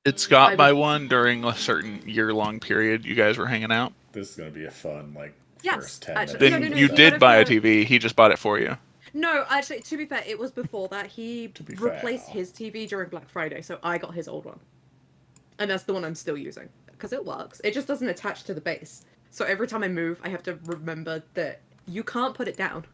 It's got by one during a certain year-long period you guys were hanging out. This is going to be a fun, Yes, first 10 actually, minutes. Then no. you He got did it buy a for. TV. He just bought it for you. No, actually, to be fair, it was before that. He To be fair. replaced his TV during Black Friday, so I got his old one, and that's the one I'm still using because it works. It just doesn't attach to the base, so every time I move, I have to remember that you can't put it down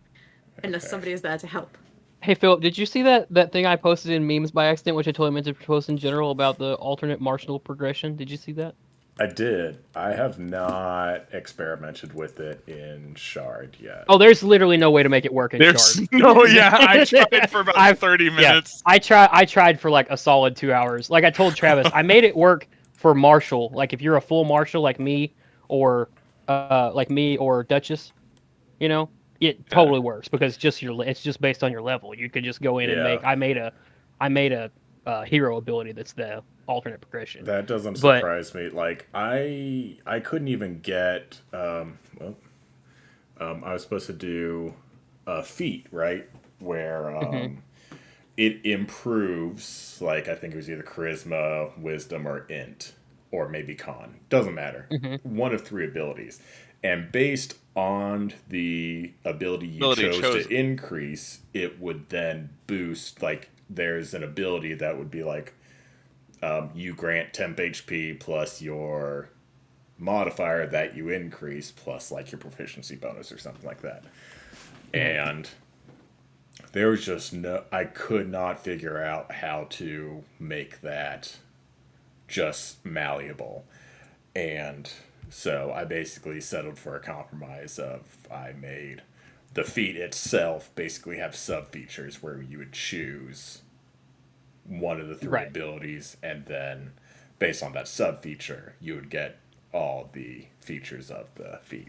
unless somebody is there to help. Hey Philip, did you see that thing I posted in memes by accident, which I totally meant to post in general about the alternate marginal progression? Did you see that? I did. I have not experimented with it in Shard yet. Oh, there's literally no way to make it work in There's Shard. no, yeah, I tried for about 30 minutes. I tried for like a solid 2 hours. Like I told Travis, I made it work for Marshall. Like if you're a full Marshall like me or Duchess, you know, it totally works because it's just based on your level. You could just go in and make. I made a hero ability that's the alternate progression. That doesn't surprise me. Like I couldn't even get. I was supposed to do a feat, right, where it improves. Like I think it was either charisma, wisdom, or int, or maybe con. Doesn't matter. One of 3 abilities, and based on the ability you chose to increase, it would then boost. Like there's an ability that would be like you grant temp HP plus your modifier that you increase plus like your proficiency bonus or something like that. And there was just I could not figure out how to make that just malleable. And so I basically settled for a compromise of I made the feat itself basically have sub features where you would choose one of the 3 abilities, and then based on that sub feature, you would get all the features of the feat.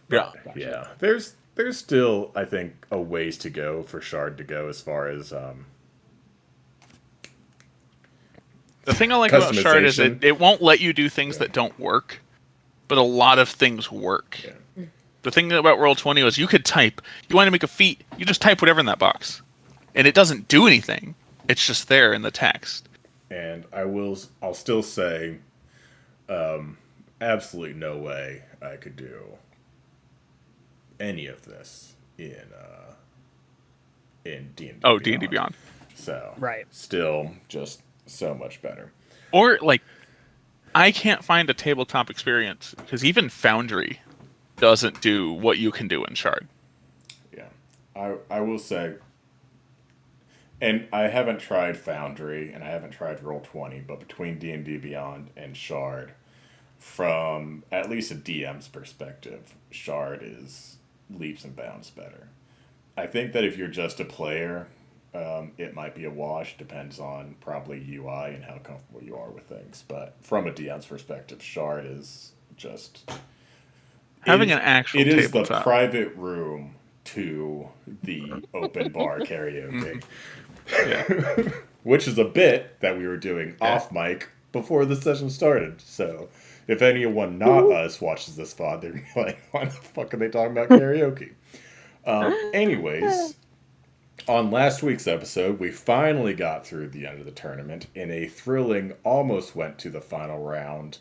But, yeah. There's still, I think, a ways to go for Shard to go as far as the thing I like about Shard is it won't let you do things that don't work, but a lot of things work. Yeah. The thing about Roll20 was you could type. You want to make a feat, you just type whatever in that box. And it doesn't do anything. It's just there in the text. And I'll still say, absolutely no way I could do any of this in D&D. Oh, D&D Beyond. So still just so much better. Or like, I can't find a tabletop experience because even Foundry doesn't do what you can do in Shard. Yeah, I will say. And I haven't tried Foundry, and I haven't tried Roll20, but between D&D Beyond and Shard, from at least a DM's perspective, Shard is leaps and bounds better. I think that if you're just a player, it might be a wash. Depends on probably UI and how comfortable you are with things. But from a DM's perspective, Shard is just... Having an actual tabletop. It is the private room to the open bar karaoke. Which is a bit that we were doing off mic before the session started. So if anyone not us watches this VOD, they're going to be like, why the fuck are they talking about karaoke? Anyways, on last week's episode, we finally got through the end of the tournament in a thrilling, almost went to the final round.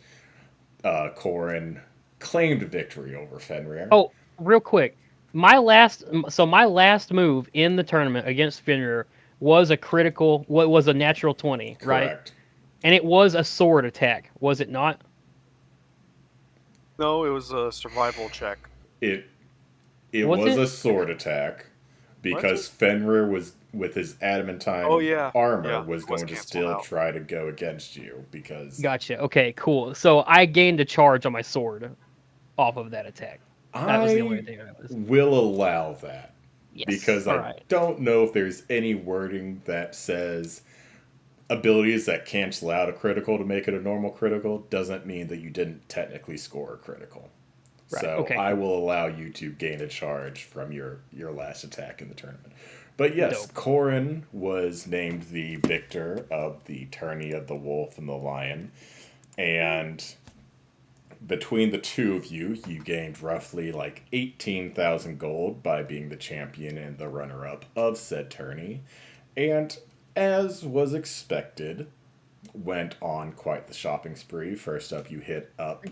Corin claimed victory over Fenrir. Oh, real quick. My last move in the tournament against Fenrir was a critical, what was a natural 20, Correct. Right? And it was a sword attack, was it not? No, it was a survival check. It was a sword attack because Fenrir was with his adamantine armor was going to still try to go against you because. Gotcha. Okay, cool. So I gained a charge on my sword off of that attack. That was the only thing I was. Will allow that. Yes. Because I don't know if there's any wording that says abilities that cancel out a critical to make it a normal critical doesn't mean that you didn't technically score a critical. Right. So I will allow you to gain a charge from your last attack in the tournament. But yes, Corin was named the victor of the tourney of the wolf and the lion. And between the two of you, you gained roughly like 18,000 gold by being the champion and the runner-up of said tourney. And as was expected, went on quite the shopping spree. First up, you hit up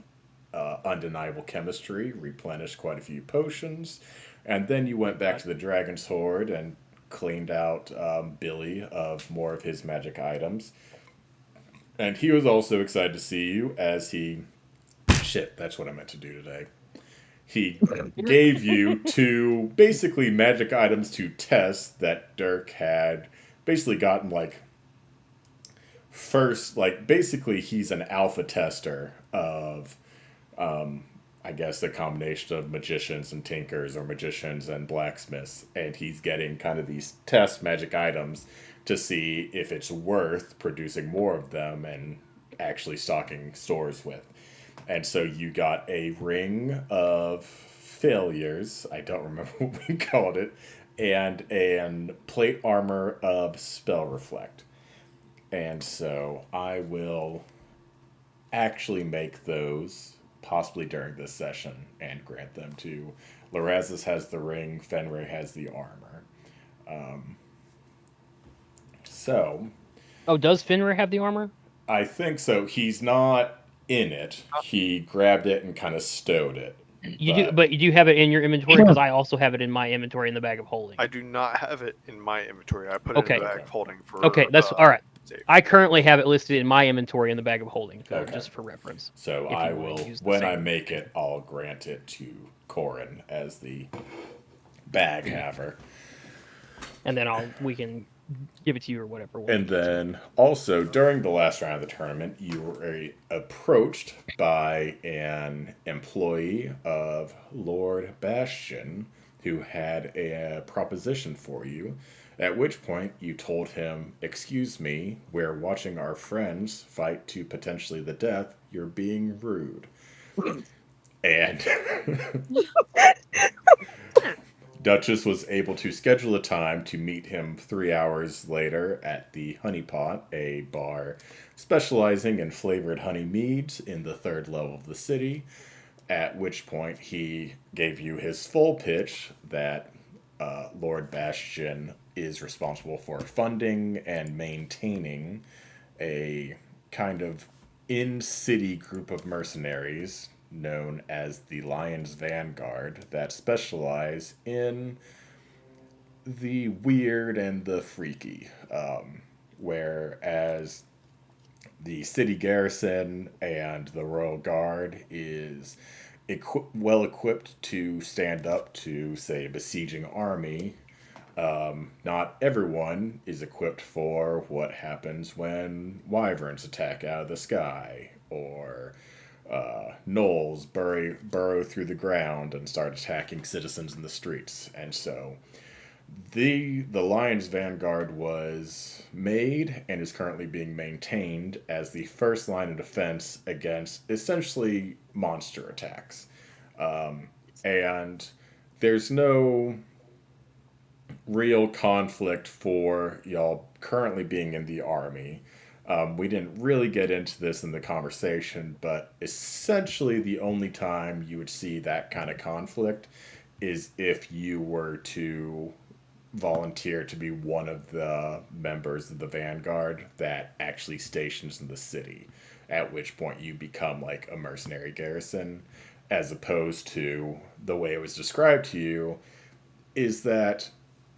Undeniable Chemistry, replenished quite a few potions, and then you went back to the Dragon's Hoard and cleaned out Billy of more of his magic items. And he was also excited to see you as he... Shit, that's what I meant to do today. He gave you 2 basically magic items to test that Dirk had basically gotten, like, first, like, basically he's an alpha tester of, I guess, a combination of magicians and tinkers, or magicians and blacksmiths, and he's getting kind of these test magic items to see if it's worth producing more of them and actually stocking stores with. And so you got a ring of failures, I don't remember what we called it, and an plate armor of spell reflect. And so I will actually make those possibly during this session and grant them to Lorazis. Has the ring, Fenrir has the armor. Oh, does Fenrir have the armor? I think so. He's not in it. He grabbed it and kind of stowed it. But you do have it in your inventory, because I also have it in my inventory in the bag of holding. I do not have it in my inventory. I put it in the bag of holding for. Okay, that's all right. Save. I currently have it listed in my inventory in the bag of holding, so just for reference. So I will, when I make it, I'll grant it to Corin as the bag haver. And then we can give it to you or whatever. And then also during the last round of the tournament, you were approached by an employee of Lord Bastion who had a proposition for you, at which point you told him, "Excuse me, we're watching our friends fight to potentially the death. You're being rude." And Duchess was able to schedule a time to meet him 3 hours later at the Honey Pot, a bar specializing in flavored honey meads in the 3rd level of the city, at which point he gave you his full pitch that Lord Bastion is responsible for funding and maintaining a kind of in-city group of mercenaries known as the Lion's Vanguard that specialize in the weird and the freaky, whereas the city garrison and the Royal Guard is well equipped to stand up to, say, a besieging army. Not everyone is equipped for what happens when wyverns attack out of the sky, or gnolls burrow through the ground and start attacking citizens in the streets. And so the Lion's Vanguard was made and is currently being maintained as the first line of defense against essentially monster attacks. And there's no real conflict for y'all currently being in the army. We didn't really get into this in the conversation, but essentially the only time you would see that kind of conflict is if you were to volunteer to be one of the members of the Vanguard that actually stations in the city, at which point you become like a mercenary garrison, as opposed to the way it was described to you is that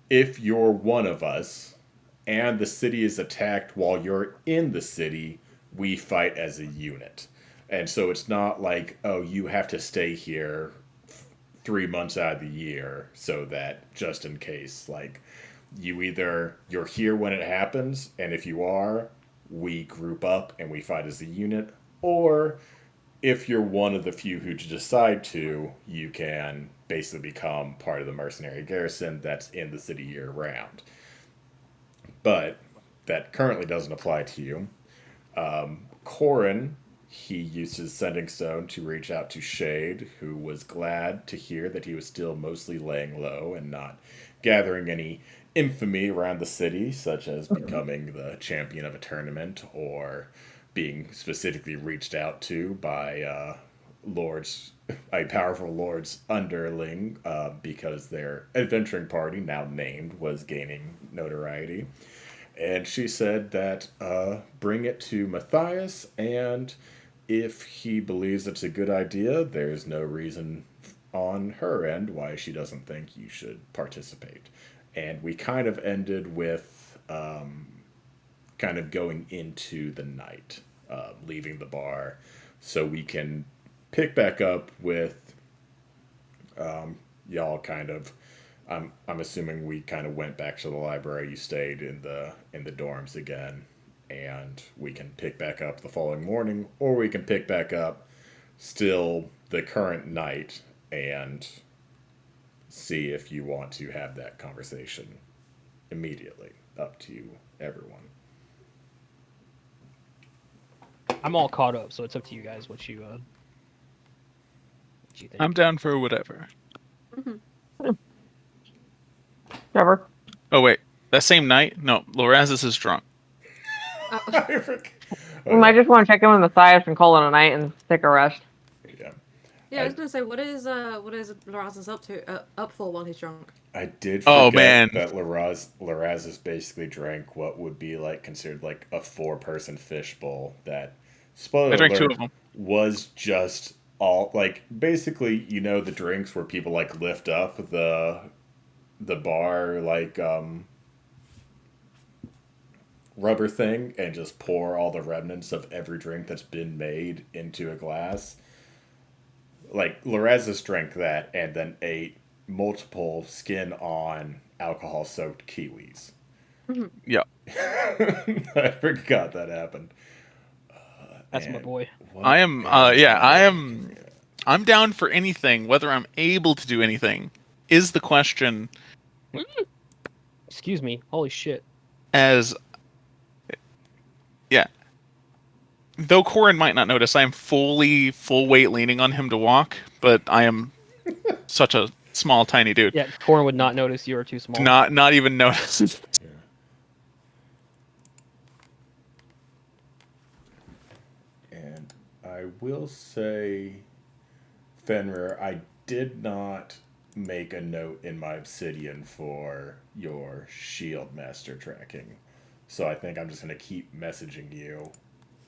if you're one of us and the city is attacked while you're in the city, we fight as a unit. And so it's not like, oh, you have to stay here 3 months out of the year so that just in case, like, you're here when it happens, and if you are, we group up and we fight as a unit, or if you're one of the few who decide to, you can basically become part of the mercenary garrison that's in the city year round. But that currently doesn't apply to you. Corin, he used his sending stone to reach out to Shade, who was glad to hear that he was still mostly laying low and not gathering any infamy around the city, such as becoming the champion of a tournament or being specifically reached out to by a powerful lord's underling, because their adventuring party, now named, was gaining notoriety. And she said that bring it to Matthias, and if he believes it's a good idea, there's no reason on her end why she doesn't think you should participate. And we kind of ended with kind of going into the night, leaving the bar, so we can pick back up with y'all kind of. I'm assuming we kind of went back to the library. You stayed in the dorms again, and we can pick back up the following morning, or we can pick back up still the current night and see if you want to have that conversation immediately. Up to everyone. I'm all caught up, so it's up to you guys what you think. I'm down for whatever. Trevor. Oh wait, that same night? No, Lorazis is drunk. We might just want to check in with Matthias and call it a night and take a rest. Yeah, I was gonna say, what is Lorazis up for while he's drunk? I did forget Oh, man. that Lorazis basically drank what would be like considered like a 4-person fishbowl that, spoiler I drank 2 alert, of them. was just all like basically, the drinks where people like lift up the bar like rubber thing and just pour all the remnants of every drink that's been made into a glass. Like, Lorazis drank that and then ate multiple skin-on, alcohol-soaked kiwis. Yeah. I forgot that happened. That's my boy. I am, I'm down for anything. Whether I'm able to do anything is the question. Excuse me. Holy shit. Though Corin might not notice, I am full weight leaning on him to walk, but I am such a small, tiny dude. Yeah, Corin would not notice you are too small. Not even notice. And I will say, Fenrir, I did not make a note in my obsidian for your shield master tracking. So I think I'm just going to keep messaging you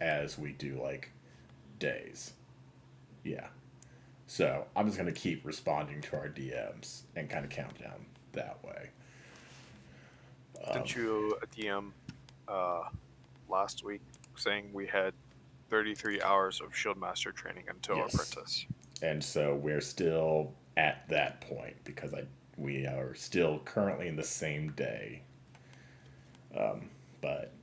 as we do, like, days. Yeah. So I'm just going to keep responding to our DMs and kind of count down that way. Didn't you DM last week saying we had 33 hours of Shieldmaster training until our apprentice? And so we're still at that point because we are still currently in the same day. But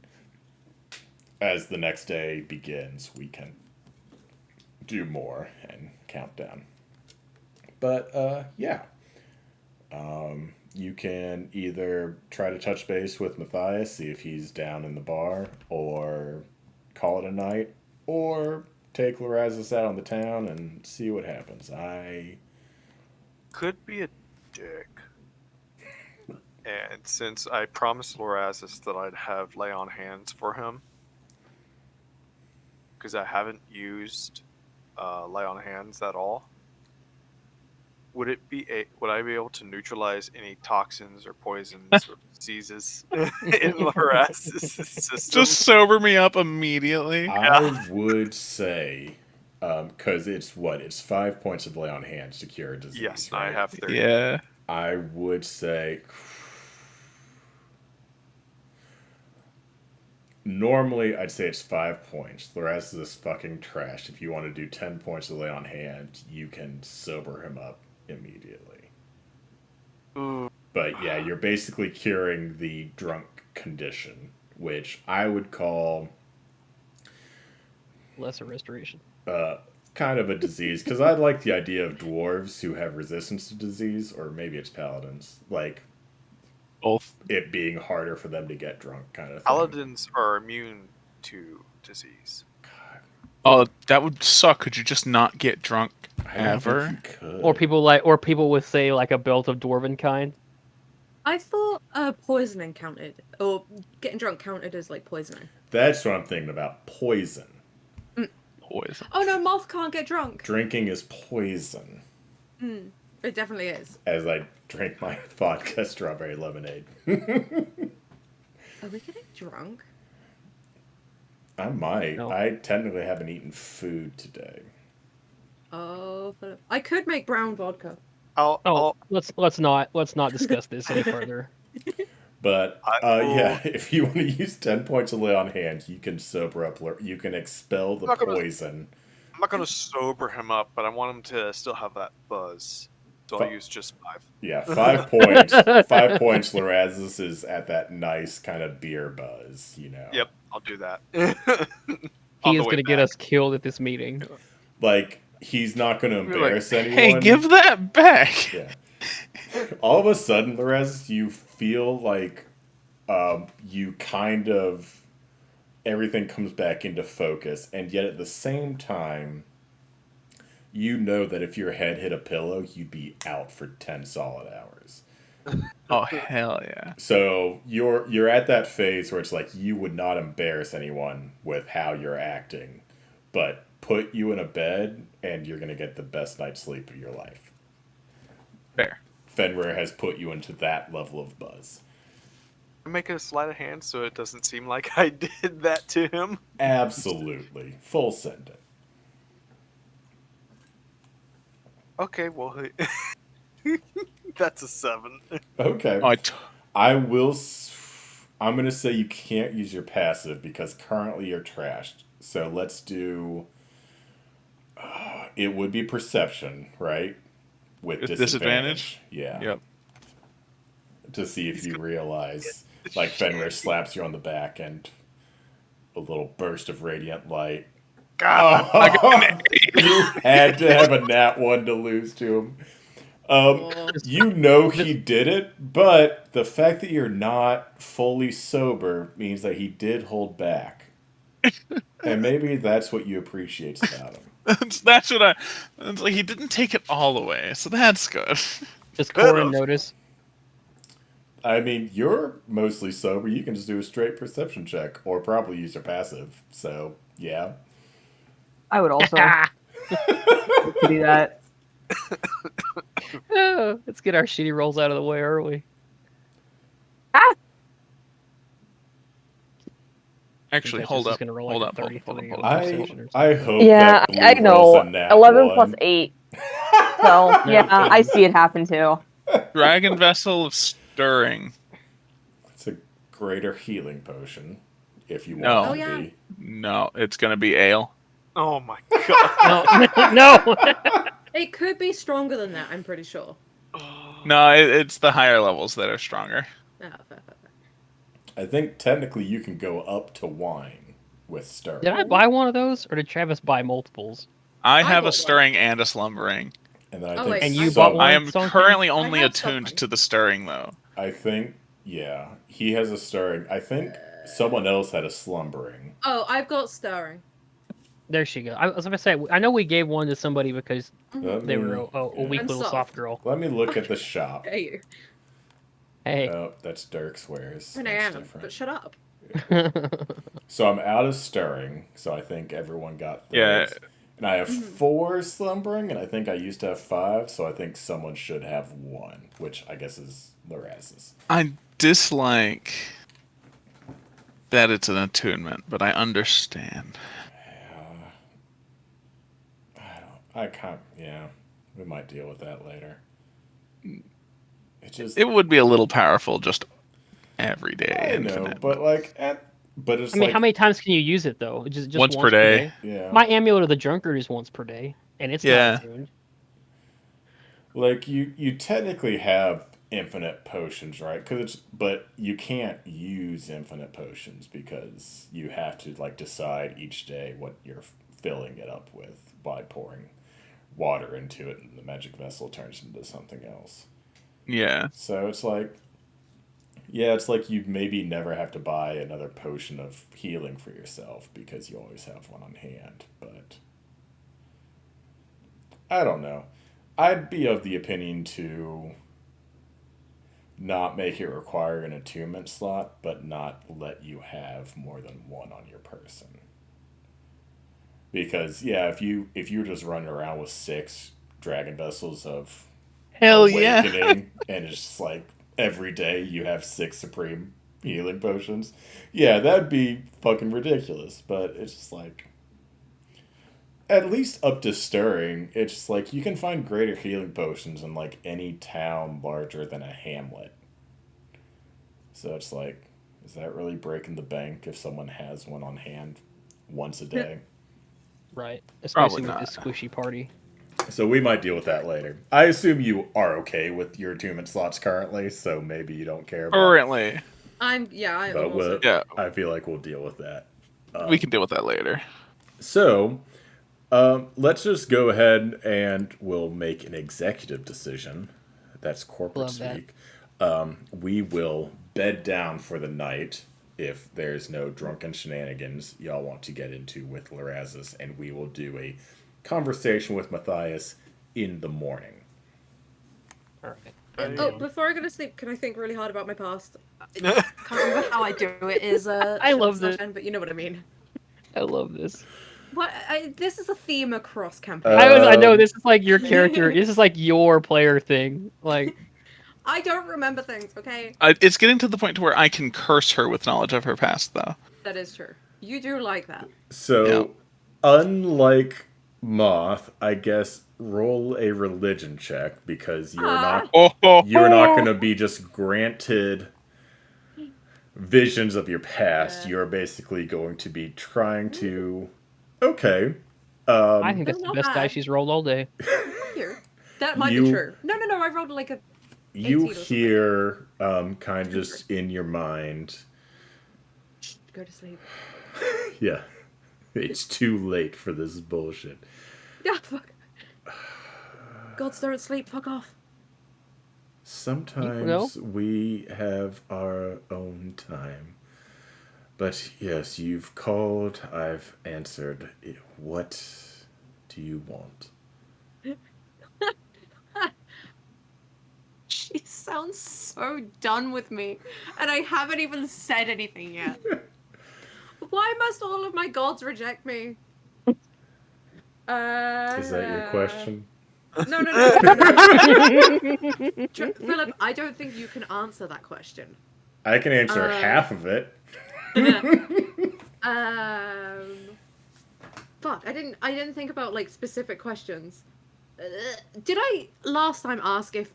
as the next day begins, we can do more and count down. But yeah. You can either try to touch base with Matthias, see if he's down in the bar, or call it a night, or take Lorazis out on the town and see what happens. I could be a dick. And since I promised Lorazis that I'd have lay on hands for him, because I haven't used lay on hands at all, would I be able to neutralize any toxins or poisons or diseases in Lorazis' system? Just sober me up immediately. I would say, because it's 5 points of lay on hands to cure a disease. Yes, right? I have 30. Yeah. I would say, normally I'd say it's 5 points. Lorazis is fucking trash. If you want to do 10 points of lay on hand, you can sober him up immediately. Ooh. But yeah, you're basically curing the drunk condition, which I would call lesser restoration. Kind of a disease, because I like the idea of dwarves who have resistance to disease, or maybe it's paladins, like both, it being harder for them to get drunk, kind of thing. Paladins are immune to disease. God. Oh, that would suck. Could you just not get drunk ever? Or people with, say, like a belt of dwarven kind. I thought poisoning counted, or getting drunk counted as like poisoning. That's what I'm thinking about. Poison. Poison. Oh no, moth can't get drunk. Drinking is poison. It definitely is. As I drink my vodka strawberry lemonade. Are we getting drunk? I might. No. I technically haven't eaten food today. Oh, I could make brown vodka. Let's not discuss this any further. But will, yeah, if you want to use 10 points of lay on hand, you can sober up. You can expel the poison. I'm not gonna sober him up, but I want him to still have that buzz. So I'll use just 5. Yeah, 5 points. 5 points. Lorazes is at that nice kind of beer buzz, you know. Yep, I'll do that. He is gonna get us killed at this meeting. Like, he's not going to embarrass anyone. Hey, give that back. Yeah. All of a sudden, Lorazes, you feel like you kind of everything comes back into focus, and yet at the same time, you know that if your head hit a pillow, you'd be out for 10 solid hours. Oh hell yeah! So you're at that phase where it's like you would not embarrass anyone with how you're acting, but put you in a bed and you're gonna get the best night's sleep of your life. Fair. Fenrir has put you into that level of buzz. Make a sleight of hand so it doesn't seem like I did that to him. Absolutely. Full send it. Okay, well, that's a 7. Okay. I'm going to say you can't use your passive because currently you're trashed. So let's do... it would be perception, right? With disadvantage. Yeah. Yep. To see if you realize, like Fenrir slaps you on the back and a little burst of radiant light. God, you had to have a nat 1 to lose to him. You know he did it, but the fact that you're not fully sober means that he did hold back. And maybe that's what you appreciate about him. that's what it's like, he didn't take it all away, so that's good. Does Corin notice? I mean, you're mostly sober. You can just do a straight perception check, or probably use your passive. So, yeah. I would also do that. Oh, let's get our shitty rolls out of the way early. Actually, hold up. Hold up. I hope. Yeah, I know. 11 1. plus 8. So, yeah, I see it happen too. Dragon Vessel of Stirring. It's a greater healing potion, if you want it to be. No, it's going to be ale. Oh my god. No! It could be stronger than that, I'm pretty sure. No, it's the higher levels that are stronger. Oh, fair. I think technically you can go up to wine with stirring. Did I buy one of those, or did Travis buy multiples? I have a stirring and a slumbering. And then I think and you bought one? I am currently only attuned to the stirring, though. I think, yeah, he has a stirring. I think someone else had a slumbering. Oh, I've got stirring. There she goes. I was going to say, I know we gave one to somebody because they were a weak little soft girl. Let me look at the shop. Hey. Oh, that's Dirk's wares. And I am, but shut up. So I'm out of stirring, so I think everyone got those. Yeah. And I have 4 slumbering, and I think I used to have 5, so I think someone should have 1, which I guess is Lorazes. I dislike that it's an attunement, but I understand. Yeah, we might deal with that later. It would be a little powerful just every day. I know, but it's. I mean, how many times can you use it though? Just once per day. Yeah. My amulet of the drunkard is once per day, and it's not attuned. Like you technically have infinite potions, right? But you can't use infinite potions because you have to decide each day what you're filling it up with by pouring water into it, and the magic vessel turns into something else. Yeah. So it's like you maybe never have to buy another potion of healing for yourself because you always have one on hand. But I don't know. I'd be of the opinion to not make it require an attunement slot, but not let you have more than one on your person. Because if you were just running around with 6 dragon vessels of Hell awakening, and it's just like every day you have 6 supreme healing potions. Yeah, that'd be fucking ridiculous. But it's just like, at least up to stirring, it's just like you can find greater healing potions in like any town larger than a hamlet. So it's like, is that really breaking the bank if someone has one on hand once a day? Right. Especially with this squishy party. So we might deal with that later. I assume you are okay with your attunement slots currently, so maybe you don't care about... Currently. I'm also... I feel like we'll deal with that. We can deal with that later. So, let's just go ahead and we'll make an executive decision. That's corporate speak. We will bed down for the night if there's no drunken shenanigans y'all want to get into with Larazis, and we will do a conversation with Matthias in the morning. All right. Oh, before I go to sleep, can I think really hard about my past? I can't remember how I do it. Is I love this, but you know what I mean. I love this. What? This is a theme across campaign. I know this is like your character. This is like your player thing. Like, I don't remember things. Okay. It's getting to the point to where I can curse her with knowledge of her past, though. That is true. You do like that. So, unlike Moth, I guess roll a religion check because you're not going to be just granted visions of your past. You're basically going to be trying to... Okay. I think that's the best die she's rolled all day. That might be true. No. I rolled like a... You hear, kind of just in your mind... Go to sleep. Yeah. It's too late for this bullshit. Yeah, fuck. Gods don't sleep, fuck off. Sometimes we have our own time. But yes, you've called, I've answered. What do you want? She sounds so done with me, and I haven't even said anything yet. Why must all of my gods reject me? Is that your question? No. Philip, I don't think you can answer that question. I can answer half of it. Fuck, I didn't think about like specific questions. Did I last time ask if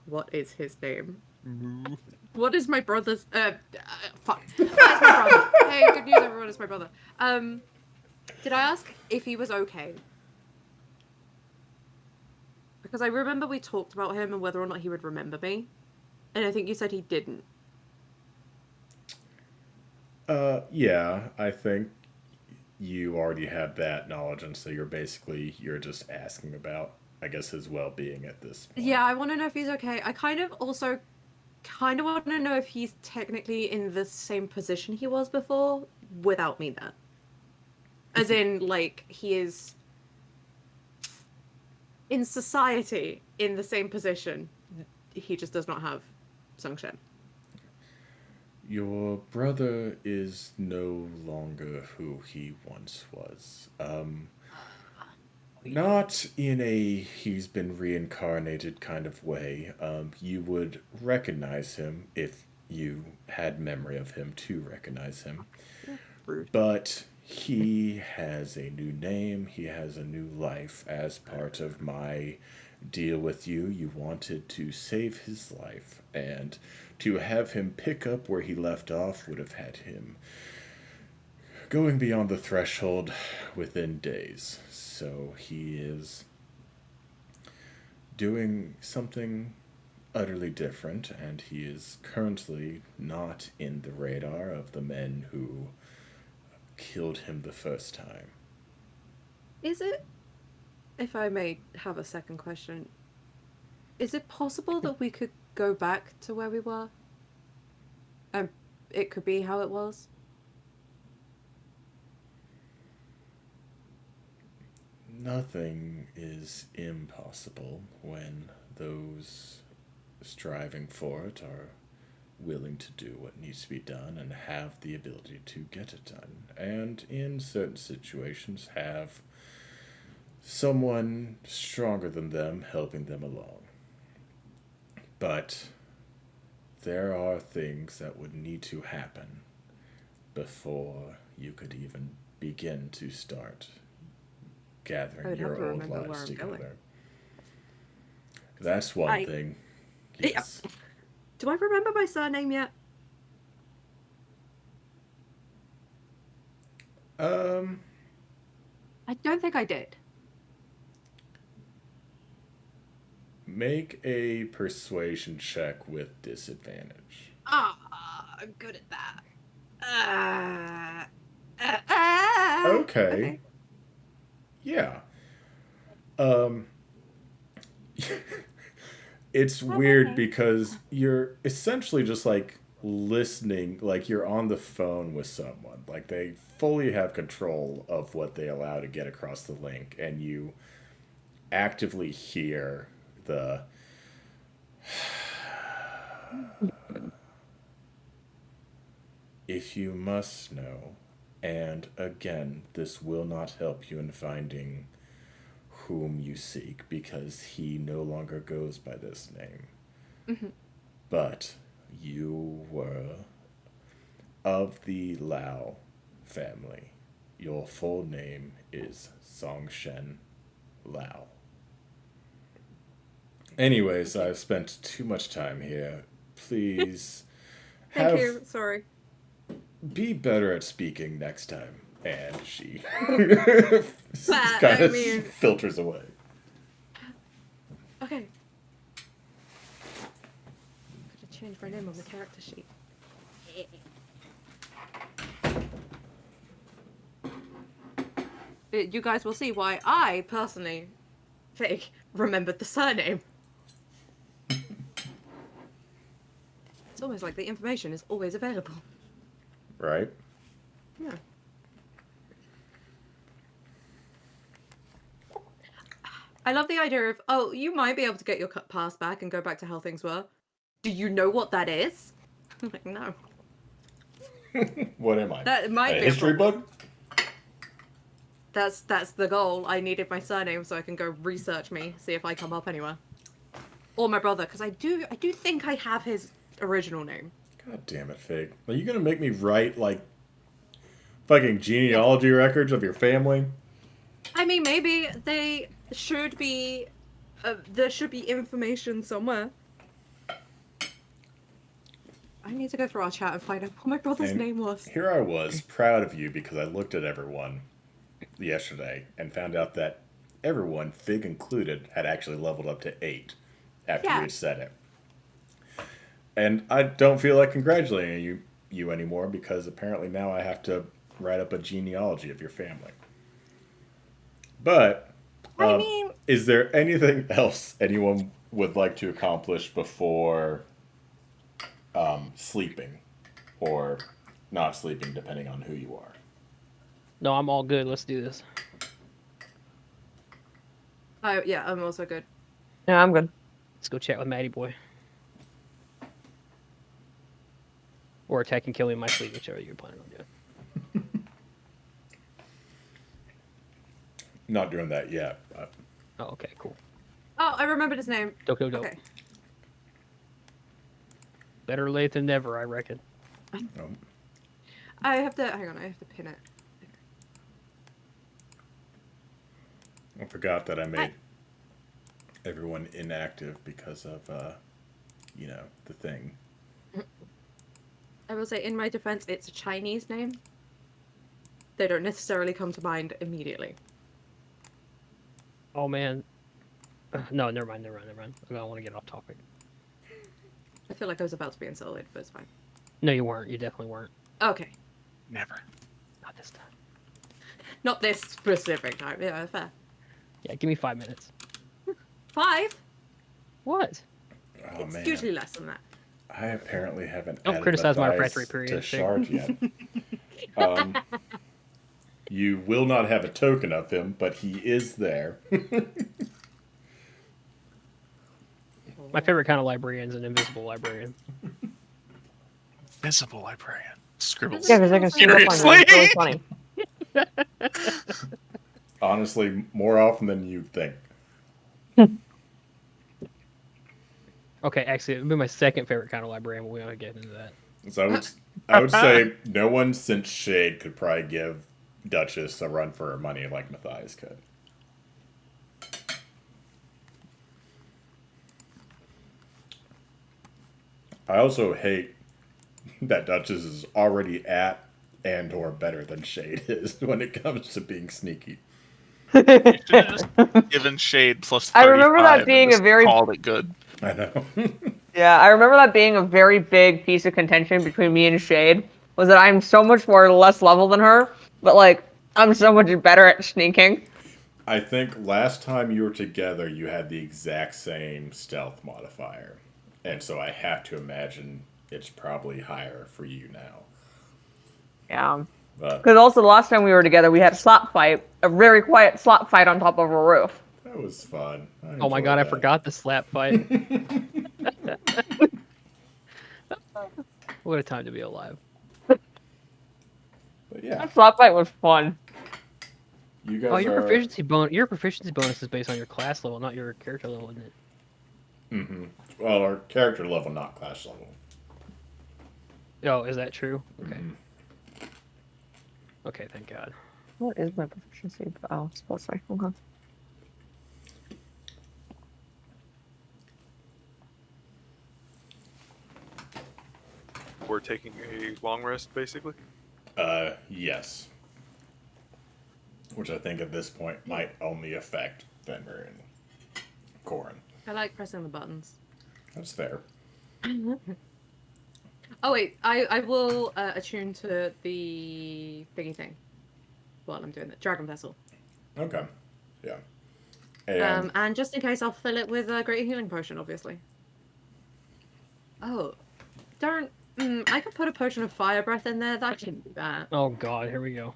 what is his name? What is my brother's fuck. That's my brother. Hey, good news everyone, it's my brother. Did I ask if he was okay? Because I remember we talked about him and whether or not he would remember me. And I think you said he didn't. Yeah, I think you already have that knowledge, and so you're just asking about, I guess, his well-being at this point. Yeah, I want to know if he's okay. I kind of want to know if he's technically in the same position he was before without me there. As in, like, he is in society in the same position. He just does not have Sungshen. Your brother is no longer who he once was. Not in a he's been reincarnated kind of way. You would recognize him if you had memory of him to recognize him. Rude. But he has a new name. He has a new life. As part of my deal with you, you wanted to save his life, and to have him pick up where he left off would have had him going beyond the threshold within days. So he is doing something utterly different, and he is currently not in the radar of the men who killed him the first time. Is it, if I may have a second question, is it possible that we could go back to where we were? And it could be how it was? Nothing is impossible when those striving for it are willing to do what needs to be done and have the ability to get it done. And in certain situations have someone stronger than them helping them along. But there are things that would need to happen before you could even begin to start gathering your old lives together. That's one thing. Yes. Yeah. Do I remember my surname yet? I don't think I did. Make a persuasion check with disadvantage. I'm good at that. Okay. Yeah. It's weird because you're essentially just like listening, like you're on the phone with someone. Like they fully have control of what they allow to get across the link, and you actively hear the if you must know, and again, this will not help you in finding whom you seek, because he no longer goes by this name. Mm-hmm. But you were of the Lao family. Your full name is Songshen Lao. Anyways, I've spent too much time here. Please Thank you. Sorry. Be better at speaking next time. And she kind of filters away. Okay. I'm gonna change my name on the character sheet. You guys will see why I personally remembered the surname. It's almost like the information is always available. Right? Yeah. I love the idea of, oh, you might be able to get your past back and go back to how things were. Do you know what that is? I'm like, no. What am I? That might be a history book? That's the goal. I needed my surname so I can go research me, see if I come up anywhere. Or my brother, because I do think I have his original name. God damn it, Fig. Are you gonna make me write like fucking genealogy records of your family? I mean, maybe they should be. There should be information somewhere. I need to go through our chat and find out what my brother's name was. Here I was, proud of you, because I looked at everyone yesterday and found out that everyone, Fig included, had actually leveled up to 8 after we had said it. And I don't feel like congratulating you anymore, because apparently now I have to write up a genealogy of your family. But, I mean, is there anything else anyone would like to accomplish before sleeping? Or not sleeping, depending on who you are? No, I'm all good. Let's do this. Oh, yeah, I'm also good. Yeah, I'm good. Let's go chat with Matty Boy. Or attack and kill me in my sleep, whichever you're planning on doing. Not doing that yet. But... Oh, okay, cool. Oh, I remembered his name. Dope. Okay. Better late than never, I reckon. I have to... Hang on, I have to pin it. I forgot that I made everyone inactive because of, the thing. I will say, in my defense, it's a Chinese name. They don't necessarily come to mind immediately. Oh, man. No, never mind. I don't want to get off topic. I feel like I was about to be insulted, but it's fine. No, you weren't. You definitely weren't. Okay. Never. Not this time. Not this specific time. Yeah, fair. Yeah, give me 5 minutes. 5? What? Oh, it's man. usually less than that. I apparently haven't Don't criticize my refractory period to Shard yet. You will not have a token of him, but he is there. My favorite kind of librarian is an invisible librarian. Visible librarian. Scribbles. Yeah, because I can scribble on it. It's really funny. Honestly, more often than you'd think. Okay, actually, it would be my second favorite kind of librarian, but we don't get into that. So I would say no one since Shade could probably give Duchess a run for her money like Matthias could. I also hate that Duchess is already at and or better than Shade is when it comes to being sneaky. You should have just given Shade plus 35 I remember that being a very called it good. I know. Yeah, I remember that being a very big piece of contention between me and Shade, was that I'm so much more less level than her, but like I'm so much better at sneaking. I think last time you were together, you had the exact same stealth modifier. And so I have to imagine it's probably higher for you now. Yeah. Because also the last time we were together, we had a slap fight, a very quiet slap fight on top of a roof. That was fun. Oh my god, I forgot the slap fight. What a time to be alive. But yeah. That slap fight was fun. You guys your proficiency bonus is based on your class level, not your character level, isn't it? Mm-hmm. Well, our character level, not class level. Oh, is that true? Okay. Mm-hmm. Okay, thank God. What is my proficiency? Oh, it's plus like, okay. We're taking a long rest, basically? Yes. Which I think at this point might only affect Fenrir and Corin. I like pressing the buttons. That's fair. Oh wait, I will attune to the thingy thing while I'm doing the dragon vessel. Okay. Yeah. And just in case, I'll fill it with a great healing potion, obviously. Oh, don't. I could put a potion of fire breath in there. That shouldn't be bad. Oh God, here we go.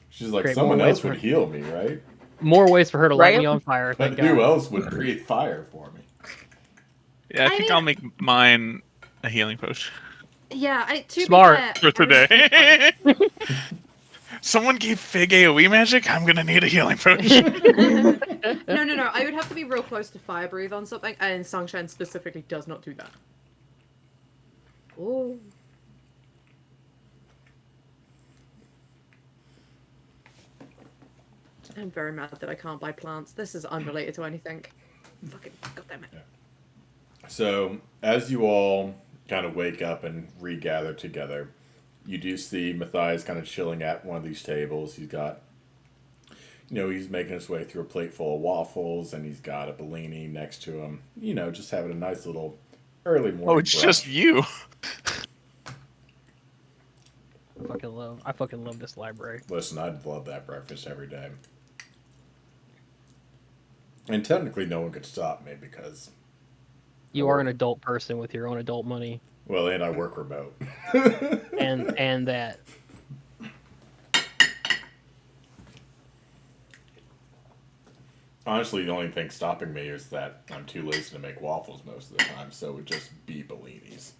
She's like, Great, someone else would heal me, right? More ways for her to light me on fire. But who else would breathe fire for me? Yeah, I think I'll make mine a healing potion. Yeah, Smart for today. Someone gave Fig AoE magic? I'm gonna need a healing potion. No. I would have to be real close to fire breathe on something, and Sunshine specifically does not do that. Oh. I'm very mad that I can't buy plants. This is unrelated to anything. Fucking goddammit. Yeah. So, as you all kind of wake up and regather together, you do see Matthias kind of chilling at one of these tables. He's got, he's making his way through a plate full of waffles, and he's got a Bellini next to him. Just having a nice little early morning. Oh, it's brunch. just you. I fucking love this library. Listen, I'd love that breakfast every day. And technically, no one could stop me because you are an adult person with your own adult money. Well, and I work remote. and that. Honestly, the only thing stopping me is that I'm too lazy to make waffles most of the time, so it would just be Bellinis.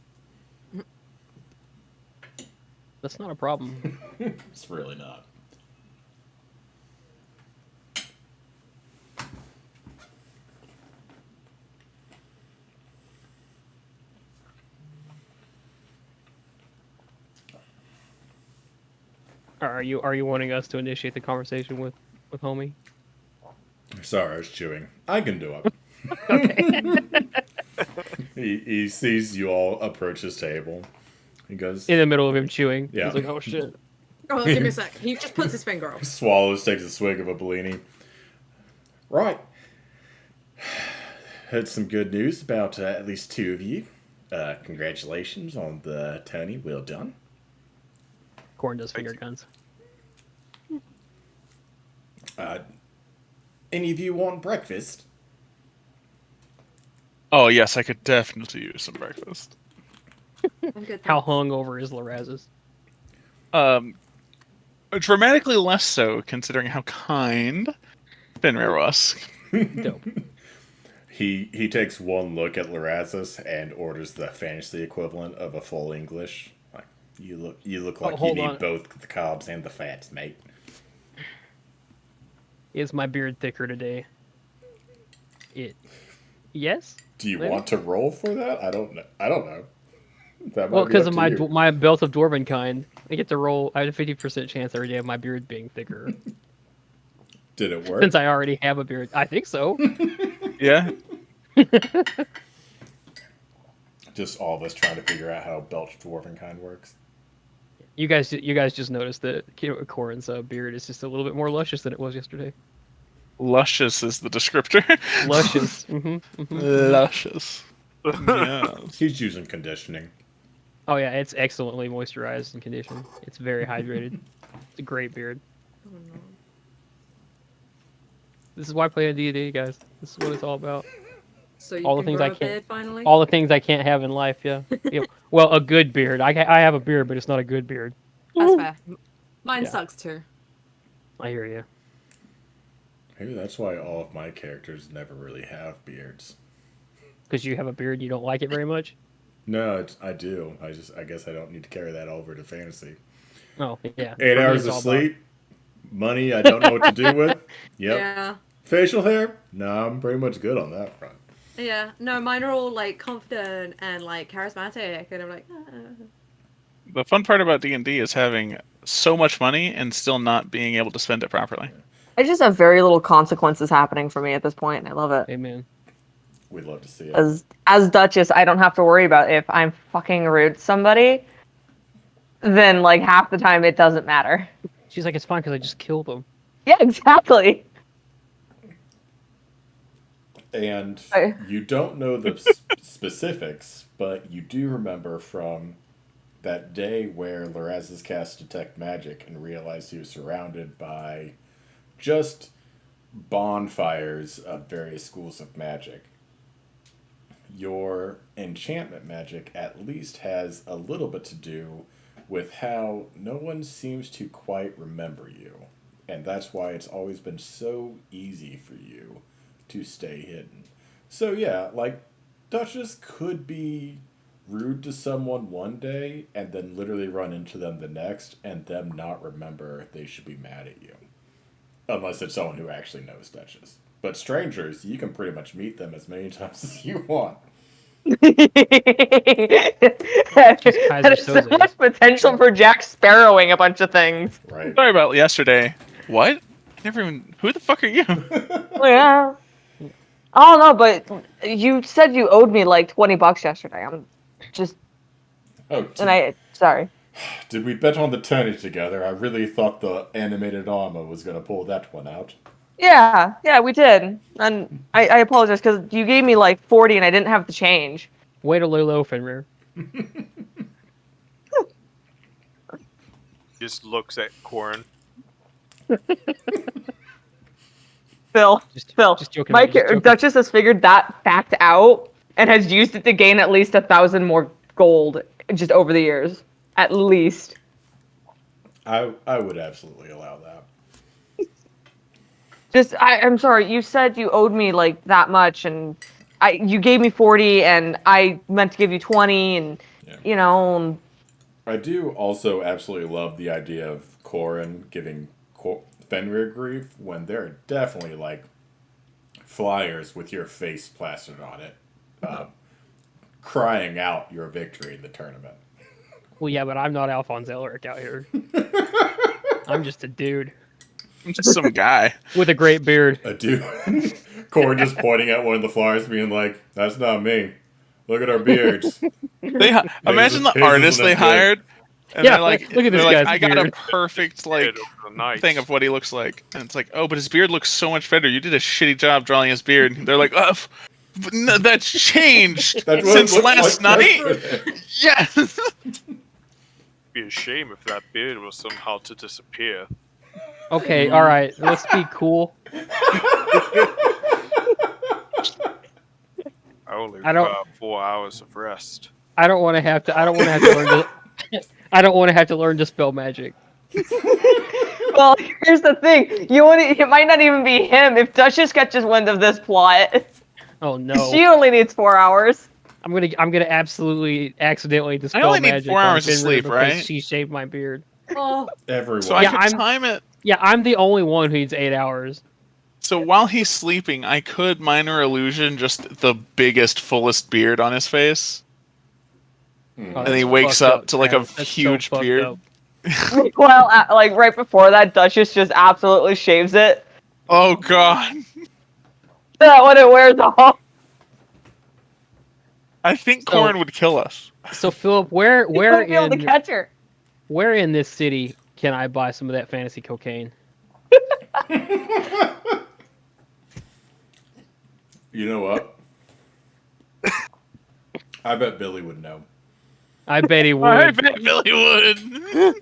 That's not a problem. It's really not. Are you wanting us to initiate the conversation with homie? Sorry, I was chewing. I can do it. he sees you all approach his table. He goes in the middle of him chewing. Yeah. He's like, "Oh shit!" Oh, give me a sec. He just puts his finger up. Swallows, takes a swig of a Bellini. Right. Heard some good news about at least two of you. Congratulations on the Tony. Well done. Corin does finger guns. Any of you want breakfast? Oh yes, I could definitely use some breakfast. I'm good. How hungover is Laraz's? Dramatically less so, considering how kind Fenrir was. Dope. He takes one look at Larazis and orders the fantasy equivalent of a full English. Like, you look like you need both the carbs and the fats, mate. Is my beard thicker today? Yes. Do you maybe? want to roll for that? I don't know. That Well, might be because up of to you. my belt of dwarven kind, I get to roll. I have a 50% chance every day of my beard being thicker. Did it work? Since I already have a beard, I think so. Yeah. Just all of us trying to figure out how belt of dwarven kind works. You guys just noticed that Corin's beard is just a little bit more luscious than it was yesterday. Luscious is the descriptor. Luscious. Luscious. Yeah. He's using conditioning. Oh yeah, it's excellently moisturized and conditioned. It's very hydrated. It's a great beard. Oh, no. This is why I play D&D, guys. This is what it's all about. So you All the can things grow I a can't- beard finally? All the things I can't have in life. Yeah. Yeah. Well, a good beard. I have a beard, but it's not a good beard. That's fair. Mine Yeah. sucks too. I hear you. Maybe that's why all of my characters never really have beards. Because you have a beard, you don't like it very much. No, I do. I guess I don't need to carry that over to fantasy. Oh yeah. 8 For me, hours it's of all sleep, money I don't know what to do with. Yep. Yeah. Facial hair? No, I'm pretty much good on that front. Yeah. No, mine are all like confident and like charismatic, and I'm like, The fun part about D&D is having so much money and still not being able to spend it properly. I just have very little consequences happening for me at this point, and I love it. Amen. We'd love to see it. As Duchess, I don't have to worry about if I'm fucking rude to somebody. Then like half the time it doesn't matter. She's like, it's fine because I just killed him. Yeah, exactly. And you don't know the specifics, but you do remember from that day where Loraz's cast Detect Magic and realized he was surrounded by just bonfires of various schools of magic. Your enchantment magic at least has a little bit to do with how no one seems to quite remember you. And that's why it's always been so easy for you to stay hidden. So yeah, like, Duchess could be rude to someone one day and then literally run into them the next and them not remember they should be mad at you. Unless it's someone who actually knows Duchess. But strangers, you can pretty much meet them as many times as you want. There's so much potential for Jack Sparrowing a bunch of things. Right. Sorry about yesterday. What? I never even. Who the fuck are you? Yeah. Oh no, but you said you owed me like $20 yesterday. I'm just. Oh, sorry. Did we bet on the tourney together? I really thought the animated armor was going to pull that one out. Yeah, we did. And I apologize because you gave me like 40 and I didn't have the change. Way to lay low, Fenrir. Just looks at Corin. Phil, Just joking. Mike, Duchess has figured that fact out and has used it to gain at least 1,000 more gold just over the years. At least. I would absolutely allow that. I'm sorry, you said you owed me like that much and you gave me 40 and I meant to give you 20 and you know. I do also absolutely love the idea of Corin giving Fenrir grief when there are definitely like flyers with your face plastered on it, crying out your victory in the tournament. Well, yeah, but I'm not Alphonse Elric out here. I'm just a dude I'm just some guy. with a great beard. A dude. Corin just pointing at one of the flyers, being like, "That's not me. Look at our beards." Imagine the his artist isn't they as good. hired. And Yeah, they're like, look at this they're like, guy's I got a beard." perfect like Over the night. thing of what he looks like, and it's like, oh, but his beard looks so much better. You did a shitty job drawing his beard. They're like, oh, no, that's changed That's what it since looked last like night. yesterday. Yes. Be a shame if that beard was somehow to disappear. Okay, all right, let's be cool. I only I don't- got 4 hours of rest. I don't want to have to. I don't want to have to learn. I don't want to have to learn to spell magic. Well, here's the thing. It might not even be him if Duchess catches wind of this plot. Oh no! She only needs 4 hours. I'm gonna absolutely accidentally dispel only need magic 4 on hours of Fenrir sleep, because right? She shaved my beard. oh, Everyone. So I Yeah, could I'm- time it. Yeah, I'm the only one who needs 8 hours. So while he's sleeping, I could minor illusion just the biggest, fullest beard on his face. Oh, And he that's wakes fucked up to like a Travis. That's huge so fucked beard. up. Well, like right before that, Duchess just absolutely shaves it. Oh god. That when it wears off. I think So- Corin would kill us. So Philip, where You wouldn't be able to in catch her. where in this city can I buy some of that fantasy cocaine? You know what? I bet Billy would know. I bet he would. I bet Billy would.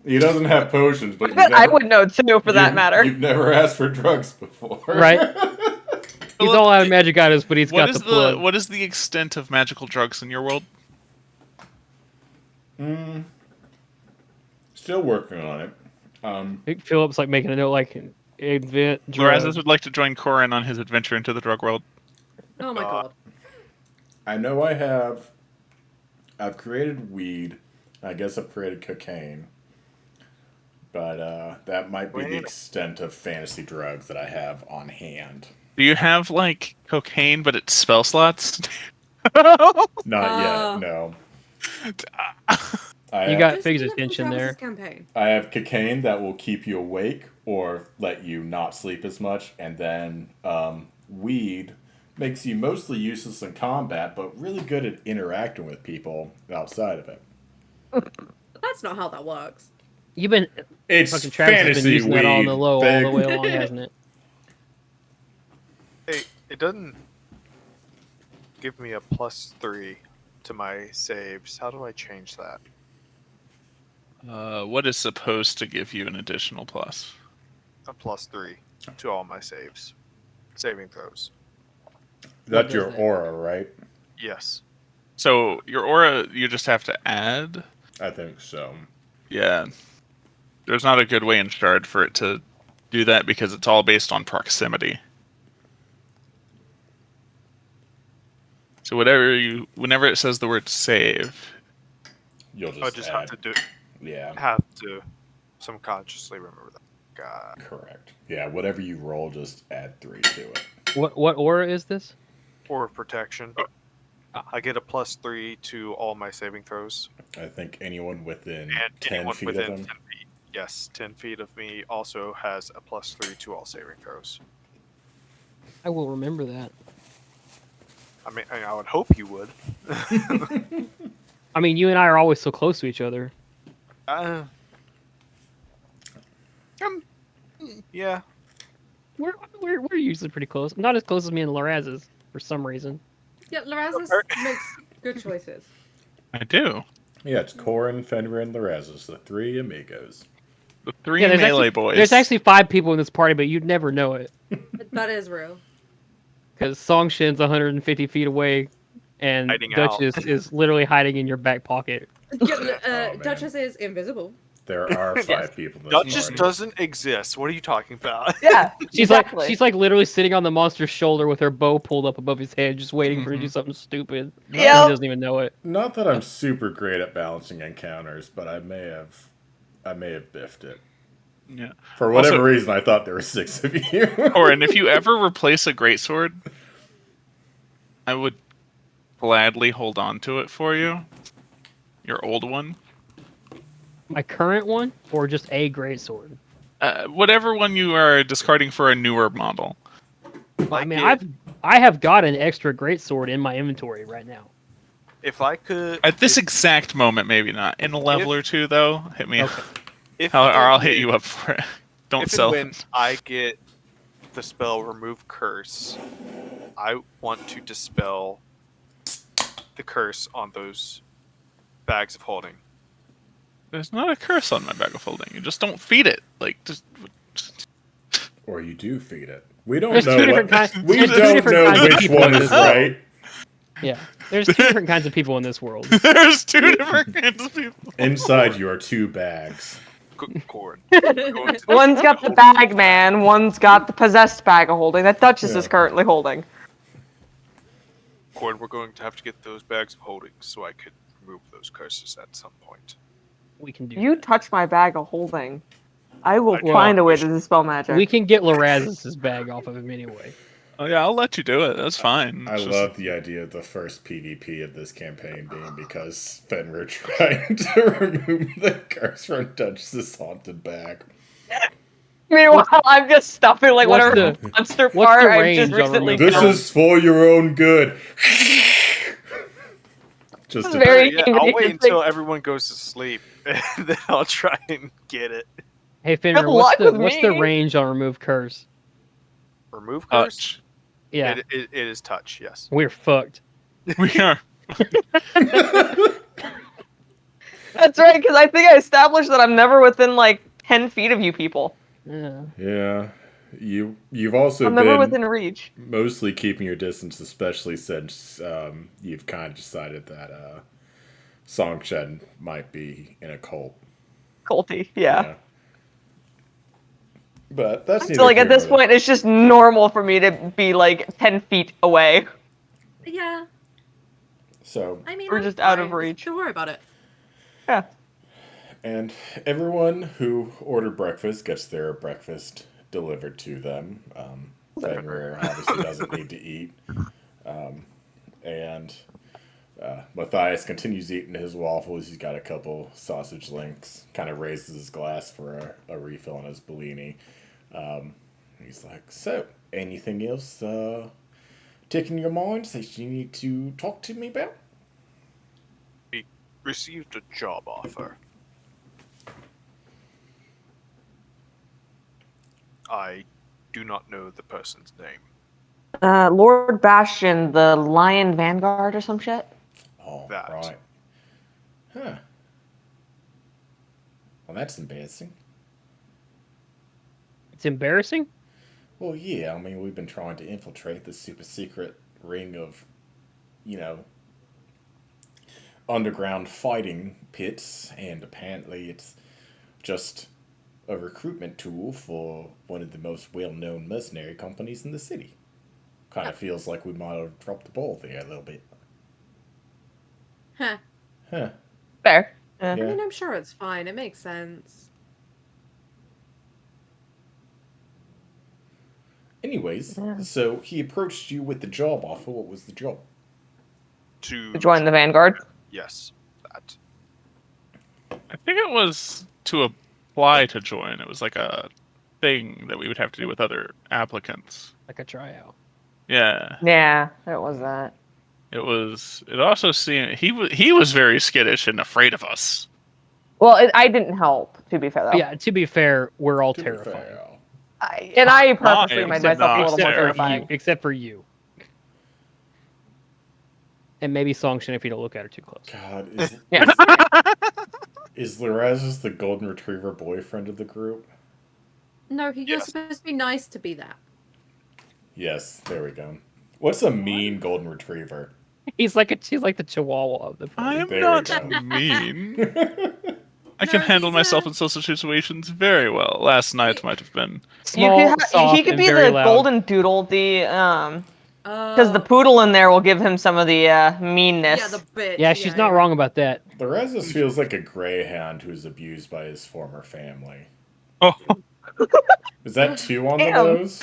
He doesn't have potions, but I would know too, for that matter. You've never asked for drugs before, Right. He's all out of magic items, but he's got the plug. What is the extent of magical drugs in your world? Still working on it. I think Philip's like making a note, like invent Lorazes drugs. would like to join Corin on his adventure into the drug world. Oh my god. I know I've created weed. I guess I've created cocaine. But that might be the extent of fantasy drugs that I have on hand. Do you have like cocaine, but it's spell slots? Not yet, no. You got Just Fig's do it for attention there. Travis's campaign. I have cocaine that will keep you awake or let you not sleep as much, and then weed makes you mostly useless in combat, but really good at interacting with people outside of it. That's not how that works. You've been It's fucking Travis has been fantasy using that on weed, the low all Fig. the way along, hasn't it? Hey, it doesn't give me a +3 to my saves. How do I change that? What is supposed to give you an additional plus? A +3 to all my saves. Saving throws. That's does your that? aura, right? Yes. So your aura, you just have to add. I think so. Yeah, there's not a good way in Shard for it to do that because it's all based on proximity. So whenever it says the word save, You'll I just have add. to do. Yeah, Have to subconsciously remember that. God. correct. Yeah, whatever you roll, just add 3 to it. What aura is this? Or protection. I get a +3 to all my saving throws. I think anyone within And 10 anyone feet within of 10 them. feet. Yes, 10 feet of me also has a +3 to all saving throws. I will remember that. I mean, I would hope you would. I mean, you and I are always so close to each other. Yeah. We're usually pretty close. I'm not as close as me and Lorazes for some reason. Yeah, Lorazes makes good choices. I do. Yeah, it's Corin, Fenrir, and Lorazes, the 3 amigos. The three Yeah, melee boys. There's actually 5 people in this party, but you'd never know it That is real. because Songshin's 150 feet away, and Hiding out. Duchess is literally hiding in your back pocket. Yeah, man. Duchess is invisible. There are 5 people in this Duchess party. doesn't exist. What are you talking about? Yeah, She's exactly. like literally sitting on the monster's shoulder with her bow pulled up above his head, just waiting for her to do something stupid. Yep. He doesn't even know it. Not that I'm super great at balancing encounters, but I may have biffed it. Yeah. For whatever Also- reason, I thought there were 6 of you. Corin, if you ever replace a greatsword, I would gladly hold on to it for you. Your old one. My current one, or just a greatsword? Whatever one you are discarding for a newer model. I mean, I have got an extra greatsword in my inventory right now. If I could. At this exact moment, maybe not. In a level or two, though, hit me. Okay. If Or I'll and hit you when- up for it. Don't if sell. and when I get the spell Remove Curse, I want to dispel the curse on those bags of holding. There's not a curse on my bag of holding. You just don't feed it. Like, just Or you do feed it. We don't There's know. two different kinds. We there's two don't different know kinds of which people one in is this world. right. Yeah, there's 2 different kinds of people in this world. there's 2 different kinds of people. Inside your 2 bags. Cord. One's got the bag man, one's got the possessed bag of holding that Duchess is Yeah. currently holding. Cord, we're going to have to get those bags of holding so I could remove those curses at some point. We can do. You that. touch my bag of holding. I will find a way to dispel magic. We can get Larazus's bag off of him anyway. Oh yeah, I'll let you do it. That's fine. I love the idea of the first PvP of this campaign being because Fenrir trying to remove the curse from Duchess's haunted bag. Meanwhile, I'm just stuffing like whatever monster part I've just recently This is for your own good. Just very I'll wait until everyone goes to sleep, and then I'll try and get it. Hey Fenrir, what's the range on remove curse? Remove curse? Touch. Yeah. It is touch, yes. We're fucked. We are. That's right, because I think I established that I'm never within like 10 feet of you people. Yeah. You've also I'm never within reach. Mostly keeping your distance, especially since you've kind of decided that Songshen might be in a cult. Culty, yeah. But that's so like at this point, it's just normal for me to be like 10 feet away. Yeah. So I mean, we're just out of reach. Don't worry about it. Yeah. And everyone who ordered breakfast gets their breakfast delivered to them. Fenrir obviously doesn't need to eat. And Matthias continues eating his waffles. He's got a couple sausage links. Kind of raises his glass for a refill on his Bellini. He's like, so, anything else ticking your mind that you need to talk to me about? We received a job offer. I do not know the person's name. Lord Bastion, the Lion Vanguard or some shit? Oh, right. Huh. Well, that's embarrassing. It's embarrassing? Well, yeah. I mean, we've been trying to infiltrate the super secret ring of, underground fighting pits, and apparently it's just a recruitment tool for one of the most well-known mercenary companies in the city. Kind of feels like we might have dropped the ball there a little bit. Huh. Fair. Yeah. I mean, I'm sure it's fine. It makes sense. Anyways, so he approached you with the job offer. What was the job? To join the Vanguard? Yes, that. I think it was to apply to join. It was like a thing that we would have to do with other applicants. Like a tryout. Yeah. Yeah, it was that. It also seemed he was very skittish and afraid of us. Well, I didn't help, to be fair, though. Yeah, to be fair, we're all terrified. I purposely made myself a little more terrifying. Except for you. And maybe Songshin if you don't look at her too close. God, is Larazus the golden retriever boyfriend of the group? No, you're supposed to be nice to be that. Yes, there we go. What's a mean golden retriever? She's like the chihuahua of the party. I'm not mean. I can handle myself in social situations very well. Last night might have been small, soft, he could and be very the loud. golden doodle, because the poodle in there will give him some of the meanness. Yeah, the bitch. Yeah, she's not wrong about that. Larazus feels like a greyhound who's abused by his former family. Oh. Is that 2 on the nose?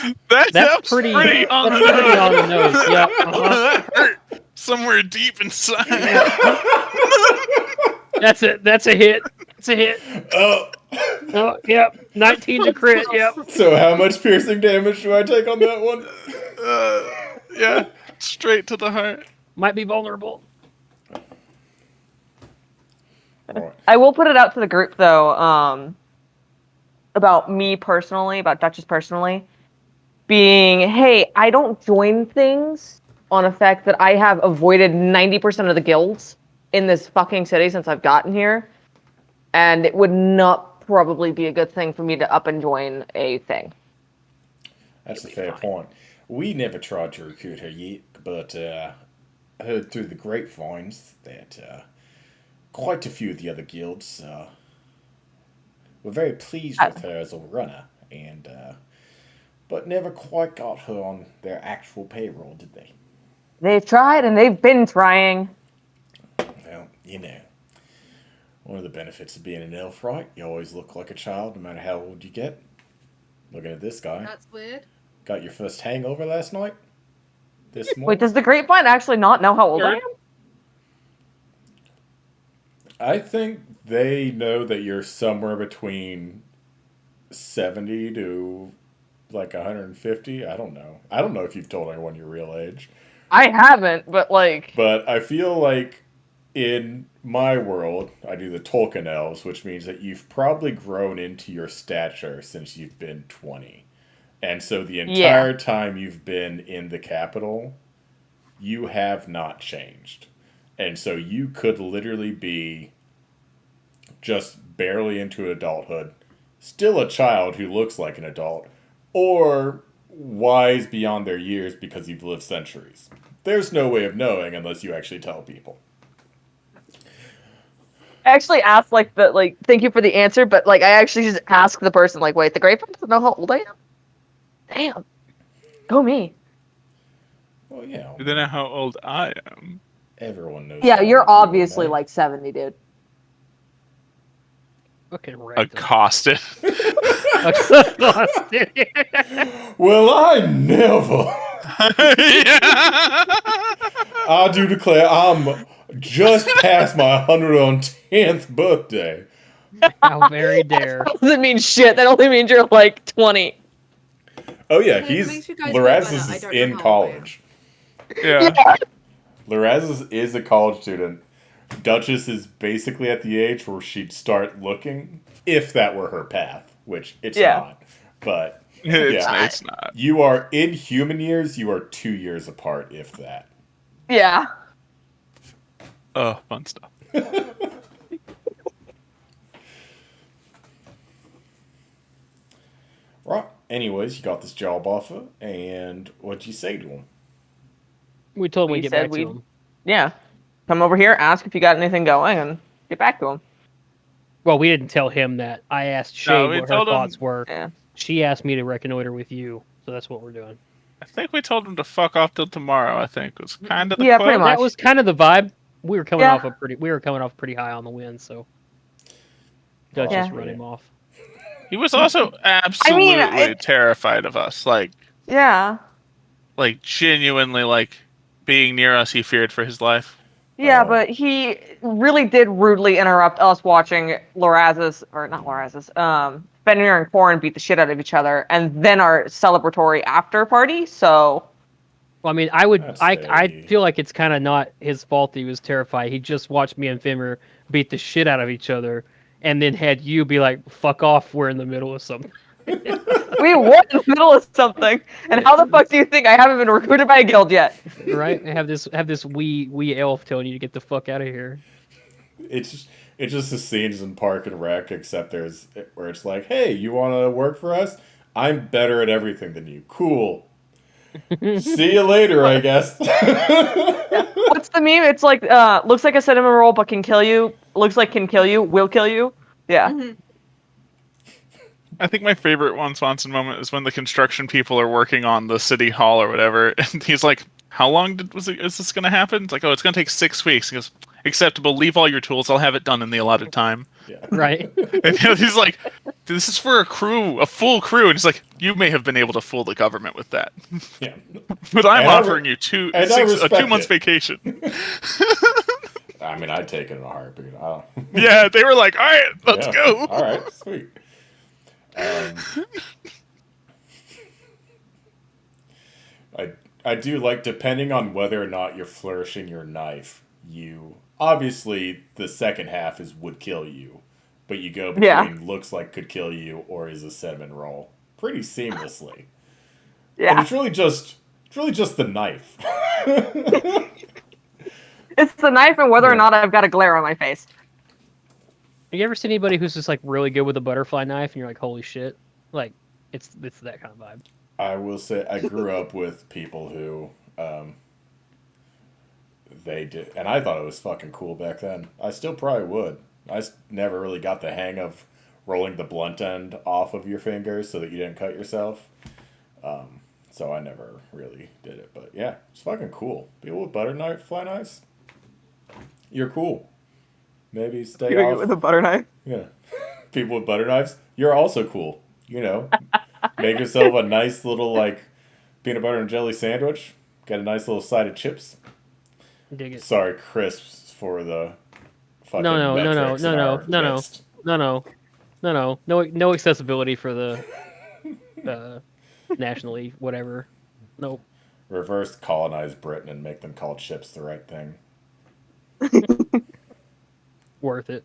That's pretty on the nose. Yeah. That hurt somewhere deep inside. That's it. That's a hit. It's a hit. Oh, yep. 19 to crit. Yep. So how much piercing damage do I take on that one? Yeah, straight to the heart. Might be vulnerable. Right. I will put it out to the group though. About me personally, about Duchess personally, being, hey, I don't join things on effect that I have avoided 90% of the guilds in this fucking city since I've gotten here, and it would not probably be a good thing for me to up and join a thing. That's a fair point. We never tried to recruit her yet, but I heard through the grapevines that quite a few of the other guilds were very pleased with her as a runner, and but never quite got her on their actual payroll, did they? They've tried and they've been trying. Well, One of the benefits of being an elf, right? You always look like a child no matter how old you get. Looking at this guy. That's weird. Got your first hangover last night? This Wait, morning? does the grapevine actually not know how old I am? I think they know that you're somewhere between 70 to like 150. I don't know. I don't know if you've told anyone your real age. I haven't, but like. But I feel like in my world, I do the Tolkien elves, which means that you've probably grown into your stature since you've been 20. And so the entire time you've been in the capital, you have not changed. And so you could literally be just barely into adulthood, still a child who looks like an adult, or wise beyond their years because you've lived centuries. There's no way of knowing unless you actually tell people. I actually asked thank you for the answer, but I actually just asked the person wait, the grapevine doesn't know how old I am? Damn. Go me. Well, yeah. Do they know how old I am? Everyone knows. Yeah, you're obviously 70, dude. Fucking accosted. Accosted. Well, I never. I do declare I'm just past my 110th birthday. How very dare. That doesn't mean shit. That only means you're 20. Oh yeah, Lorazes is in college. Yeah. Lorazes is a college student. Duchess is basically at the age where she'd start looking, if that were her path, which it's not. But it's not. You are in human years, you are 2 years apart, if that. Yeah. Oh, fun stuff. Right. Anyways, you got this job offer, and what'd you say to him? We told him we'd get back to him. Yeah. Come over here, ask if you got anything going, and get back to him. Well, we didn't tell him that. I asked Shade what her thoughts were. Yeah. She asked me to reconnoiter with you, so that's what we're doing. I think we told him to fuck off till tomorrow. I think was kind of the quote. Pretty much. That was kind of the vibe. We were coming off pretty high on the wind, so Duchess run him off. He was also absolutely terrified of us. Genuinely, being near us, he feared for his life. Yeah, but he really did rudely interrupt us watching Fenrir and Corrin beat the shit out of each other, and then our celebratory after party, so... Well, I mean, I feel like it's kind of not his fault that he was terrified. He just watched me and Fenrir beat the shit out of each other, and then had you be like, fuck off, we're in the middle of something. We were in the middle of something, and how the fuck do you think I haven't been recruited by a guild yet? Right? I have this wee elf telling you to get the fuck out of here. It's just the scenes in Park and Rec, except where it's like, hey, you want to work for us? I'm better at everything than you. Cool. See you later, I guess. What's the meme? It's like, looks like a cinnamon roll, but can kill you. Looks like can kill you, will kill you. Yeah. Mm-hmm. I think my favorite Swanson moment is when the construction people are working on the city hall or whatever, and he's like, how long is this going to happen? It's like, it's going to take 6 weeks. He goes, acceptable, leave all your tools, I'll have it done in the allotted time. Yeah. Right. And he's like, this is for a full crew, and he's like, you may have been able to fool the government with that. Yeah. But I'm offering you a 2 months vacation. I mean, I'd take it in a heartbeat. Yeah, they were like, all right, let's go. All right, sweet. I do like, depending on whether or not you're flourishing your knife, obviously the second half would kill you, but you go between looks like could kill you or is a cinnamon roll pretty seamlessly. Yeah. And it's really just the knife. It's the knife and whether or not I've got a glare on my face. Have you ever seen anybody who's just really good with a butterfly knife and you're like, holy shit? It's that kind of vibe. I will say I grew up with people who they did, and I thought it was fucking cool back then. I still probably would. I never really got the hang of rolling the blunt end off of your fingers so that you didn't cut yourself. So I never really did it. But yeah, it's fucking cool. People with butterfly knives, you're cool. Maybe stay Doing off. it with a butter knife. Yeah. People with butter knives, you're also cool. You know, make yourself a nice little, like, peanut butter and jelly sandwich. Get a nice little side of chips. Dig it. Sorry, crisps for the fucking No, metrics in our midst. no accessibility for the nationally whatever. Nope. Reverse colonize Britain and make them call chips the right thing. Worth it.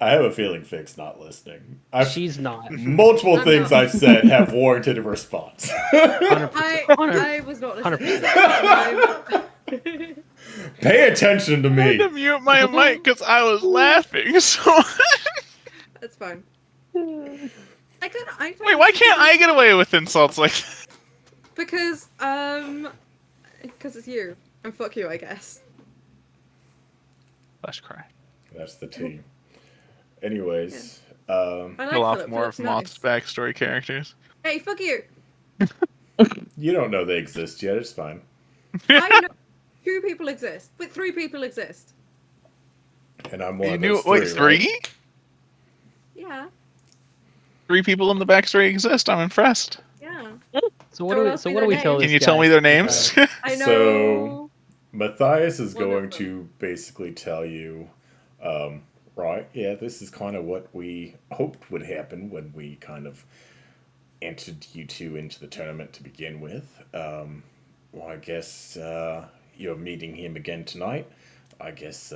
I have a feeling Fig's not listening. She's not. Multiple things I've said have warranted a response. 100%. I was not listening. Pay attention to I had me. to mute my mic because I was laughing so That's fine. Wait, why can't I get away with insults like that? Because it's you. And fuck you, I guess. Let's cry. That's the tea. Anyways, I like Kill off Philip. more of Philip's Moth's nice. backstory characters. Hey, fuck you! you don't know they exist yet. It's fine. I know 2 people exist, but 3 people exist. And I'm one You of knew those wait, three. 3? Right? Yeah, 3 people in the backstory exist. I'm impressed. yeah. So what do we tell this Can you tell me their names? I know. So Matthias is One of going them. to basically tell you, right, yeah, this is kind of what we hoped would happen when we kind of entered you two into the tournament to begin with. Well, I guess you're meeting him again tonight. I guess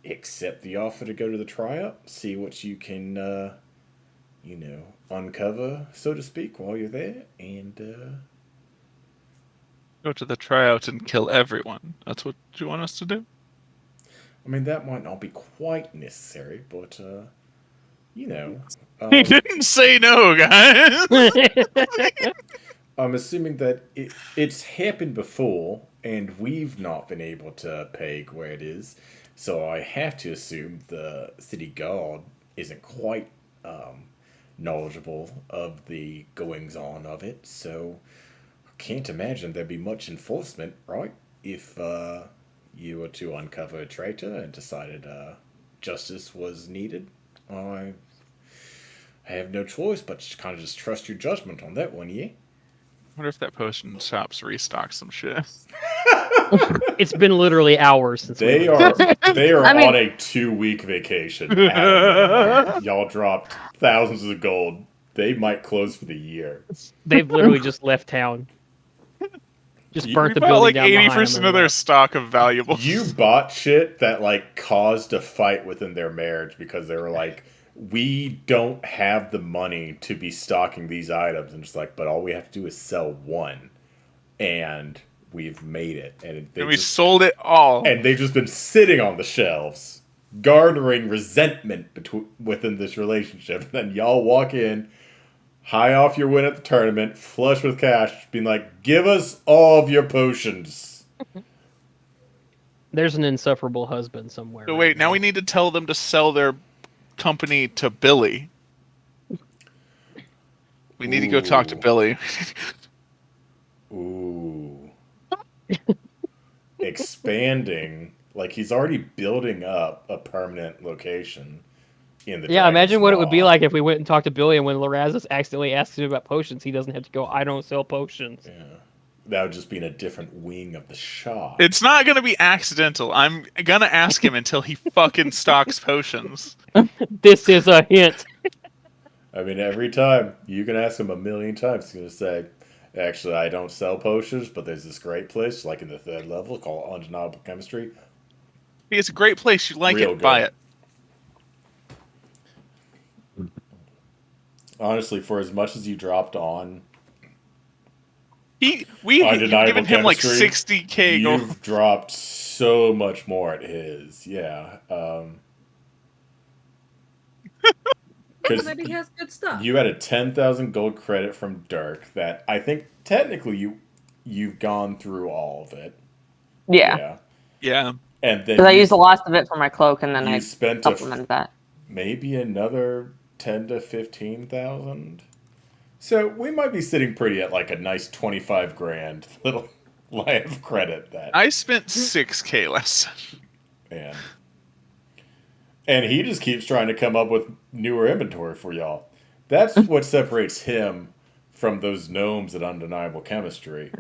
accept the offer to go to the tryout, see what you can, uncover, so to speak, while you're there, and Go to the tryout and kill everyone. That's what you want us to do? I mean, that might not be quite necessary, but, He didn't say no, guys. I'm assuming that it's happened before, and we've not been able to peg where it is, so I have to assume the city guard isn't quite knowledgeable of the goings-on of it, so I can't imagine there'd be much enforcement, right? If you were to uncover a traitor and decided justice was needed. I have no choice but to kind of just trust your judgment on that one, yeah? I wonder if that potion shops restock some shit. It's been literally hours since They are on a 2-week vacation. Y'all dropped thousands of gold. They might close for the year. They've literally just left town. Just burnt the About building like down 80% of their stock of valuables. You bought shit that like caused a fight within their marriage because they were like, we don't have the money to be stocking these items, and just like, but all we have to do is sell one, and we've made it, and we sold it all, and they've just been sitting on the shelves, garnering resentment within this relationship. And then y'all walk in, high off your win at the tournament, flush with cash, being like, give us all of your potions. There's an insufferable husband somewhere. So wait, now we need to tell them to sell their company to Billy. We need to go talk to Billy. Ooh. Expanding. Like, he's already building up a permanent location in the Yeah, imagine what it would be Maw. like if we went and talked to Billy, and when Lorazes accidentally asks him about potions, he doesn't have to go, I don't sell potions. Yeah. That would just be in a different wing of the shop. It's not gonna be accidental. I'm gonna ask him until he fucking stocks potions. This is a hint. I mean, every time, you can ask him a million times, he's going to say, actually, I don't sell potions, but there's this great place, like in the 3rd level, called Undeniable Chemistry. It's a great place. You like Real it, buy good. it. Honestly, for as much as you dropped on You've Undeniable given him like Chemistry, 60k gold. you've dropped so much more at his. Yeah. Because Maybe he has good stuff. you had a 10,000 gold credit from Dirk that I think technically you've gone through all of it. Yeah. Yeah. And then Because I used the last of it for my cloak, and then you I spent supplemented that. maybe another 10 to 15,000. So we might be sitting pretty at like a nice 25 grand little line of credit that I spent 6k last session. And he just keeps trying to come up with newer inventory for y'all. That's what separates him from those gnomes at Undeniable Chemistry.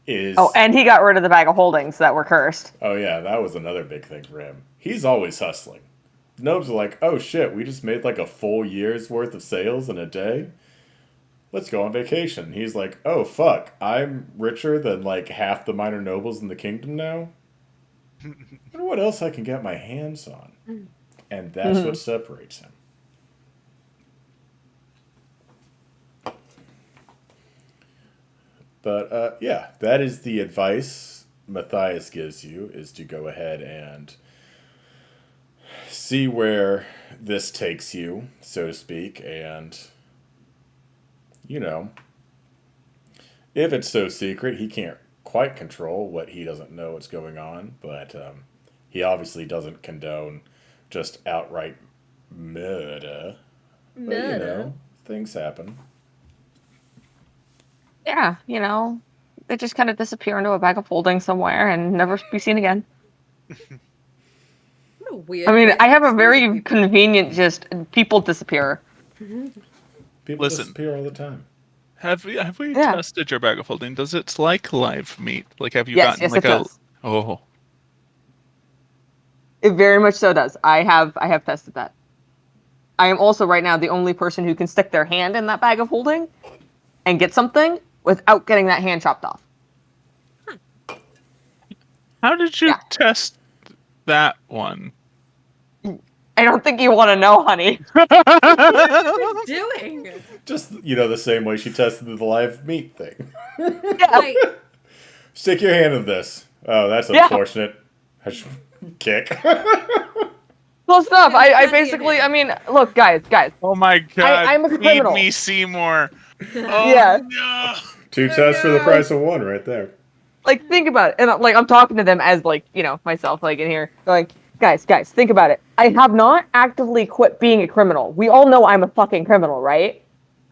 Oh, and he got rid of the bag of holdings that were cursed. Oh yeah, that was another big thing for him. He's always hustling. Gnomes are like, oh shit, we just made like a full year's worth of sales in a day. Let's go on vacation. He's like, oh fuck, I'm richer than like half the minor nobles in the kingdom now. I wonder what else I can get my hands on. And that's what separates him. But yeah, that is the advice Matthias gives you, is to go ahead and see where this takes you, so to speak, and, you know, if it's so secret, he can't quite control what he doesn't know what's going on, but he obviously doesn't condone just outright murder. But, you know, things happen. Yeah, you know, they just kind of disappear into a bag of holding somewhere and never be seen again. What a weird. I mean, way I have to a very people. convenient just people disappear. People disappear all the time. Have we tested your bag of holding? Does it like live meat? Like, have you Yes, gotten like it a? does. Oh, It very much so does. I have tested that. I am also right now the only person who can stick their hand in that bag of holding and get something without getting that hand chopped off. how did you test that one? I don't think you want to know, honey. What are you doing? Just, you know, the same way she tested the live meat thing. Yeah. Wait, Stick your hand in this. Oh, that's unfortunate. I should kick. Close enough. Yeah, I it's basically, not I mean, look, guys. Oh my god! I'm a criminal. Feed me Seymour. Oh Yeah. no! 2 tests for the price of 1 right there. Like, think about it. And, like, I'm talking to them as, like, you know, myself, like, in here, going, guys, think about it. I have not actively quit being a criminal. We all know I'm a fucking criminal, right?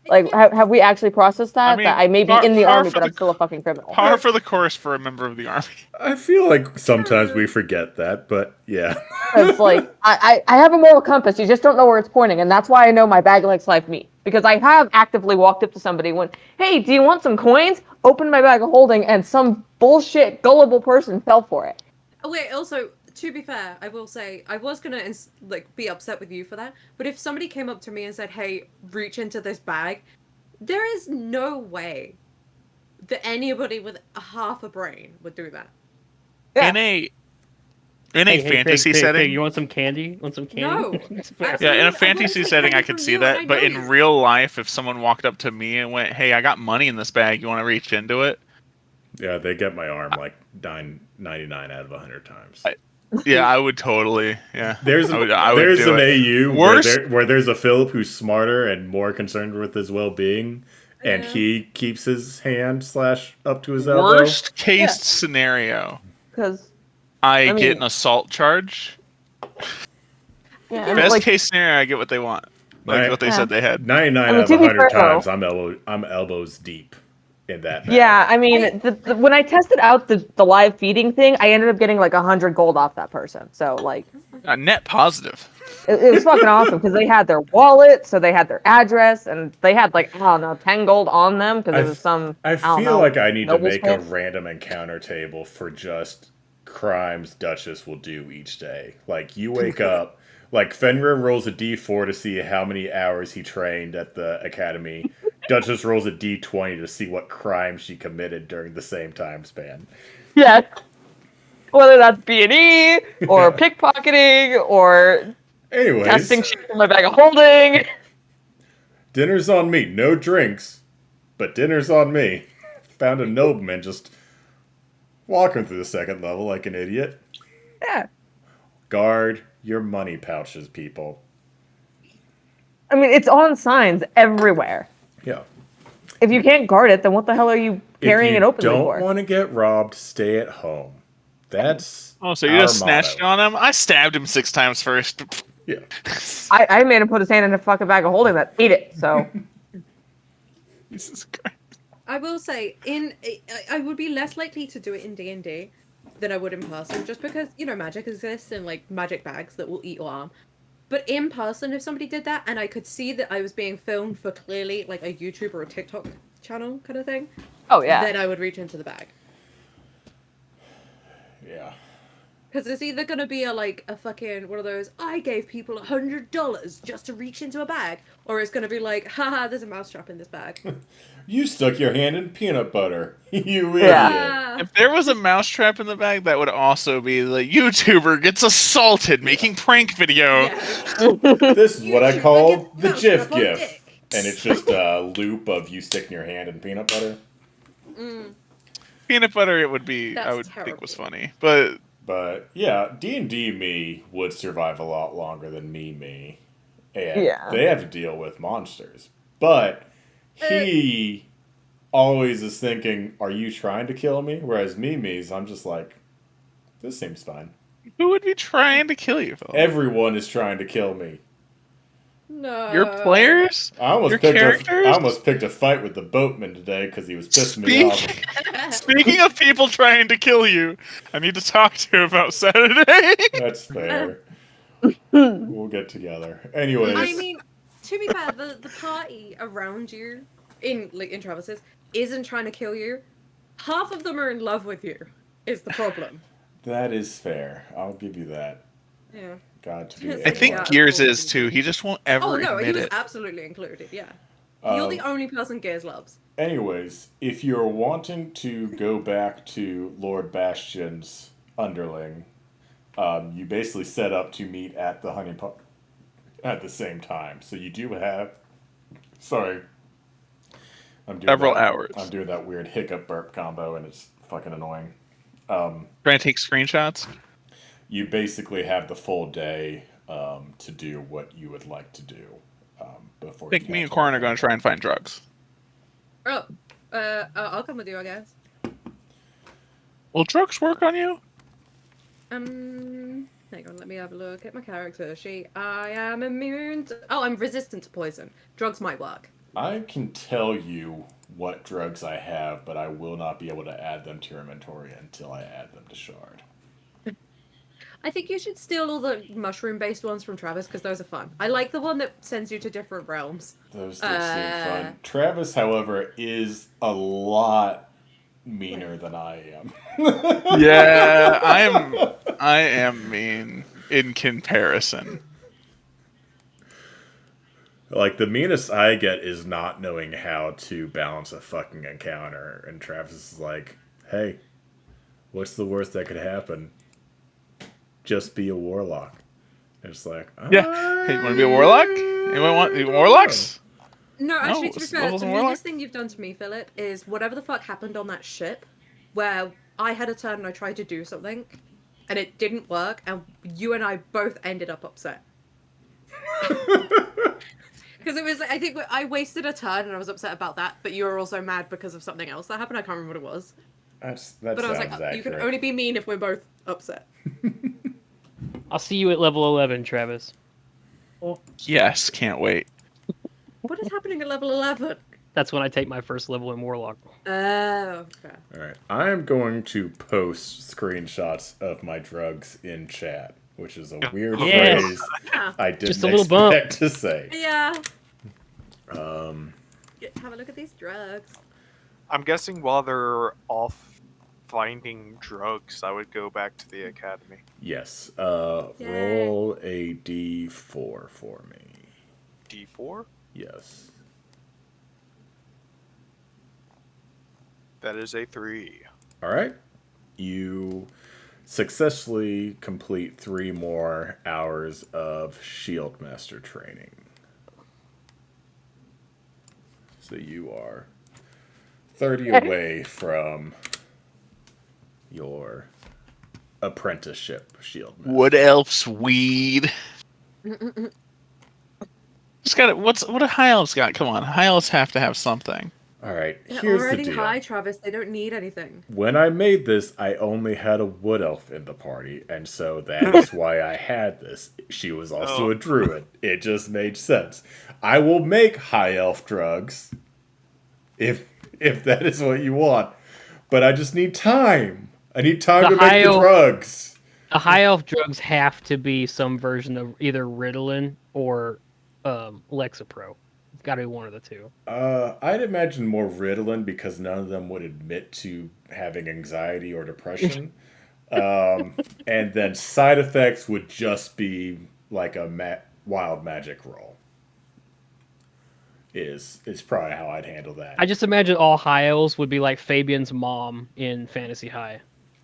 Like, have we actually processed that? I mean, that I may be in the army, but I'm still a fucking criminal. Par for the course for a member of the army. I feel like sometimes we forget that, but yeah. It's like, I have a moral compass. You just don't know where it's pointing. And that's why I know my bag likes live meat. Because I have actively walked up to somebody and went, hey, do you want some coins? Opened my bag of holding, and some bullshit, gullible person fell for it. Oh wait, also, to be fair, I will say, I was gonna be upset with you for that, but if somebody came up to me and said, hey, reach into this bag, there is no way that anybody with half a brain would do that. Yeah. In a fantasy setting, Pig, you want some candy? Want some candy? No. yeah, in a fantasy setting, I could see that. But in real life, if someone walked up to me and went, "Hey, I got money in this bag. You want to reach into it?" Yeah, they get my arm like 99 out of 100 times. Yeah, I would totally. Yeah, There's I would an AU where there's a Philip who's smarter and more concerned with his well-being, and he keeps his hand up to his elbow. Worst case scenario. Because I get an assault charge. Yeah, Best case scenario, I get what they want. Like what they said they had. 99 out of 100 times, I'm elbows deep in that bag. Yeah, I mean, when I tested out the live feeding thing, I ended up getting like 100 gold off that person. So, like... net positive. It was fucking awesome, because they had their wallet, so they had their address, and they had, like, I don't know, 10 gold on them, because it was some... I feel like I need to make a place. random encounter table for just crimes Duchess will do each day. Like, you wake up, like, Fenrir rolls a d4 to see how many hours he trained at the academy. Duchess rolls a d20 to see what crime she committed during the same time span. Yeah. Whether that's B&E, or pickpocketing, or anyways, testing shit from my bag of holding. Dinner's on me. No drinks, but dinner's on me. Found a nobleman just walking through the second level like an idiot. Yeah. Guard your money pouches, people. I mean, it's on signs everywhere. Yeah. If you can't guard it, then what the hell are you carrying it openly for? If you don't want to get robbed, stay at home. That's so you just snatched on him? I stabbed him 6 times first. Yeah. I made him put his hand in a fucking bag of holding that ate it, so... Jesus Christ. I will say, I would be less likely to do it in D&D, than I would in person, just because, you know, magic exists in, like, magic bags that will eat your arm. But in person, if somebody did that, and I could see that I was being filmed for clearly, like, a YouTube or a TikTok channel kind of thing, Oh, yeah. then I would reach into the bag. Yeah. Because it's either going to be a fucking, one of those, I gave people $100 just to reach into a bag, or it's going to be like, haha, there's a mousetrap in this bag. You stuck your hand in peanut butter. You Yeah. idiot. If there was a mousetrap in the bag, that would also be the YouTuber gets assaulted making prank video. Yeah. This is what I YouTube, call get the GIF mousetrap on GIF. dick. And it's just a loop of you sticking your hand in peanut butter. Peanut butter, it would be, That's I would terrible. think was funny. But yeah, D&D me would survive a lot longer than me. And Yeah. they have to deal with monsters. But he always is thinking, are you trying to kill me? Whereas me's, I'm just like, this seems fine. who would be trying to kill you, Phil? Everyone is trying to kill me. No. Your players? I almost picked a fight with the boatman today because he was pissing me off. Speaking of people trying to kill you, I need to talk to you about Saturday. That's fair. We'll get together. Anyways. I mean, to be fair, the party around you, in Travis's, isn't trying to kill you. Half of them are in love with you, is the problem. That is fair. I'll give you that. Yeah. God to be I I think Yeah. Gears is too. He just won't ever Oh no, he admit was it. absolutely included, yeah. You're the only person Gears loves. Anyways, if you're wanting to go back to Lord Bastion's underling, you basically set up to meet at the honey pot at the same time. So you do have... Sorry. I'm doing Several hours. I'm doing that weird hiccup burp combo, and it's fucking annoying. Trying to take screenshots? You basically have the full day to do what you would like to do before. I think me and Corin are going to try and find drugs. Oh, I'll come with you, I guess. Will drugs work on you? Hang on, let me have a look at my character sheet. I am immune to... Oh, I'm resistant to poison. Drugs might work. I can tell you what drugs I have, but I will not be able to add them to your inventory until I add them to Shard. I think you should steal all the mushroom-based ones from Travis, because those are fun. I like the one that sends you to different realms. Those do seem fun. Travis, however, is a lot meaner than I am. Yeah, I am mean in comparison. Like, the meanest I get is not knowing how to balance a fucking encounter. And Travis is like, hey, what's the worst that could happen? Just be a warlock. And it's like, Yeah. Hey, you want to be a warlock? Anyone want warlocks? No, actually, to be it's fair, levels the in Warlock. meanest thing you've done to me, Philip, is whatever the fuck happened on that ship, where I had a turn and I tried to do something, and it didn't work, and you and I both ended up upset. Because it was, I think I wasted a turn and I was upset about that, but you were also mad because of something else that happened. I can't remember what it was. that But I was sounds like, accurate. you can only be mean if we're both upset. I'll see you at level 11, Travis. Yes, can't wait. What is happening at level 11? That's when I take my first level in Warlock. Oh, okay. Alright, I am going to post screenshots of my drugs in chat, which is a weird Yes. phrase Yeah. I didn't Just a little bump. expect to say. Yeah. Have a look at these drugs. I'm guessing while they're off finding drugs, I would go back to the academy. Yes, Yay. roll a d4 for me. D4? Yes. That is a 3. Alright. You successfully complete 3 more hours of Shield Master training. So you are 30 away from your apprenticeship Shield Master. Wood elves weed. Just got what do high elves got? Come on, high elves have to have something. Alright, They're here's the already deal. high, Travis. They don't need anything. When I made this, I only had a wood elf in the party, and so that is why I had this. She was also a druid. It just made sense. I will make high elf drugs if that is what you want, but I just need time. I need time to make the drugs. The high elf drugs have to be some version of either Ritalin or Lexapro. It's got to be one of the two. I'd imagine more Ritalin because none of them would admit to having anxiety or depression. And then side effects would just be like a wild magic roll. Is probably how I'd handle that. I just imagine all high elves would be like Fabian's mom in Fantasy High,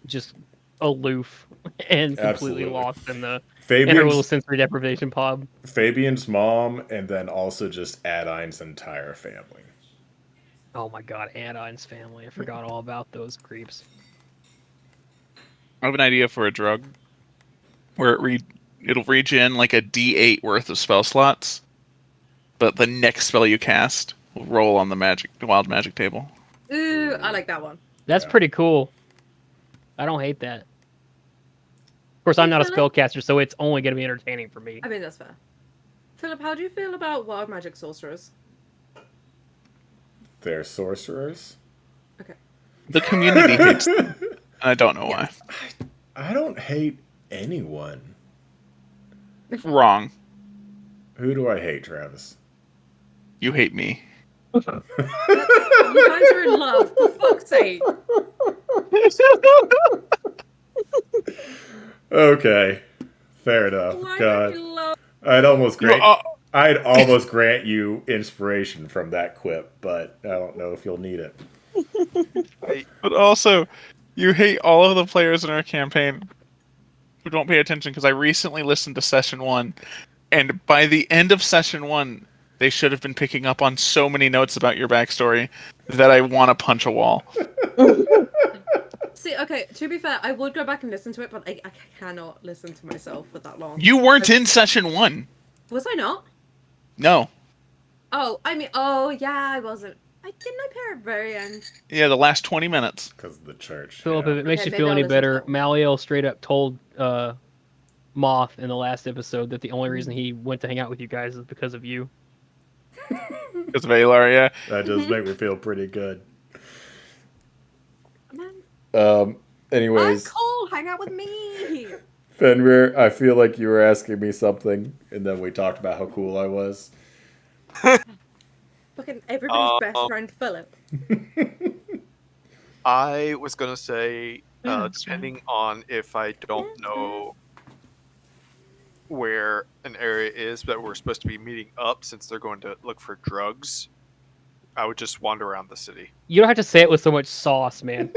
just aloof and completely lost in her little sensory deprivation pod. Fabian's mom, and then also just Adine's entire family. Oh my god, Adine's family! I forgot all about those creeps. I have an idea for a drug where it'll regen like a D8 worth of spell slots, but the next spell you cast will roll on the wild magic table. Ooh, I like that one. That's pretty cool. I don't hate that. Of course, I'm not a spellcaster, so it's only going to be entertaining for me. I mean, that's fair. Philip, how do you feel about wild magic sorcerers? They're sorcerers? Okay. The community hates them. I don't know why. I don't hate anyone. Wrong. Who do I hate, Travis? You hate me. You guys are in love, for fuck's sake. Okay. Fair enough. God. I'd almost grant you inspiration from that quip, but I don't know if you'll need it. But also, you hate all of the players in our campaign who don't pay attention because I recently listened to session 1, and by the end of session 1, they should have been picking up on so many notes about your backstory that I want to punch a wall. See, okay, to be fair, I would go back and listen to it, but I cannot listen to myself for that long. You weren't in session 1. Was I not? No. Oh, yeah, I wasn't. Didn't I pair at the very end? Yeah, the last 20 minutes. Because of the church. Philip, if it makes you feel any better, Maliel straight up told Moth in the last episode that the only reason he went to hang out with you guys is because of you. Because of Alar, yeah. That does make me feel pretty good. Anyways. I'm cool, hang out with me! Fenrir, I feel like you were asking me something, and then we talked about how cool I was. Fucking everybody's best friend, Philip. I was gonna say, depending on if I don't know where an area is that we're supposed to be meeting up, since they're going to look for drugs, I would just wander around the city. You don't have to say it with so much sauce, man.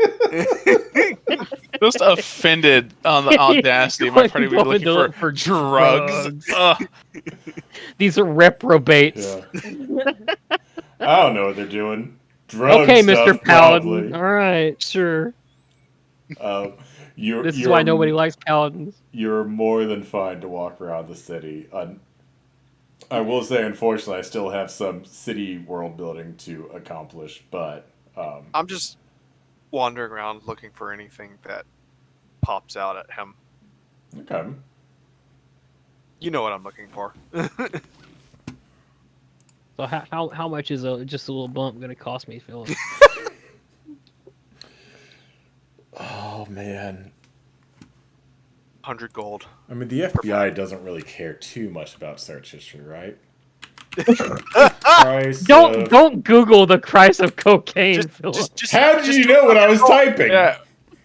Just offended on the audacity of my party to be looking for drugs. These are reprobates. Yeah. I don't know what they're doing. Drugs. Okay, Mr. Paladin. Probably. All right, sure. This is why nobody likes paladins. You're more than fine to walk around the city. I will say, unfortunately, I still have some city world building to accomplish, but... I'm just wandering around looking for anything that pops out at him. Okay. You know what I'm looking for. So how much is just a little bump going to cost me, Philip? Oh, man. 100 gold. I mean, the FBI doesn't really care too much about search history, right? Don't Google the price of cocaine, Philip. How did you know what I was typing? Yeah.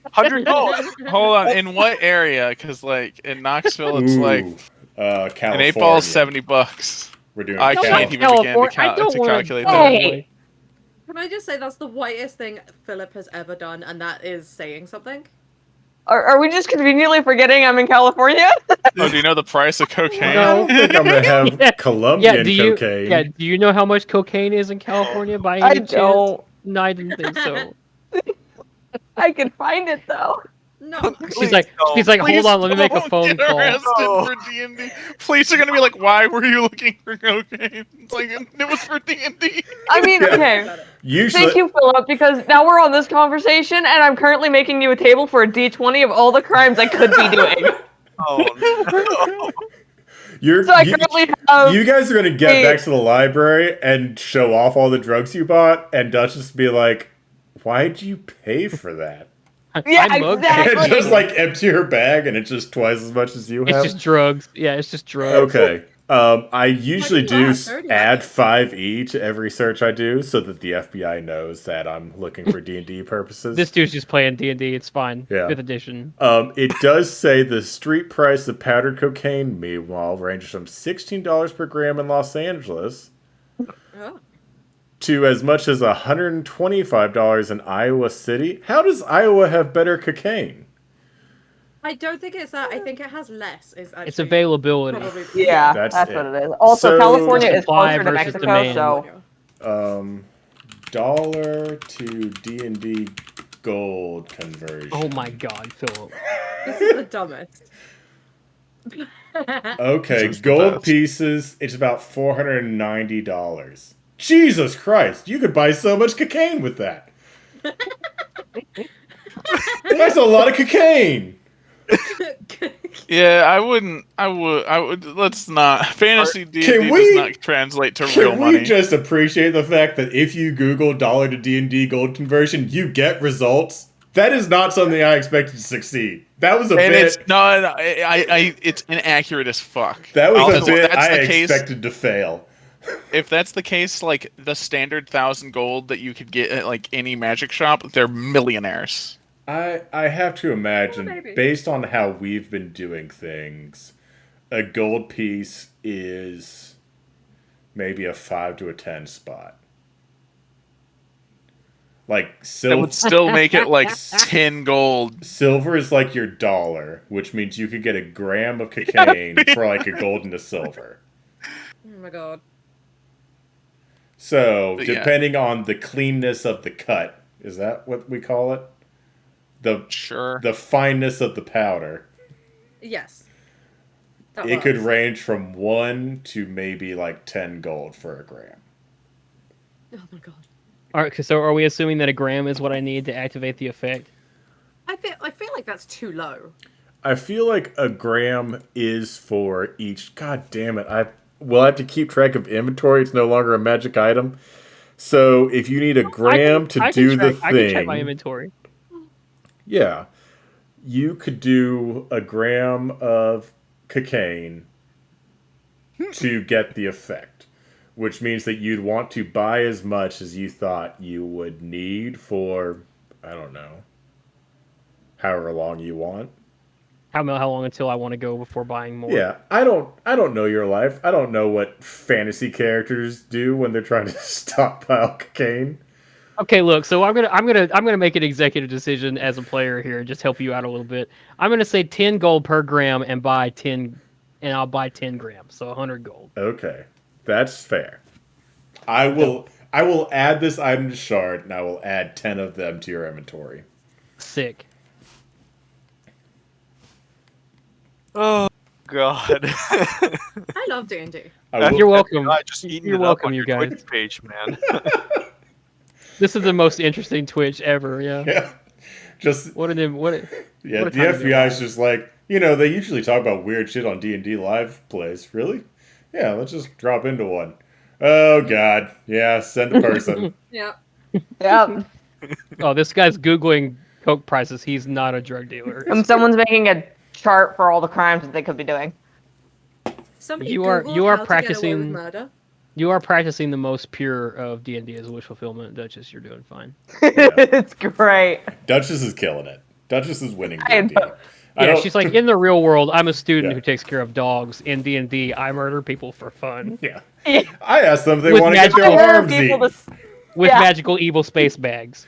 100 gold. Hold on. In what area? Because, like, in Knoxville, it's like... California. An 8-ball is $70. We're doing I can't even begin to calculate that. Can I just say that's the whitest thing Philip has ever done, and that is saying something? Are we just conveniently forgetting I'm in California? Oh, do you know the price of cocaine? No. I think I'm going to have Colombian cocaine. Yeah, do you know how much cocaine is in California by any chance? Don't. No, I didn't think so. I can find it, though. No. She's like, hold on, let me make a phone call. For D&D. Police are gonna be like, why were you looking for cocaine? It's like, it was for D&D. I mean, okay. Thank you, Philip, because now we're on this conversation, and I'm currently making you a table for a D20 of all the crimes I could be doing. Oh, no. You guys are going to get back to the library and show off all the drugs you bought, and Duchess be like, why'd you pay for that? Yeah, I mugged exactly. And just like empty her bag, and it's just twice as much as you have. It's just drugs. Yeah, it's just drugs. Okay. I usually Like, do relax, I already add have it. 5e to every search I do, so that the FBI knows that I'm looking for D&D purposes. This dude's just playing D&D. It's fine. Yeah. 5th edition. It does say the street price of powdered cocaine, meanwhile, ranges from $16 per gram in Los Angeles Oh. to as much as $125 in Iowa City. How does Iowa have better cocaine? I don't think it's that. I think it has less. Is actually It's availability. Probably, Yeah, That's that's it. what it is. Also, So- California is Supply closer to versus Mexico, demand. so Dollar to D&D gold conversion. Oh my god, Philip. This is the dumbest. Okay, This is the gold best. pieces, it's about $490. Jesus Christ, you could buy so much cocaine with that. That's a lot of cocaine. Yeah, I would. Let's not. Fantasy D&D Can we- does not translate to real Can we money. just appreciate the fact that if you Google dollar to D&D gold conversion, you get results? That is not something I expected to succeed. That was a And bit. it's no, it's inaccurate as fuck. That was Also, a bit if that's I the case, expected to fail. if that's the case, like the standard 1,000 gold that you could get at like any magic shop, they're millionaires. I have to imagine, maybe. based on how we've been doing things, a gold piece is maybe a 5 to a 10 spot. Like That would still make it like 10 gold. silver is like your dollar, which means you could get a gram of cocaine for like a gold and a silver. Oh my god. So, But yeah. depending on the cleanness of the cut, is that what we call it? Sure. The fineness of the powder. Yes. That It could works. range from 1 to maybe like 10 gold for a gram. Oh my god. All right, so are we assuming that a gram is what I need to activate the effect? I feel like that's too low. I feel like a gram is for each. God damn it! I will have to keep track of inventory. It's no longer a magic item. So if you need a gram to do the I can check my thing, inventory. yeah, you could do a gram of cocaine to get the effect, which means that you'd want to buy as much as you thought you would need for, I don't know, however long you want. How long until I want to go before buying more? Yeah, I don't know your life. I don't know what fantasy characters do when they're trying to stockpile cocaine. Okay, look. So I'm gonna make an executive decision as a player here and just help you out a little bit. I'm gonna say 10 gold per gram and buy 10, and I'll buy 10 grams, so 100 gold. Okay, that's fair. I will add this item to shard, and I will add 10 of them to your inventory. Sick. Oh God! I love D&D. I will, You're welcome. I just eating You're it welcome, up on you your guys. Twitch page, man. This is the most interesting Twitch ever. Yeah. Yeah, just What an what? yeah. what a The time to be FBI is alive. just like, they usually talk about weird shit on D&D live plays. Really? Yeah, let's just drop into one. Oh God, yeah. Send a person. Yeah. yeah. Oh, this guy's googling coke prices. He's not a drug dealer. Someone's making a chart for all the crimes that they could be doing. Somebody You are- Google you are how to get away with practicing- murder. You are practicing the most pure of D&D as a wish fulfillment, Duchess. You're doing fine. It's great. Duchess is killing it. Duchess is winning I D&D. know. I Yeah, don't- she's like, in the real world, I'm a student Yeah. who takes care of dogs. In D&D, I murder people for fun Yeah. I asked them if they With want to get magical- their I arms love people eaten. to with Yeah. magical evil space bags.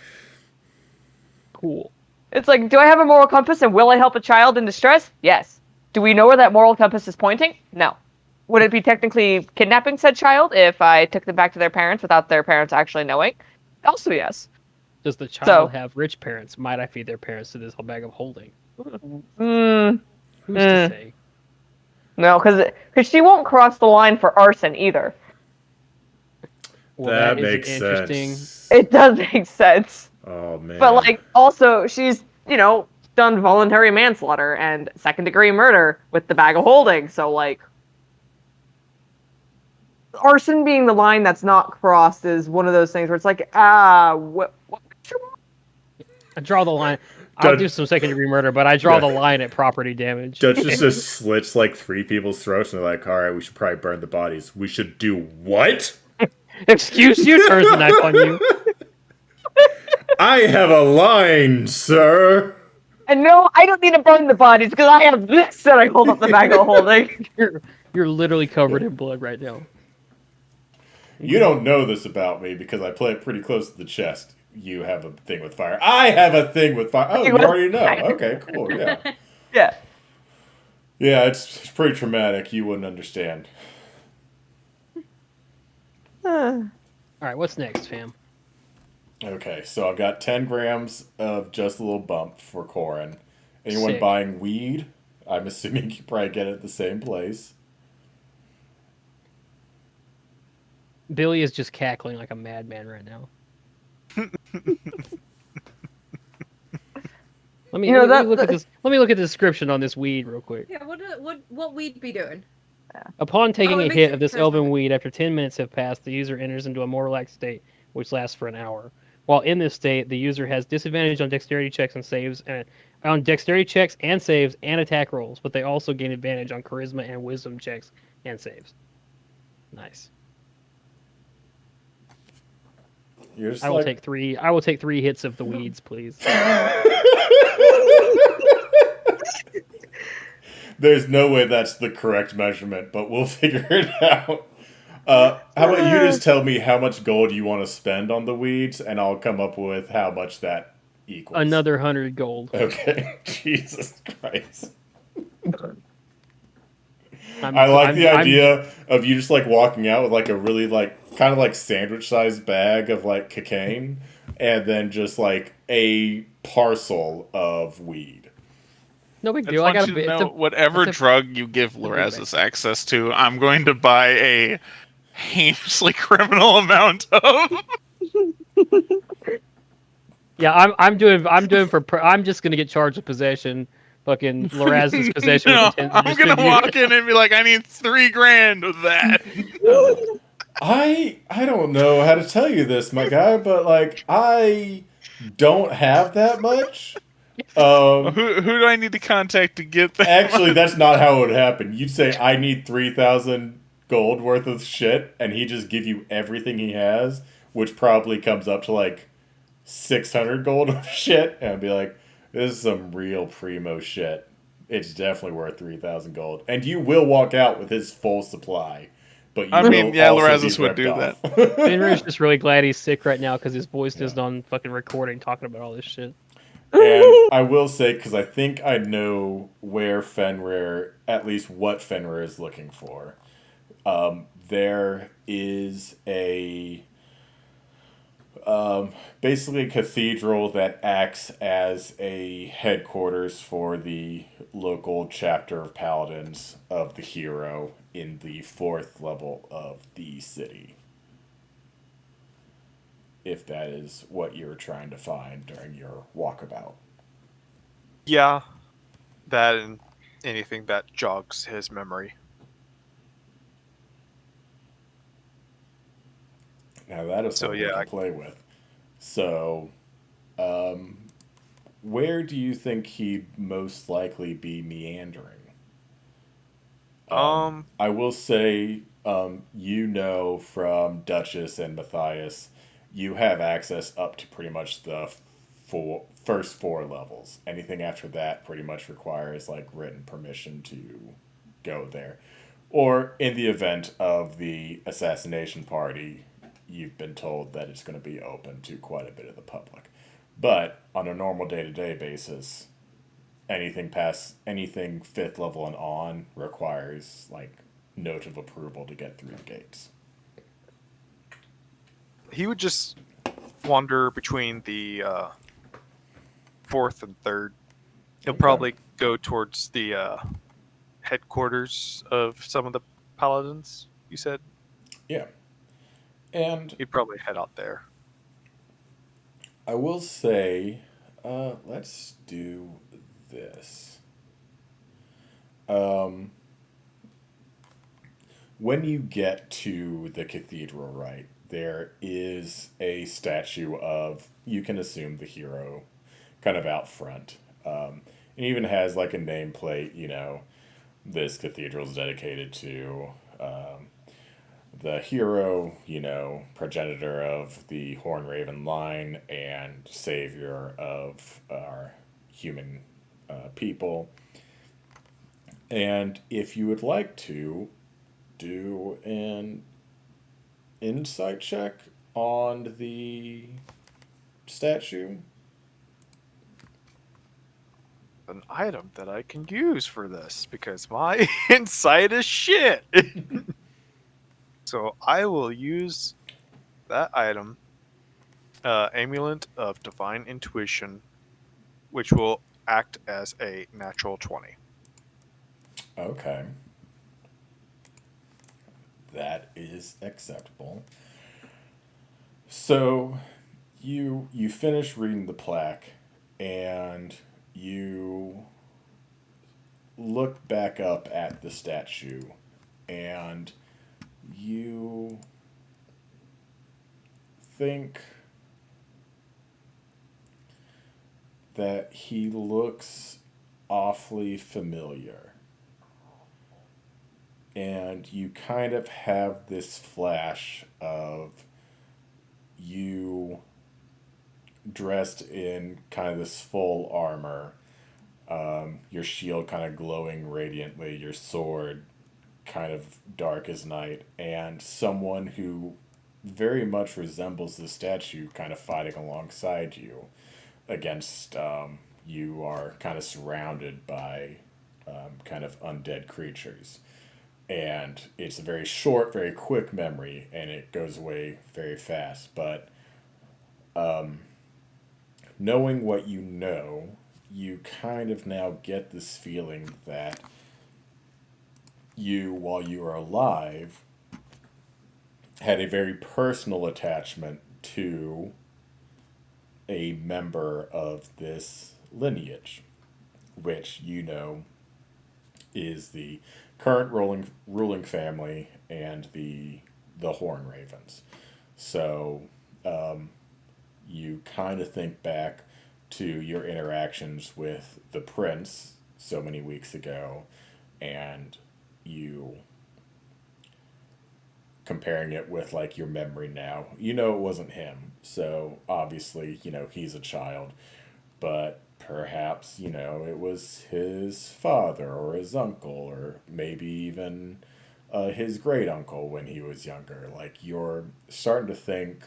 Cool. It's like, do I have a moral compass and will I help a child in distress? Yes. Do we know where that moral compass is pointing? No. Would it be technically kidnapping said child if I took them back to their parents without their parents actually knowing? Also, yes. Does the child So- have rich parents? Might I feed their parents to this whole bag of holding? Mm, Who's to say? no, because she won't cross the line for arson either. Well, that is an makes interesting. sense. It does make sense. Oh man. But, like, also, she's, done voluntary manslaughter and second-degree murder with the bag of holding. So, like, arson being the line that's not crossed is one of those things where it's like, what you want? I draw the line. I'll do some second-degree murder, but I draw the line at property damage. Duchess just slits like 3 people's throats, and they're like, "All right, we should probably burn the bodies. We should do what?" Excuse you, turns the knife on you. I have a line, sir. And no, I don't need to burn the bodies because I have this that I hold up the bag of holding. You're literally covered in blood right now. You don't know this about me because I play it pretty close to the chest. You have a thing with fire. I have a thing with fire. Oh, you already know. Okay, cool. Yeah. Yeah. Yeah, it's pretty traumatic. You wouldn't understand. All right, what's next, fam? Okay, so I've got 10 grams of just a little bump for Corin. Anyone Sick. buying weed? I'm assuming you probably get it at the same place. Billy is just cackling like a madman right now. Let me look at this. Let me look at the description on this weed real quick. Yeah, what we'd be doing? Upon taking it a makes hit it of this charismatic. elven weed, after 10 minutes have passed, the user enters into a more relaxed state, which lasts for an hour. While in this state, the user has disadvantage on dexterity checks and saves, and saves and attack rolls, but they also gain advantage on charisma and wisdom checks and saves. Nice. You're just I will take 3. I will take 3 hits of the weeds, please. There's no way that's the correct measurement, but we'll figure it out. How about you just tell me how much gold you want to spend on the weeds, and I'll come up with how much that equals. Another 100 gold. Okay. Jesus Christ. I'm the idea of you just like walking out with like a really like kind of like sandwich sized bag of like cocaine, and then just like a parcel of weed. No big I deal. just I want got you to know, whatever drug you give Lorazes access to, I'm going to buy a heinously criminal amount of. Yeah, I'm just gonna get charged with possession. Fucking Loraz's possession. No, with intent to I'm gonna distribute. walk in and be like, I need $3,000 of that. I don't know how to tell you this, my guy, but like I don't have that much. Who do I need to contact to get that? Actually, that's not how it would happen. You'd say I need 3,000 gold worth of shit, and he just give you everything he has, which probably comes up to like 600 gold of shit, and I'd be like, this is some real primo shit. It's definitely worth 3,000 gold, and you will walk out with his full supply. But you Lorazes would do that. Fenrir's just really glad he's sick right now because his voice isn't on fucking recording talking about all this shit. And I will say, because I think I know where Fenrir, at least what Fenrir is looking for. There is basically a cathedral that acts as a headquarters for the local chapter of Paladins of the hero in the 4th level of the city. If that is what you're trying to find during your walkabout. Yeah, that and anything that jogs his memory. Now that is something we can play with. So, where do you think he'd most likely be meandering? I will say, you know from Duchess and Matthias, you have access up to pretty much the first 4 levels. Anything after that pretty much requires like written permission to go there. Or in the event of the assassination party, you've been told that it's going to be open to quite a bit of the public. But on a normal day-to-day basis, anything 5th level and on requires like note of approval to get through the gates. He would just wander between the 4th and 3rd. He'll probably go towards the headquarters of some of the paladins, you said? Yeah. And he'd probably head out there. I will say, let's do this. When you get to the cathedral, right, there is a statue of, you can assume, the hero. kind of out front. It even has like a nameplate, this cathedral is dedicated to the hero, progenitor of the Horn Raven line and savior of our human people. And if you would like to do an insight check on the statue. An item that I can use for this because my insight is shit. So I will use that item, Amulet of Divine Intuition, which will act as a natural 20. Okay. That is acceptable. So you finish reading the plaque and you look back up at the statue and you think that he looks awfully familiar. And you kind of have this flash of you dressed in kind of this full armor, your shield kind of glowing radiantly, your sword kind of dark as night, and someone who very much resembles the statue kind of fighting alongside you against, you are kind of surrounded by kind of undead creatures. And it's a very short, very quick memory, and it goes away very fast. But knowing what you know, you kind of now get this feeling that you, while you were alive, had a very personal attachment to a member of this lineage, which is the current ruling family and the Horn Ravens. So you kind of think back to your interactions with the prince so many weeks ago, and you comparing it with like your memory now. It wasn't him, so obviously he's a child, but perhaps, it was his father or his uncle or maybe even his great uncle when he was younger. Like, you're starting to think,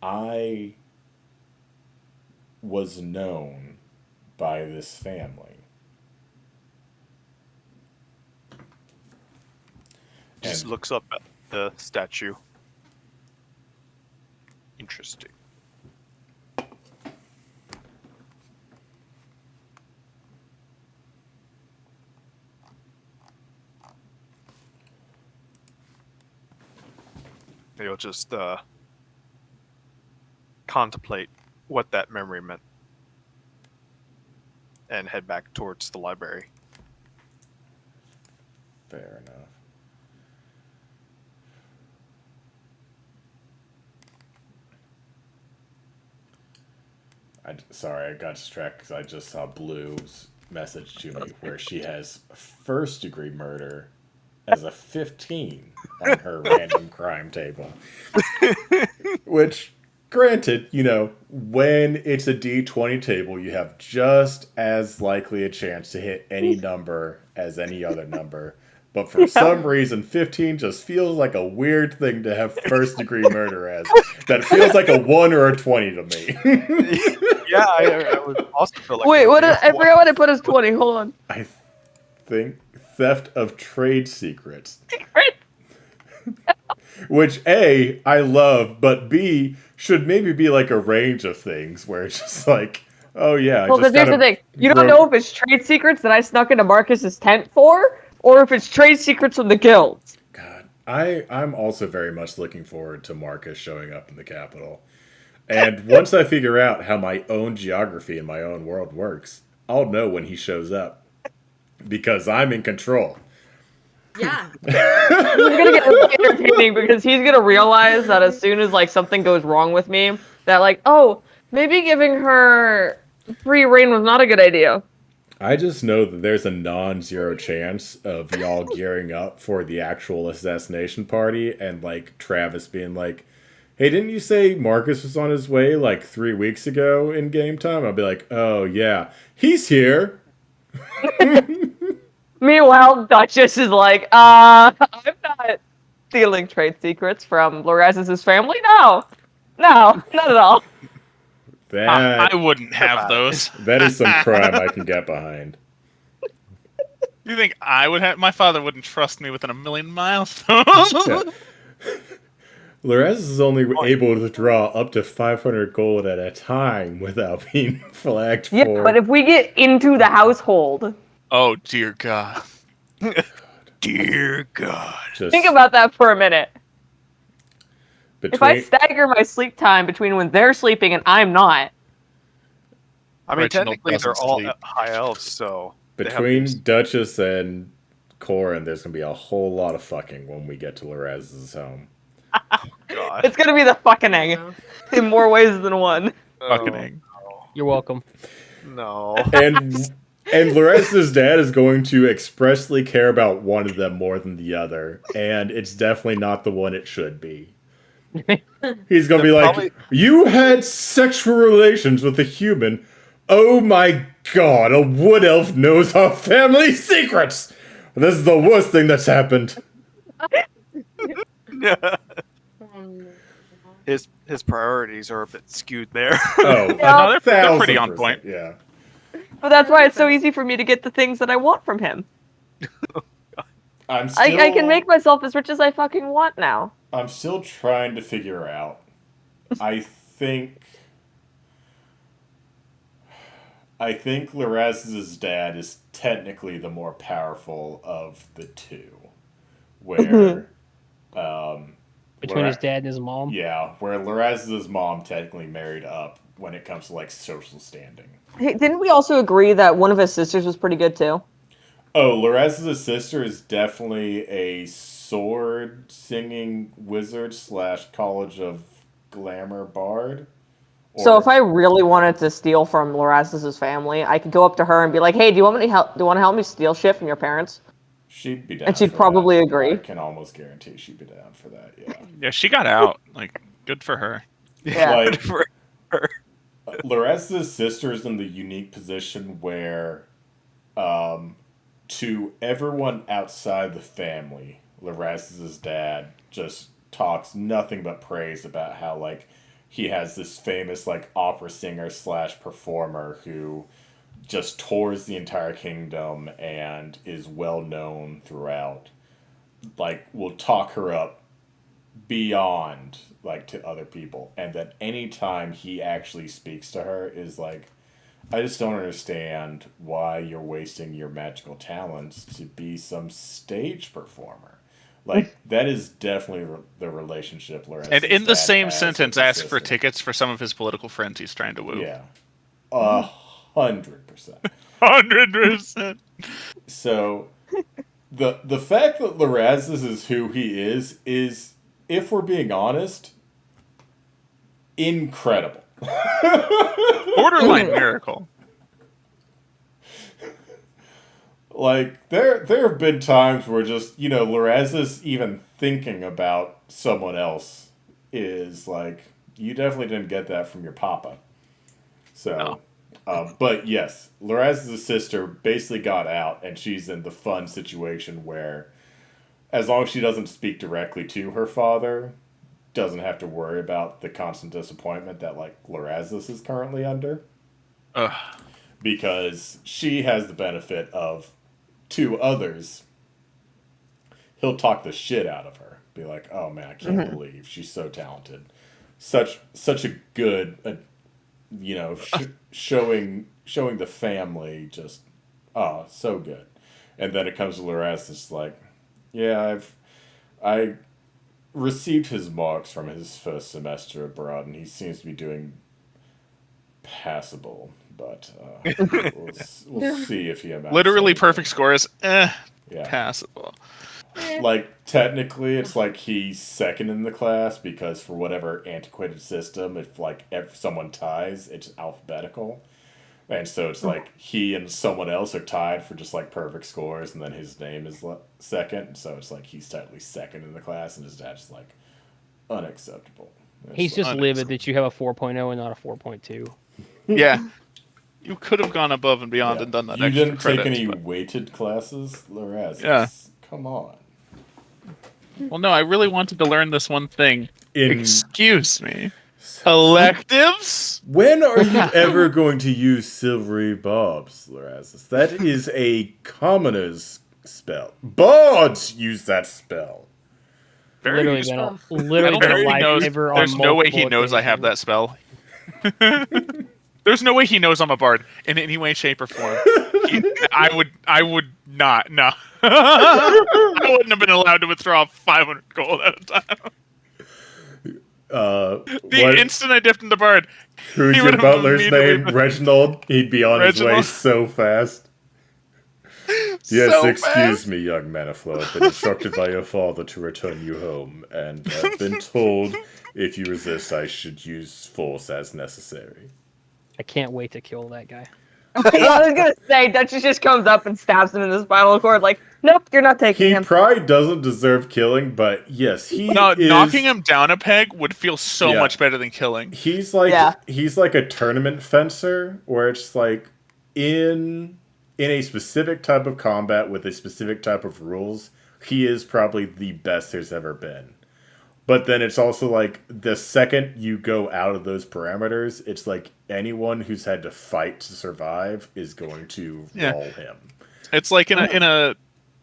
I was known by this family. Just looks up at the statue. Interesting. You'll just contemplate what that memory meant and head back towards the library. Fair enough. Sorry, I got distracted because I just saw Blue's message to me where she has first degree murder as a 15 on her random crime table. Which, granted, when it's a D20 table, you have just as likely a chance to hit any number as any other number. But for some reason, 15 just feels like a weird thing to have first degree murder as. That feels like a 1 or a 20 to me. Yeah, I would also feel like... Wait, I forgot what I put as 20. Hold on. I think theft of trade secrets. Which, A, I love, but B, should maybe be like a range of things where it's just like, oh yeah. Well, because here's the thing. You don't know if it's trade secrets that I snuck into Marcus's tent for, or if it's trade secrets from the guild. God, I'm also very much looking forward to Marcus showing up in the capital. And once I figure out how my own geography and my own world works, I'll know when he shows up. Because I'm in control. Yeah. It's gonna get entertaining because he's gonna realize that as soon as like something goes wrong with me, that like, oh, maybe giving her Free reign was not a good idea. I just know that there's a non-zero chance of y'all gearing up for the actual assassination party and, like, Travis being like, hey, didn't you say Marcus was on his way, like, 3 weeks ago in game time? I'll be like, oh, yeah, he's here. Meanwhile, Duchess is like, I'm not stealing trade secrets from Loraz's family. No, not at all. That I wouldn't have those. that is some crime I can get behind. You think I would have? My father wouldn't trust me within a million miles. Yeah. Loraz is only able to draw up to 500 gold at a time without being flagged for. Yeah, but if we get into the household, Oh dear God! Dear God! Just think about that for a minute. between, If I stagger my sleep time between when they're sleeping and I'm not, I mean, Reginald technically they're doesn't all sleep. high elves, so between Duchess and Corin, there's gonna be a whole lot of fucking when we get to Loraz's home. God. it's gonna be the fucking egg in more ways than one. Fucking egg. You're welcome. No. And Loraz's dad is going to expressly care about one of them more than the other, and it's definitely not the one it should be. He's gonna be like, you had sexual relations with a human. Oh my god, a wood elf knows our family secrets! This is the worst thing that's happened. His priorities are a bit skewed there. Oh, No, they're pretty on 1000%, point. yeah. But that's why it's so easy for me to get the things that I want from him. I'm still, I can make myself as rich as I fucking want now. I'm still trying to figure out. I think Loraz's dad is technically the more powerful of the two. Where Between his dad and his mom? yeah, where Loraz's mom technically married up when it comes to like social standing. Hey, didn't we also agree that one of his sisters was pretty good too? Oh, Loraz's sister is definitely a sword singing wizard / College of Glamour bard. So if I really wanted to steal from Loraz's family, I could go up to her and be like, "Hey, do you want to help me steal shit from your parents?" She'd be down. And she'd for probably that. agree. I can almost guarantee she'd be down for that. Yeah. Yeah, she got out. Like, good for her. Yeah. Like, For her. Loraz's sister is in the unique position where, to everyone outside the family, Loraz's dad just talks nothing but praise about how, like, he has this famous, like, opera singer / performer who just tours the entire kingdom and is well known throughout. Like, will talk her up beyond, like, to other people. And then anytime he actually speaks to her is like, I just don't understand why you're wasting your magical talents to be some stage performer. Like, that is definitely the relationship Loraz's And in the dad same has sentence, with his ask for sister. tickets for some of his political friends he's trying to woo. Yeah. 100%. 100%. So, the fact that Loraz's is who he is, if we're being honest, incredible. Borderline miracle. Like, there have been times where just, Loraz's even thinking about someone else is like, you definitely didn't get that from your papa. So, but yes, Loraz's sister basically got out, and she's in the fun situation where, as long as she doesn't speak directly to her father, doesn't have to worry about the constant disappointment that, like, Loraz's is currently under. Ugh. Because she has the benefit of, to others, he'll talk the shit out of her. Be like, oh man, I can't believe she's so talented. Such a good, showing the family just, so good. And then it comes to Loraz, it's like, yeah, I received his marks from his first semester abroad, and he seems to be doing passable. But we'll see if he amounts. Literally perfect score is Yeah. passable. Like, technically, it's like he's second in the class because for whatever antiquated system, if someone ties, it's alphabetical. And so it's like he and someone else are tied for just like perfect scores, and then his name is second. So it's like he's technically second in the class, and his dad's like unacceptable. He's just livid that you have a 4.0 and not a 4.2. Yeah. You could have gone above and beyond and done that. You didn't take credits, any but... weighted classes, Lorazes. Yeah. Come on. Well, no, I really wanted to learn this one thing. Excuse me. Electives? When are you ever going to use Silvery Bobs, Lorazes? That is a commoner's spell. Bards use that spell. Literally been a lifesaver. There's no way he knows I have that spell. There's no way he knows I'm a bard in any way, shape, or form. I would not. No, I wouldn't have been allowed to withdraw 500 gold at a time. The instant I dipped into bard, who's your butler's name? Reginald. He'd be on his way so fast. Yes, so excuse fast. me, young Maniflo. I've been instructed by your father to return you home, and I've been told if you resist, I should use force as necessary. I can't wait to kill that guy. I was gonna say, Duchess just comes up and stabs him in the spinal cord, like, nope, you're not taking him. He probably doesn't deserve killing, but yes, knocking him down a peg would feel so much better than killing. He's like he's like a tournament fencer, where it's like in a specific type of combat with a specific type of rules, he is probably the best there's ever been. But then it's also like the second you go out of those parameters, it's like anyone who's had to fight to survive is going to roll him. It's like in a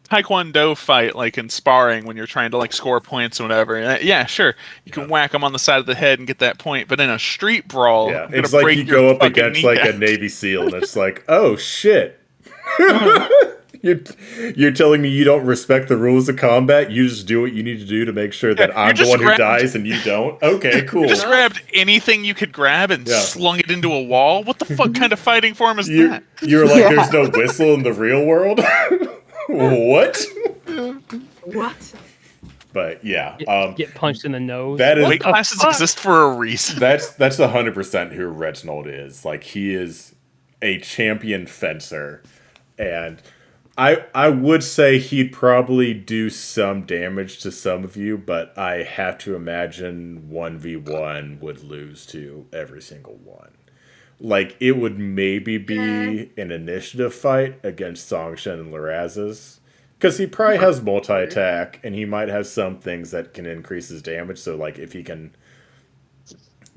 Taekwondo fight, like in sparring, when you're trying to like score points or whatever. Yeah, sure, you can whack him on the side of the head and get that point. But in a street brawl, it's like you go up against like a Navy SEAL, and it's like, oh shit. You're telling me you don't respect the rules of combat? You just do what you need to do to make sure that I'm the one who dies and you don't? Okay, cool. You just grabbed anything you could grab and slung it into a wall? What the fuck kind of fighting form is that? You're like, there's no whistle in the real world? What? What? But yeah. Get punched in the nose. Weight classes exist for a reason. That's 100% who Reginald is. Like, he is a champion fencer. And I would say he'd probably do some damage to some of you, but I have to imagine 1v1 would lose to every single one. Like, it would maybe be an initiative fight against Songshen and Lorazes, because he probably has multi-attack, and he might have some things that can increase his damage, so, like, if he can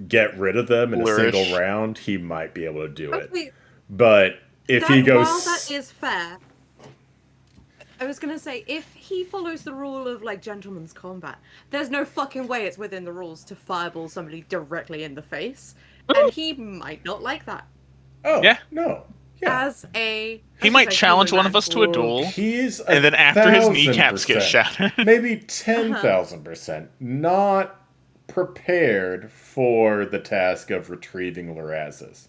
get rid of them in a single round, he might be able to do it. But if he goes... While that is fair... I was gonna say, if he follows the rule of, like, gentleman's combat, there's no fucking way it's within the rules to fireball somebody directly in the face. And he might not like that. Oh, yeah. No. Yeah. He might challenge one of us to a duel, and then after his kneecaps get shattered. Maybe 10,000% not prepared for the task of retrieving Lorazes.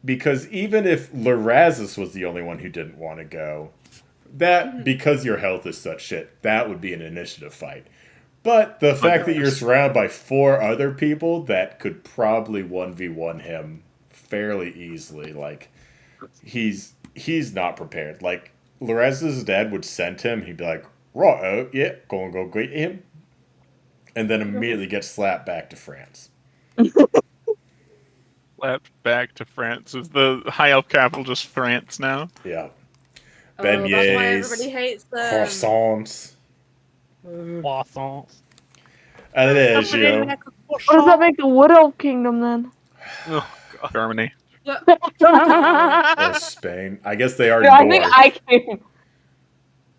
Because even if Lorazes was the only one who didn't want to go... because your health is such shit, that would be an initiative fight. But the fact that you're surrounded by 4 other people that could probably 1v1 him fairly easily, like, he's not prepared. Like, Lorazes' dad would send him, he'd be like, right, yeah, go and go greet him. And then immediately get slapped back to France. Slapped back to France. Is the high elf capital just France now? Yeah. Beignets, that's why everybody hates them. Croissants. Croissants. And it is, you know. What does that make the Wood Elf Kingdom then? Oh, God. Germany. Or Spain. I guess they are No, north. I think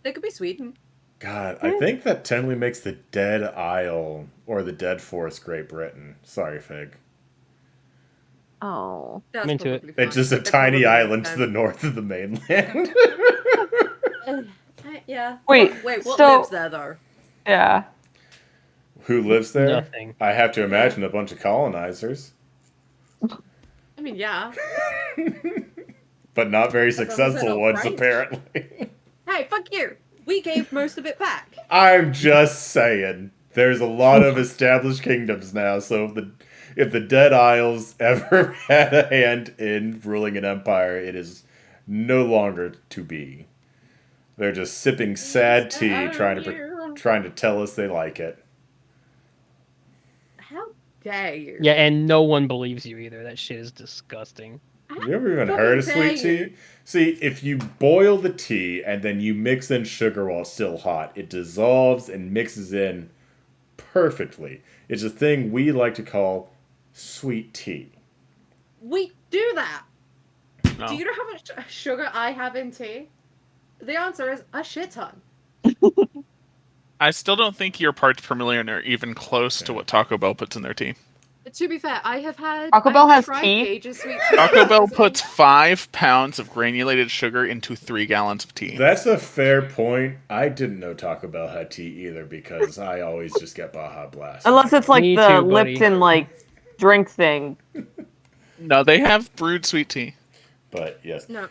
They could be Sweden. God, I think that technically makes the Dead Isle or the Dead Forest Great Britain. Sorry, Fig. Oh. That's I'm into it. fine. It's just a tiny island to the north of the mainland. Yeah. Wait, what so- lives there, though? Yeah. Who lives there? Nothing. I have to imagine a bunch of colonizers. I mean, yeah. But not very long as they're successful not ones, French. apparently. Hey, fuck you. We gave most of it back. I'm just saying. There's a lot of established kingdoms now, so if the Dead Isles ever had a hand in ruling an empire, it is no longer to be. They're just sipping sad tea, trying to tell us they like it. How dare you? Yeah, and no one believes you either. That shit is disgusting. Have you ever even heard of sweet tea? See, if you boil the tea and then you mix in sugar while it's still hot, it dissolves and mixes in perfectly. It's a thing we like to call sweet tea. We do that. No. Do you know how much sugar I have in tea? The answer is a shit ton. I still don't think your parts per million are even close to what Taco Bell puts in their tea. To be fair, I have had. Taco Bell has tried tea? Gage's sweet tea. Taco Bell puts 5 pounds of granulated sugar into 3 gallons of tea. That's a fair point. I didn't know Taco Bell had tea either because I always just get Baja Blast. Unless it's like Me the too, buddy. Lipton like drink thing. No, they have brewed sweet tea. But yes. No.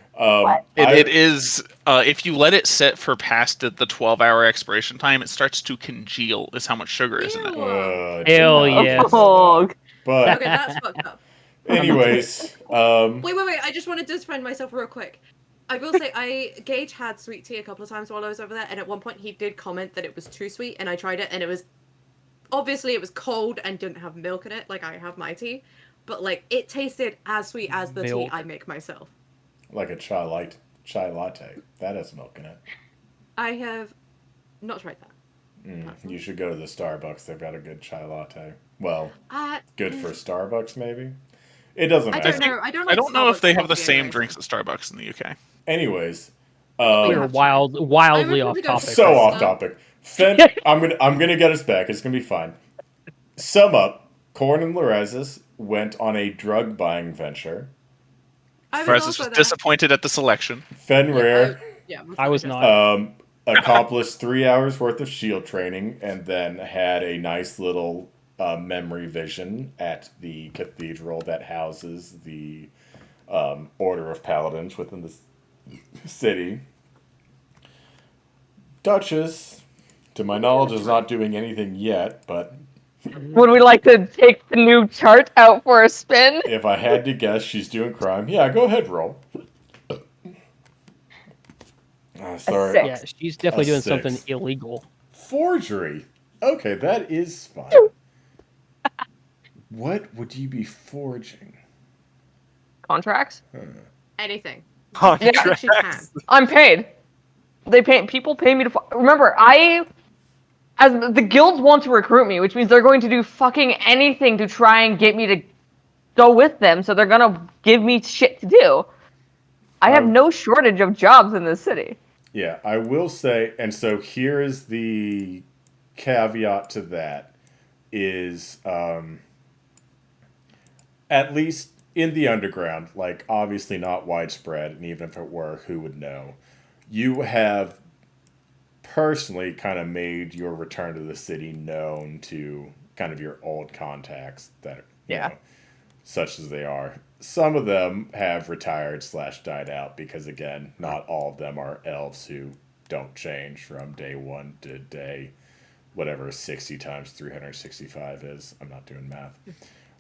It is, if you let it sit for past the 12-hour expiration time, it starts to congeal, is how much sugar is in it. Hell yes. Oh, But Okay, that's fucked up. anyways, Wait. I just wanted to defend myself real quick. I will say, Gage had sweet tea a couple of times while I was over there, and at one point he did comment that it was too sweet, and I tried it, and it was obviously it was cold and didn't have milk in it, like I have my tea, but like it tasted as sweet as the tea I make myself. like a chai latte. That has milk in it. I have not tried that. You should go to the Starbucks. They've got a good chai latte. Well, good for Starbucks, maybe. It doesn't matter. I don't know. I don't know if they have the Starbucks same coffee drinks at Starbucks in the UK. Anyways, We're wildly off topic. so off topic. Fen, I'm gonna get us back. It's gonna be fine. Sum up: Corn and Larezis went on a drug buying venture. Francis was disappointed at the selection. Fenrir I was not. accomplished 3 hours worth of shield training and then had a nice little memory vision at the cathedral that houses the Order of Paladins within the city. Duchess, to my knowledge, is not doing anything yet, but would we like to take the new chart out for a spin? if I had to guess, she's doing crime. Yeah, go ahead, roll. Sorry. Six. Yeah, she's definitely doing something illegal. Forgery. Okay, that is fine. What would you be forging? Contracts? anything. Contracts. She can. I'm paid. People pay me to. Remember, as the guilds want to recruit me, which means they're going to do fucking anything to try and get me to go with them. So they're gonna give me shit to do. I have no shortage of jobs in this city. Yeah, I will say, and so here is the caveat to that, is at least in the underground, like obviously not widespread, and even if it were, who would know? You have personally kind of made your return to the city known to kind of your old contacts that you know, such as they are. Some of them have retired / died out because, again, not all of them are elves who don't change from day one to day whatever 60 times 365 is. I'm not doing math.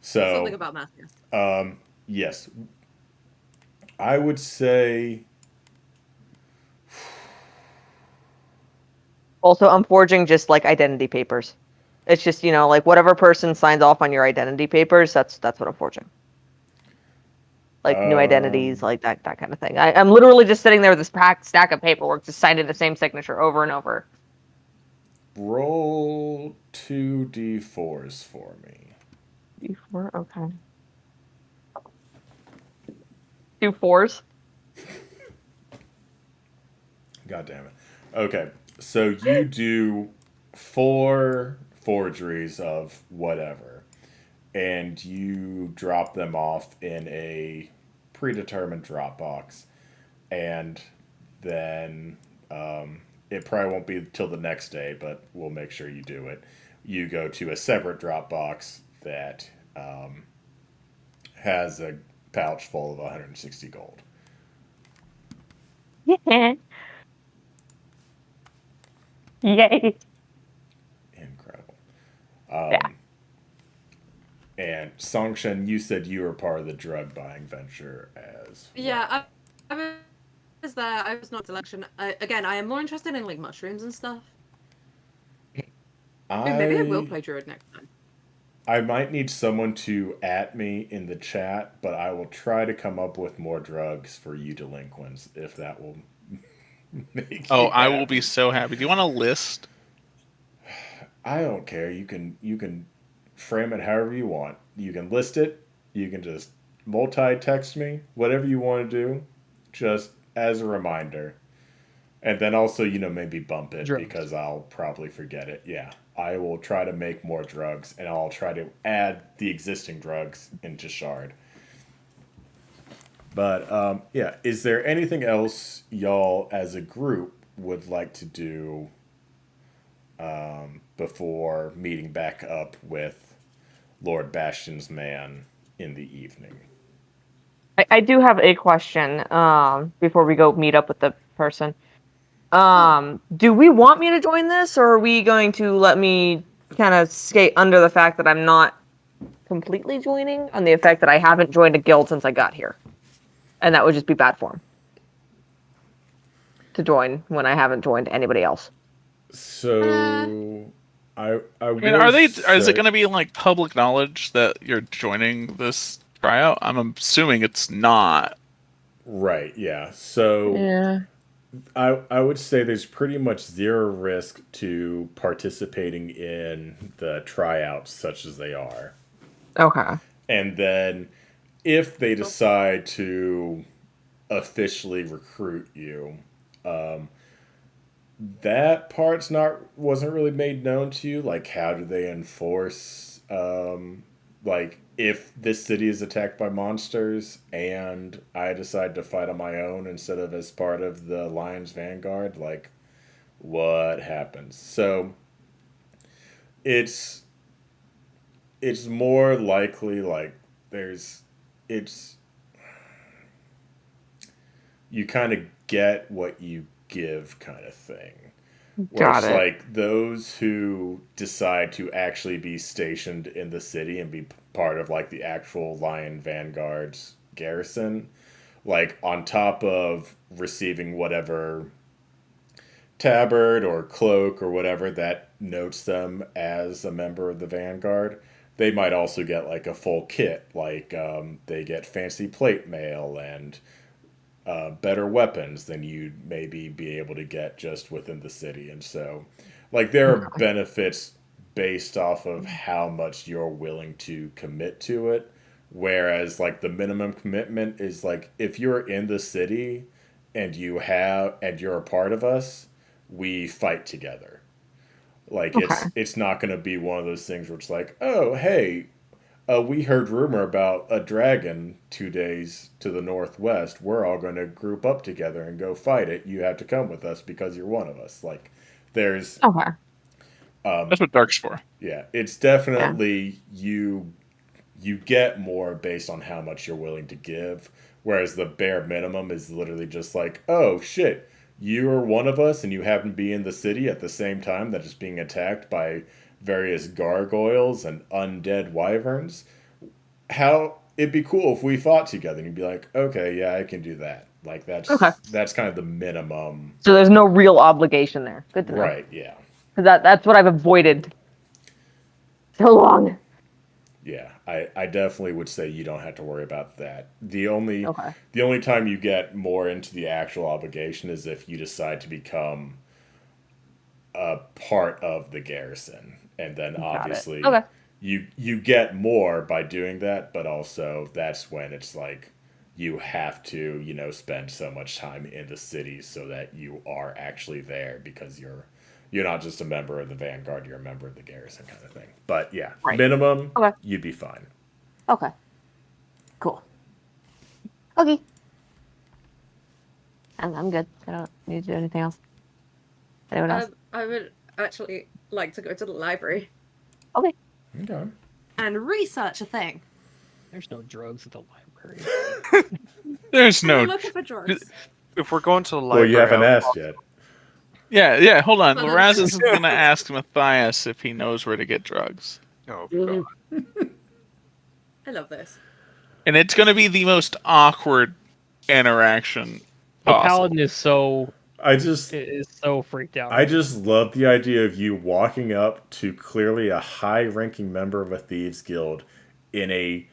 So Something about math. Yeah. Yes, I would say. Also, I'm forging just like identity papers. It's just, like whatever person signs off on your identity papers, that's what I'm forging. Like new identities, like that kind of thing. I'm literally just sitting there with this stack of paperwork, just signing the same signature over and over. Roll 2d4s for me. D4, okay. 2 4s. God damn it. Okay, so you do 4 forgeries of whatever, and you drop them off in a predetermined Dropbox, and then it probably won't be till the next day, but we'll make sure you do it. You go to a separate Dropbox that has a pouch full of 160 gold. Yeah. Yay. Incredible. Yeah. And Songshen, you said you were part of the drug buying venture as well. Yeah, I was there. I was not selection. Again, I am more interested in like mushrooms and stuff. Maybe I will play druid next time. I might need someone to at me in the chat, but I will try to come up with more drugs for you delinquents if that will make you I will happy. be so happy. Do you want a list? I don't care. You can frame it however you want. You can list it. You can just multi-text me. Whatever you want to do, just as a reminder. And then also, maybe bump it Drugs. because I'll probably forget it. Yeah. I will try to make more drugs, and I'll try to add the existing drugs into Shard. But, yeah, is there anything else y'all as a group would like to do before meeting back up with Lord Bastion's man in the evening? I do have a question before we go meet up with the person. Do we want me to join this, or are we going to let me kind of skate under the fact that I'm not completely joining on the effect that I haven't joined a guild since I got here? And that would just be bad form to join when I haven't joined anybody else. So, I mean, is it going to be like public knowledge that you're joining this tryout? I'm assuming it's not. Right, yeah. So, Yeah. I would say there's pretty much zero risk to participating in the tryouts such as they are. Okay. And then if they decide to officially recruit you, that part's wasn't really made known to you. Like, how do they enforce, like, if this city is attacked by monsters and I decide to fight on my own instead of as part of the Lion's Vanguard, like, what happens? So it's more likely like you kind of get what you give kind of thing. Where Got it's it. like those who decide to actually be stationed in the city and be part of like the actual Lion Vanguard's garrison, like on top of receiving whatever tabard or cloak or whatever that notes them as a member of the Vanguard, they might also get like a full kit. Like they get fancy plate mail and better weapons than you'd maybe be able to get just within the city. And so, like, there are benefits based off of how much you're willing to commit to it. Whereas, like, the minimum commitment is like, if you're in the city and you're a part of us, we fight together. Like, it's not going to be one of those things where it's like, oh, hey, we heard rumor about a dragon 2 days to the northwest. We're all going to group up together and go fight it. You have to come with us because you're one of us. Like, there's Okay. That's what Dark's for. Yeah, it's definitely you get more based on how much you're willing to give, whereas the bare minimum is literally just like, oh shit, you're one of us and you happen to be in the city at the same time that is being attacked by various gargoyles and undead wyverns. How it'd be cool if we fought together, and you'd be like, okay, yeah, I can do that. Like that's kind of the minimum. So there's no real obligation there. Good to know. Right, yeah. Because that's what I've avoided so long. Yeah, I definitely would say you don't have to worry about that. The only time you get more into the actual obligation is if you decide to become a part of the garrison. And then obviously you get more by doing that, but also that's when it's like you have to, spend so much time in the city so that you are actually there because you're not just a member of the Vanguard, you're a member of the garrison kind of thing. But yeah, minimum, you'd be fine. Okay. Cool. Okay. I'm good. I don't need to do anything else. Anyone else? I would actually like to go to the library. Okay. And research a thing. There's no drugs at the library. There's no. I'm looking for drugs. If we're going to the library, well, you haven't asked yet. Yeah. Hold on. Loraz is going to ask Matthias if he knows where to get drugs. Oh God. I love this. And it's going to be the most awkward interaction The possible. paladin is so freaked out. I just love the idea of you walking up to clearly a high-ranking member of a thieves guild in a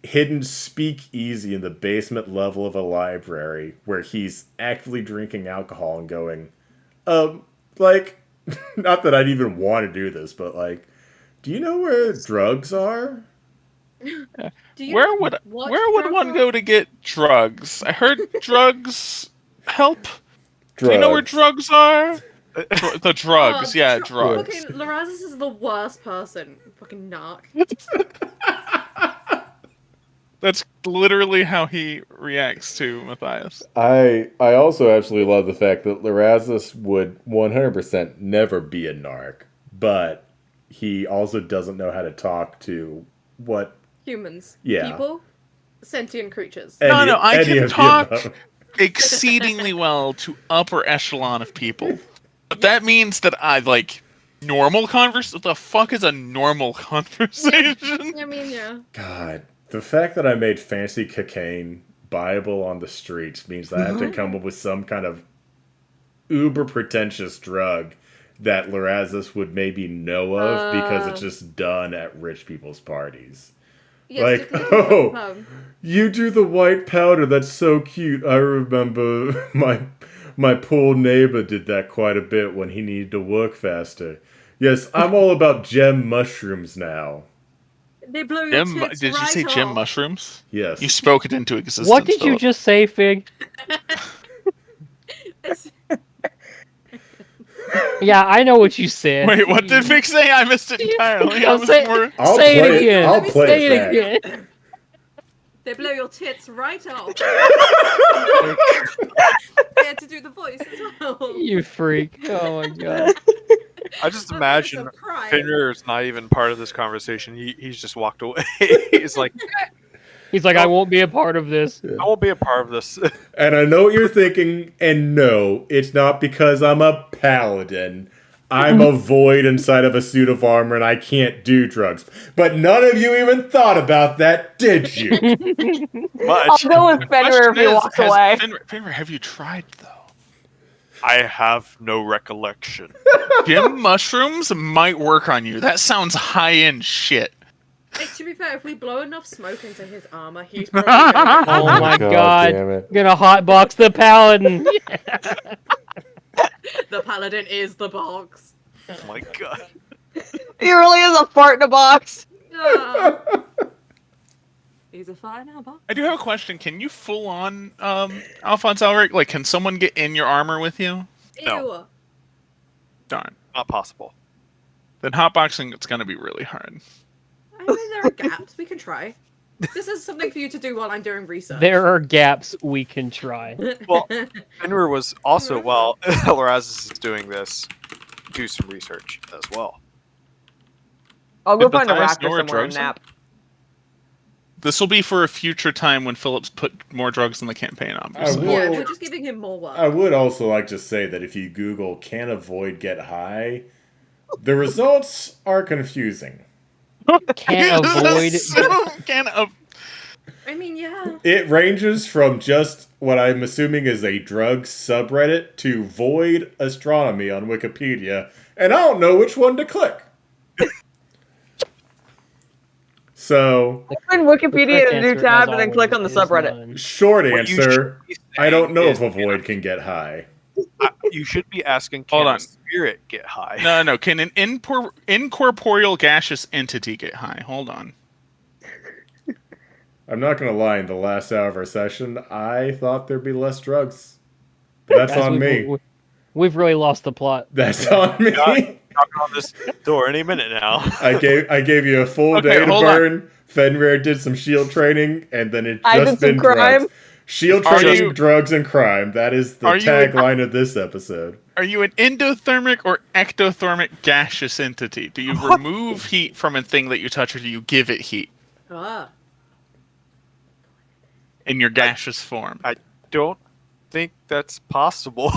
hidden speakeasy in the basement level of a library where he's actively drinking alcohol and going, like, not that I'd even want to do this, but like, do you know where drugs are? Where would one go to get drugs? I heard drugs help. Drugs. Do you know where drugs are? The drugs, drugs. Fucking Lorazis is the worst person. Fucking narc. That's literally how he reacts to Matthias. I also absolutely love the fact that Lorazis would 100% never be a narc, but he also doesn't know how to talk to what humans. Yeah. People. Sentient creatures. No, I can talk exceedingly well to upper echelon of people. But that means that I like normal conversation. What the fuck is a normal conversation? I mean, yeah. God. The fact that I made fancy cocaine buyable on the streets means that I have to come up with some kind of uber pretentious drug that Lorazis would maybe know of because it's just done at rich people's parties. Yes, like, you do the white powder, that's so cute. I remember my poor neighbor did that quite a bit when he needed to work faster. Yes, I'm all about gem mushrooms now. They blow your tits Did you say off. gem mushrooms? Yes. You spoke it into existence. What did you just say, Fig? Yeah, I know what you said. Wait, what did Fig say? I missed it entirely. I'll say it again. I'll play say it again. They blow your tits right off. They had to do the voice as well. You freak. Oh my god. I just imagine Fenrir is not even part of this conversation. He's just walked away. He's like, I won't be a part of this. I won't be a part of this. And I know what you're thinking, and no, it's not because I'm a paladin. I'm a void inside of a suit of armor, and I can't do drugs. But none of you even thought about that, did you? I'll go with Fenrir if he walks away. Fenrir, have you tried, though? I have no recollection. Gem mushrooms might work on you. That sounds high-end shit. Hey, to be fair, if we blow enough smoke into his armor, he's probably gonna Oh my God god. damn it. I'm gonna hotbox the paladin. The paladin is the box. Oh my god. He really is a fart in a box. He's a fire now, box. I do have a question. Can you full on Alphonse Elric? Like, can someone get in your armor with you? No. Darn. Not possible. Then hotboxing, it's gonna be really hard. I mean, there are gaps. We can try. This is something for you to do while I'm doing research. There are gaps we can try. Well, Fenrir was also, while Lorazis is doing this, do some research as well. I'll go Did find a Matthias raptor know where somewhere and drugs are? nap. This will be for a future time when Phillips put more drugs in the campaign, obviously. Yeah, we're just giving him more work. I would also like to say that if you Google "can a void get high," the results are confusing. Can't avoid. I mean, yeah. It ranges from just what I'm assuming is a drugs subreddit to void astronomy on Wikipedia, and I don't know which one to click. So, Open Wikipedia in a new tab and then click on the subreddit. Short What you answer, should be I don't know saying if a is, void can get high. You should be asking, Hold can on. a spirit get high? No. Can an incorporeal gaseous entity get high? Hold on. I'm not going to lie, in the last hour of our session, I thought there'd be less drugs. But that's on me. We've really lost the plot. That's on me. Knocking on this door any minute now. I gave you a full day to burn. Fenrir did some shield training, and then it's I just did some been crime. drugs. Shield training, drugs, and crime. That is the tagline of this episode. Are you an endothermic or ectothermic gaseous entity? Do you remove heat from a thing that you touch, or do you give it heat in your gaseous form? I don't think that's possible.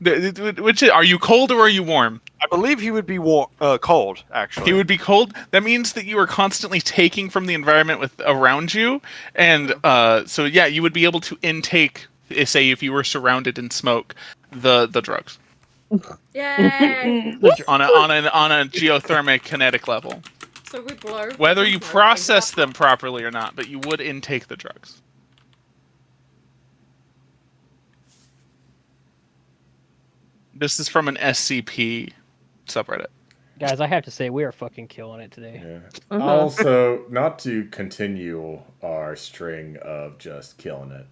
Which are you cold or are you warm? I believe he would be cold. Actually, He would be cold. That means that you are constantly taking from the environment around you, and so yeah, you would be able to intake. Say, if you were surrounded in smoke, the drugs Yay! on a geothermic kinetic level. So we blow. Whether you smoke, process and them properly or not, but you would intake the drugs. This is from an SCP subreddit. Guys, I have to say we are fucking killing it today. Yeah. Also, not to continue our string of just killing it,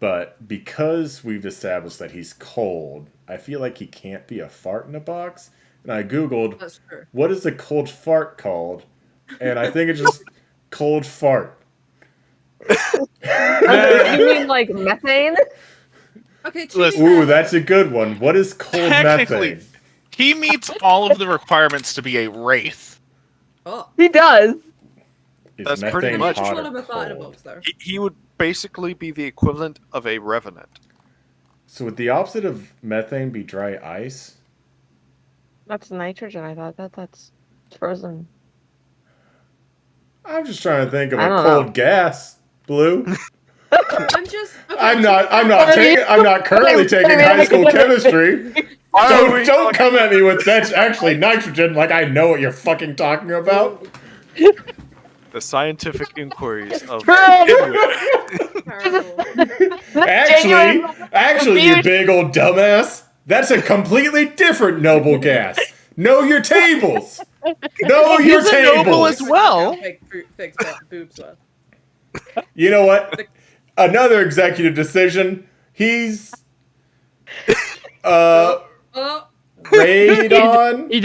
but because we've established that he's cold, I feel like he can't be a fart in a box. And I googled, That's true. what is a cold fart called? And I think it's just cold fart. You mean like methane? Okay, Ooh, that's a good one. What is cold methane? He meets all of the requirements to be a wraith. Oh. He does. That's pretty much hot one or of a fart in a cold? box, though. he would basically be the equivalent of a revenant. So would the opposite of methane be dry ice? That's nitrogen. I thought that's frozen. I'm just trying to think of I a don't cold know. gas. Blue. I'm not currently taking high school chemistry. Don't come at me with that's actually nitrogen like I know what you're fucking talking about. The scientific inquiries of Actually, you big old dumbass. That's a completely different noble gas. Know your tables. Know your He's a tables. noble as well. Boobs were. You know what? Another executive decision. He's radon. You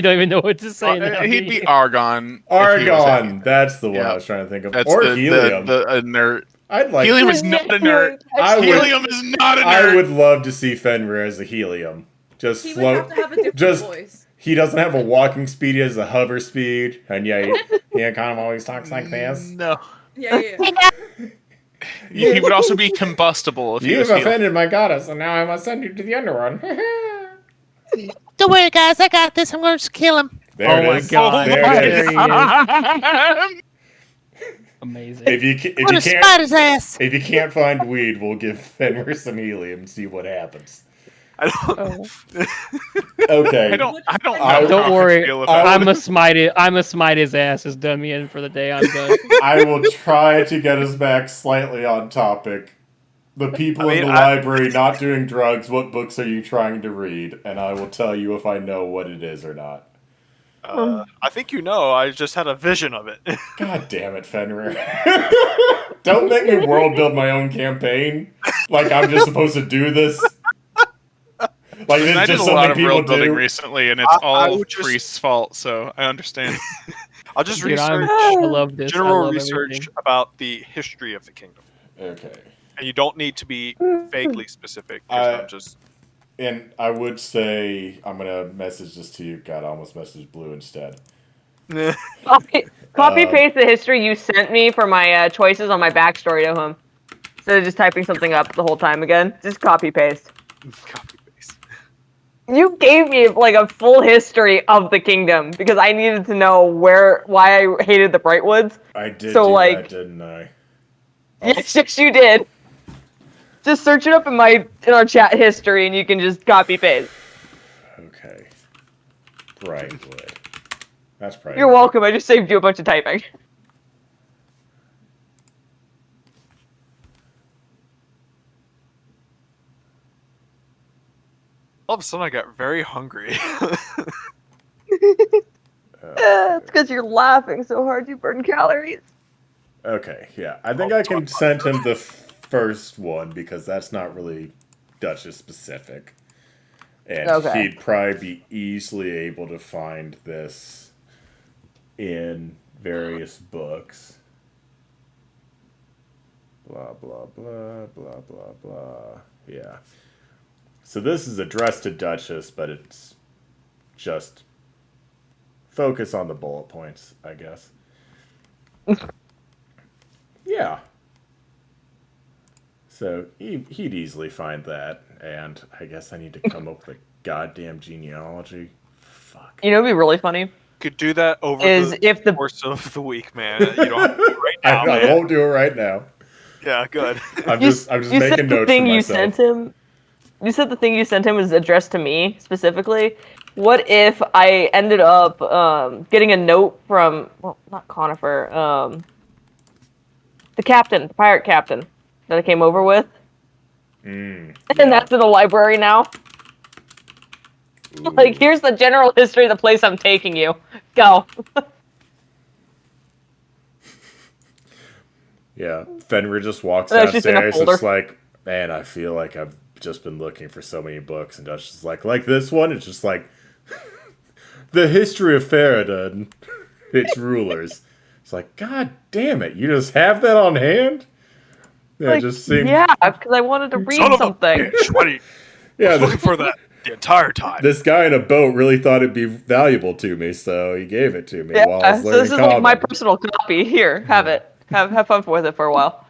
don't even know what to say now. He'd be argon. Argon. That's the one I was trying to think of. That's or helium. The inert. I'd like Helium is not inert. Helium is not inert. I would love to see Fenrir as a helium. Just He float. would have to have a different voice. He doesn't have a walking speed, he has a hover speed. And yeah, he kind of always talks like this. No. Yeah. He would also be combustible if he was You've offended my goddess, and now I must send you to the underworld. Don't worry, guys. I got this. I'm going to just kill him. There it my is. God. There it is. There he is. Amazing. I'm going to spot his ass. If you can't find weed, we'll give Fenrir some helium and see what happens. I don't. Okay. I don't know. Don't how worry. I feel about I'm it. a smite it. I'm a smite his ass as dummy in for the day. I'm done. I will try to get us back slightly on topic. The people in the library not doing drugs, what books are you trying to read? And I will tell you if I know what it is or not. I think you know. I just had a vision of it. God damn it, Fenrir. Don't make me world build my own campaign. Like I'm just supposed to do this. Like I it's did just a lot something of people world building do. recently, and it's all would just- Priest's fault, so I understand. I'll just Dude, research I love this. I general love research everything. about the history of the kingdom, Okay. and you don't need to be vaguely specific. I'm just. And I would say I'm gonna message this to you. God, I almost messaged Blue instead. Copy paste the history you sent me for my choices on my backstory to him. Instead of just typing something up the whole time again, just copy paste. Copy paste. You gave me like a full history of the kingdom because I needed to know why I hated the Brightwoods. I did So, do like- that, didn't I? Yes, you did. Just search it up in our chat history and you can just copy paste. Okay. Brightwood. That's probably. You're welcome. I just saved you a bunch of typing. All of a sudden, I got very hungry. It's because you're laughing so hard you burn calories. Okay, yeah. I think I can send him the first one because that's not really Duchess specific. And Okay. he'd probably be easily able to find this in various books. Blah, blah, blah, blah, blah, blah. Yeah. So this is addressed to Duchess, but it's just focus on the bullet points, I guess. Yeah. So he'd easily find that, and I guess I need to come up with a goddamn genealogy. Fuck. You know, it'd be really funny. Could do that over the course of the week, man. You don't have to do it right now. I won't do it right now. Yeah, good. I'm just making notes for myself. You said the thing you sent him was addressed to me specifically. What if I ended up getting a note from, well, not Conifer, the pirate captain that I came over with, and that's in the library now. Ooh. Like, here's the general history of the place I'm taking you. Go. Yeah, Fenrir just walks downstairs. It's like, man, I feel like I've just been looking for so many books, and Dutch is like this one. It's just like the history of Farideh and its rulers. It's like, God damn it, you just have that on hand? Yeah, like, it just seems. Yeah, because I wanted to read something. What are you? Yeah, I was looking for that the entire time. This guy in a boat really thought it'd be valuable to me, so he gave it to me while I was learning so this is common. like my personal copy. Here, have it. Have fun with it for a while.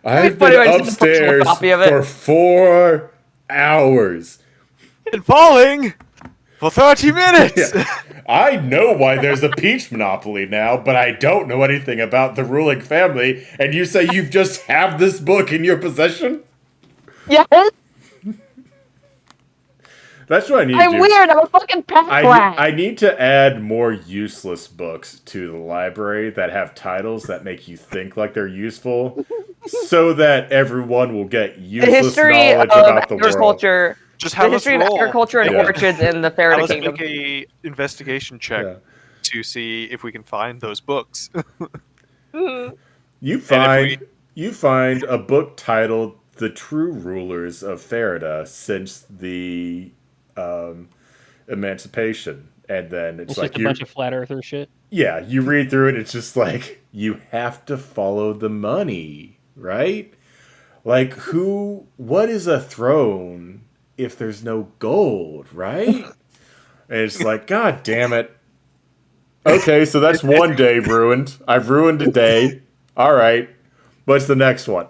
I've been upstairs for 4 hours. And falling for 30 minutes. Yeah. I know why there's a peach monopoly now, but I don't know anything about the ruling family, and you say you've just have this book in your possession? Yes. That's what I need to do. I'm weird. I'm a fucking pet rat. I need to add more useless books to the library that have titles that make you think like they're useful, so that everyone will get useless knowledge about the world. Just have the history of agriculture and orchards in the Farideh Kingdom. Let's make a investigation check to see if we can find those books. You find a book titled "The True Rulers of Farideh Since the Emancipation," and then it's like just a bunch of flat earther shit. Yeah, you read through it. It's just like you have to follow the money, right? Like what is a throne if there's no gold, right? And it's like, God damn it. Okay, so that's one day ruined. I've ruined a day. All right. What's the next one?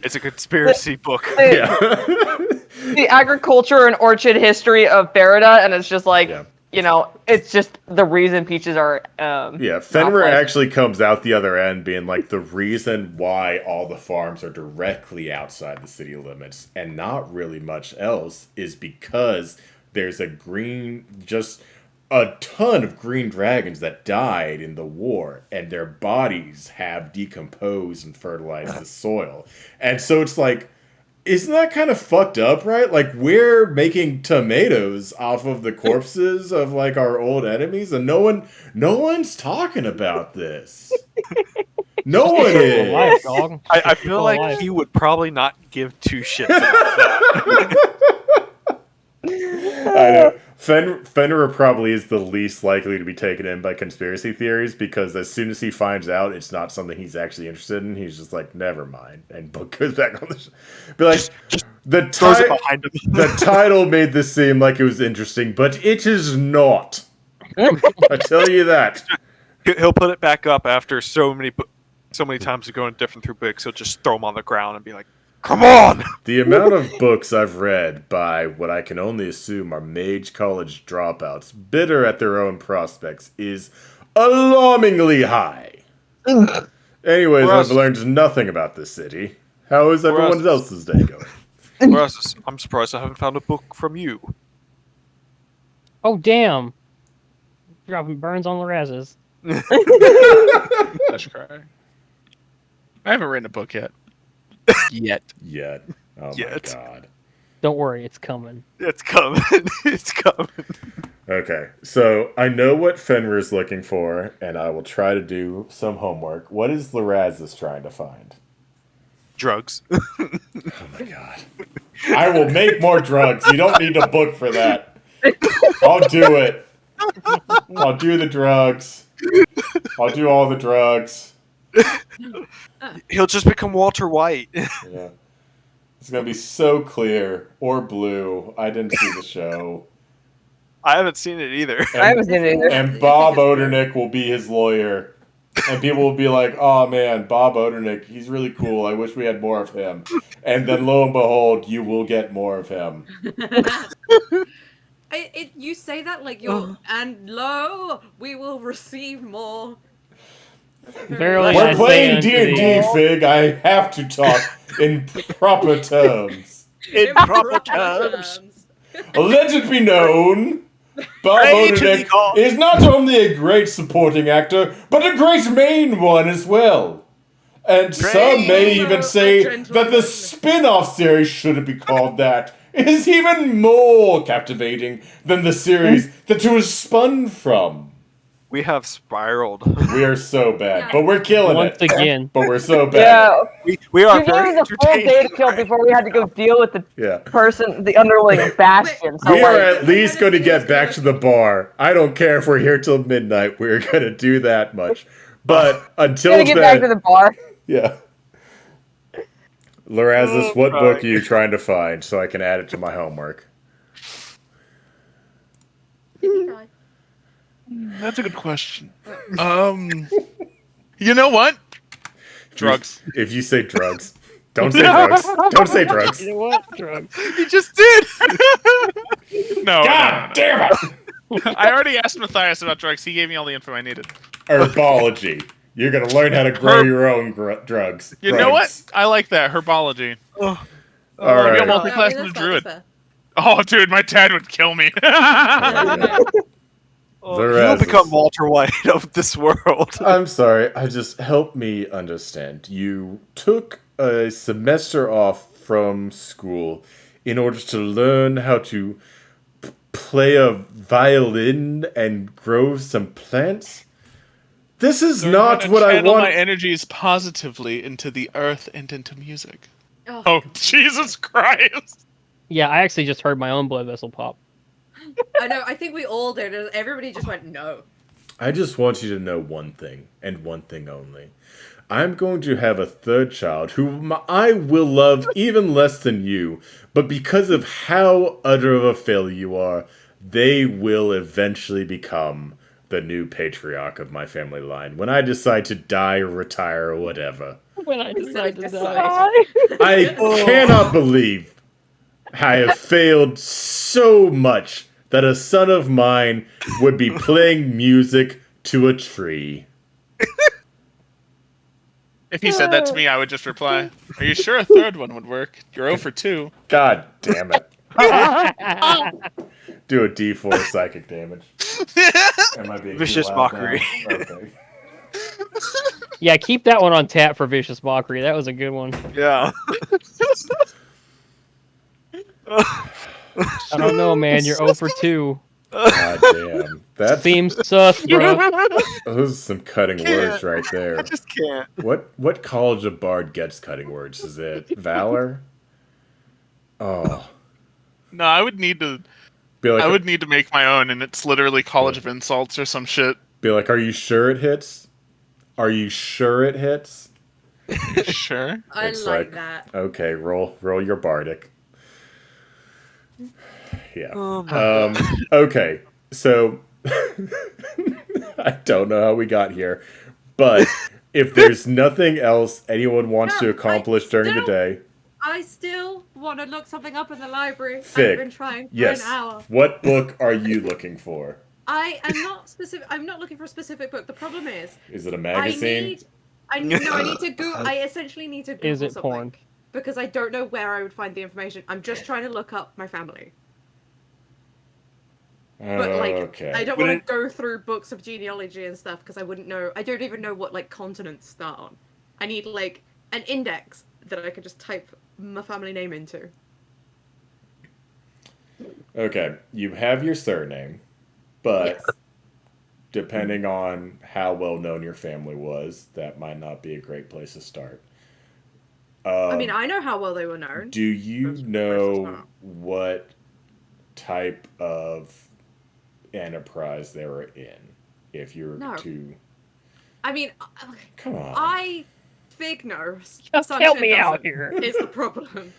It's a conspiracy book. The agriculture and orchard history of Farideh, and it's just like, it's just the reason peaches are. Fenrir actually comes out the other end being like, the reason why all the farms are directly outside the city limits and not really much else is because there's a ton of green dragons that died in the war, and their bodies have decomposed and fertilized the soil. And so it's like, isn't that kind of fucked up, right? Like, we're making tomatoes off of the corpses of like our old enemies, and no one's talking about this. No one is. Life, dog. I feel like he would probably not give two shits about that. I know. Fenrir probably is the least likely to be taken in by conspiracy theories, because as soon as he finds out it's not something he's actually interested in, he's just like, never mind, and book goes back on the show. Be like, the title made this seem like it was interesting, but it is not. I tell you that. He'll put it back up after so many times of going different through books. He'll just throw them on the ground and be like, come on! The amount of books I've read by what I can only assume are mage college dropouts, bitter at their own prospects, is alarmingly high. Anyways, I've learned nothing about this city. How is everyone else's day going? I'm surprised I haven't found a book from you. Oh, damn. Dropping burns on Laraz's. That's cry. I haven't written a book yet. Yet. Oh my god. Don't worry, it's coming. It's coming. It's coming. Okay, so I know what Fenrir's looking for, and I will try to do some homework. What is Laraz trying to find? Drugs. Oh my god. I will make more drugs. You don't need a book for that. I'll do it. I'll do the drugs. I'll do all the drugs. He'll just become Walter White. Yeah. It's going to be so clear. Or blue. I didn't see the show. I haven't seen it either. I haven't seen it either. And Bob Odernick will be his lawyer. And people will be like, "Oh man, Bob Odernick, he's really cool. I wish we had more of him." And then lo and behold, you will get more of him. You say that like you're, and lo, we will receive more. Verily, We're I playing say unto D&D, thee. Fig. I have to talk in proper terms. In proper terms. Let it be known, Bob Pray to the Odernick gods. is not only a great supporting actor, but a great main one as well. And some may Also even a say gentleman. that the spin-off series shouldn't be called that. It is even more captivating than the series that it was spun from. We have spiraled. We are so bad, Yeah. but we're killing Once it. again. But we're so bad. Yeah, We are you gave very us a full day to entertaining. kill before we had to go deal with the Yeah. person, the underling Bastion. So We are like, at least going to get back to the bar. I don't care if we're here till midnight. We're going to do that much. But until gotta get then, back to the bar. yeah. Lorazis, what Oh, book God. are you trying to find so I can add it to my homework? That's a good question. You know what? Drugs. If you say drugs, don't say drugs. Don't say drugs. You know what? Drugs. He just did. No, God no. damn it! I already asked Matthias about drugs. He gave me all the info I needed. Herbology. You're going to learn how to grow your own drugs. You know what? I like that. Herbology. All Maybe right. I'm multi-class Yeah, with a that's druid. fair. Oh, dude, my dad would kill me. You'll become Walter White of this world. I'm sorry. Help me understand. You took a semester off from school in order to learn how to play a violin and grow some plants? This is Learn not how to what I channel want. my energies positively into the earth and into music. Oh, Oh, Jesus Christ. Yeah, I actually just heard my own blood vessel pop. I know. I think we all did. Everybody just went no. I just want you to know one thing, and one thing only. I'm going to have a third child whom I will love even less than you, but because of how utter of a failure you are, they will eventually become the new patriarch of my family line when I decide to die or retire or whatever. When I decide to Decide. die. I cannot believe I have failed so much that a son of mine would be playing music to a tree. If he said that to me, I would just reply, "Are you sure a third one would work? You're 0 for 2. God damn it. Do a D4 psychic damage. Am I being Vicious too loud mockery. now? Okay. Yeah, keep that one on tap for Vicious Mockery. That was a good one. Yeah. I don't know, man. You're 0 for 2. God damn. That's Seems sus, bro. those are some cutting words right there. I just can't. What college of bard gets cutting words? Is it Valor? Oh. No, I would need to. Be like, I would need to make my own, and it's literally College of Insults or some shit. be like, are you sure it hits? Are you sure it hits? Sure. I It's like that. Okay, roll your bardic. Yeah. Oh Okay, so I don't know how we got here, but if there's nothing else anyone wants to No, accomplish during the still- day, I still want to look something up in the library. Fig, I've been trying for yes. an hour. What book are you looking for? I am not specific. I'm not looking for a specific book. The problem is, Is it a magazine? I need to go. I essentially need to Google Is it something porn? because I don't know where I would find the information. I'm just trying to look up my family. But like, Okay. I don't Would want it- to go through books of genealogy and stuff because I wouldn't know. I don't even know what like continents start on. I need like an index that I could just type my family name into. Okay, you have your surname, but Yes. depending on how well known your family was, that might not be a great place to start. I mean, I know how well they were known. Do you First know one. what type of enterprise they were in? If you were No. to I mean, come on, Fig knows. Just Sunshine help me out doesn't, here. Is the problem.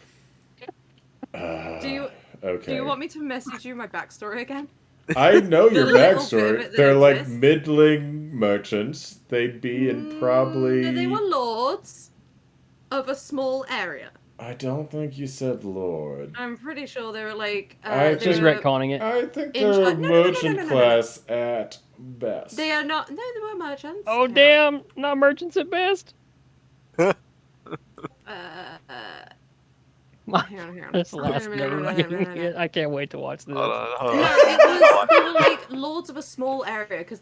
Do you okay. do you want me to message you my backstory again? I know your little backstory. bit that They're like exists? middling merchants. They'd be in probably... They were lords of a small area. I don't think you said lord. I'm pretty sure they were like... She's retconning it. I think they're merchant class at best. They are not... No, they were merchants. Oh, damn. Not merchants at best. Hang on. This last note. I can't wait to watch this. No, they were like lords of a small area because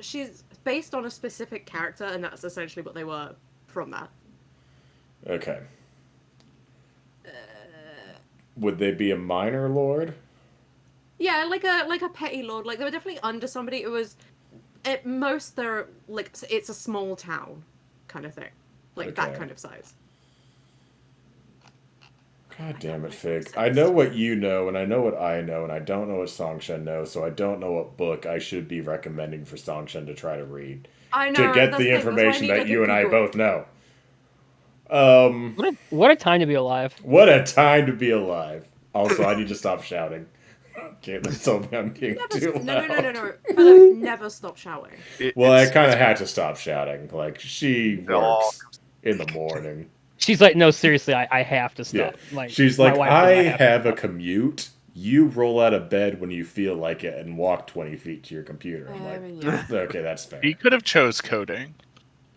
she's based on a specific character, and that's essentially what they were from that. Okay. Would they be a minor lord? Yeah, like a petty lord. Like they were definitely under somebody. It was at most they're like it's a small town kind of thing, like that kind of size. God damn it, Fig. I know what you know, and I know what I know, and I don't know what Songshen knows, so I don't know what book I should be recommending for Songshen to try to read. I know, to get the information that you and I both know. What a time to be alive. What a time to be alive. Also, I need to stop shouting. Caitlin told me I'm getting too loud. No. Philip, never stop shouting. Well, I kind of had to stop shouting. Like, she works in the morning. She's like, no, seriously, I have to stop. Yeah. Like, she's like, I have a commute. You roll out of bed when you feel like it and walk 20 feet to your computer. I'm like, okay, that's fair. He could have chose coding.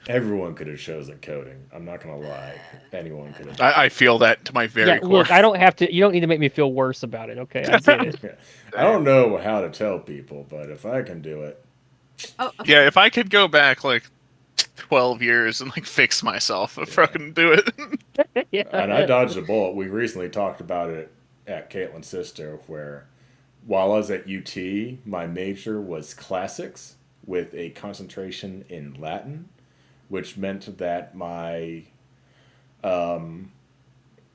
Everyone could have chosen coding. I'm not going to lie. Anyone could have. I feel that to my very core. Look, I don't have to. You don't need to make me feel worse about it, okay? I get it. I don't know how to tell people, but if I can do it. Yeah, if I could go back, 12 years and fix myself if I can do it. Yeah. And I dodged a bullet. We recently talked about it at Caitlin's sister, where while I was at UT, my major was classics with a concentration in Latin, which meant that my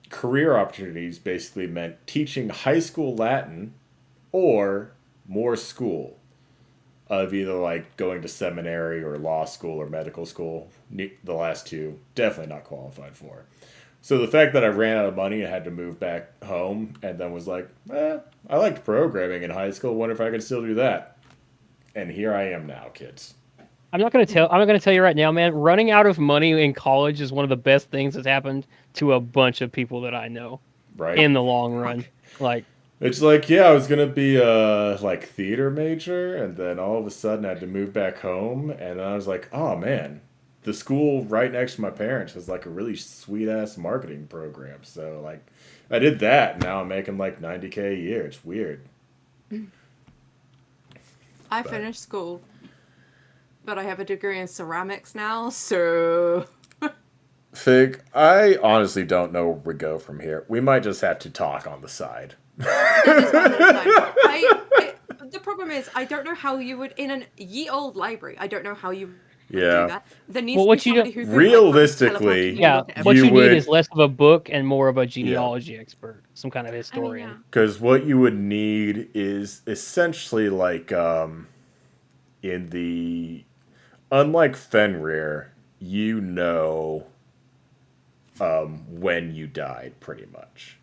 career opportunities basically meant teaching high school Latin or more school. Of either going to seminary or law school or medical school. The last two, definitely not qualified for. So the fact that I ran out of money and had to move back home and then was like, I liked programming in high school. Wonder if I could still do that. And here I am now, kids. I'm not gonna tell you right now, man. Running out of money in college is one of the best things that's happened to a bunch of people that I know. Right. In the long run, It's I was gonna be a theater major, and then all of a sudden I had to move back home, and I was like, oh man, the school right next to my parents has a really sweet ass marketing program. So I did that, and now I'm making $90K a year. It's weird. I finished school, but I have a degree in ceramics now, so. Fig, I honestly don't know where we go from here. We might just have to talk on the side. The problem is, I don't know how you would in an ye old library. I don't know how you would do Yeah. that. There needs to be somebody who can, realistically, what you need is less of a book and more of a genealogy expert, some kind of historian. Because what you would need is essentially in the unlike Fenrir, when you died, pretty much.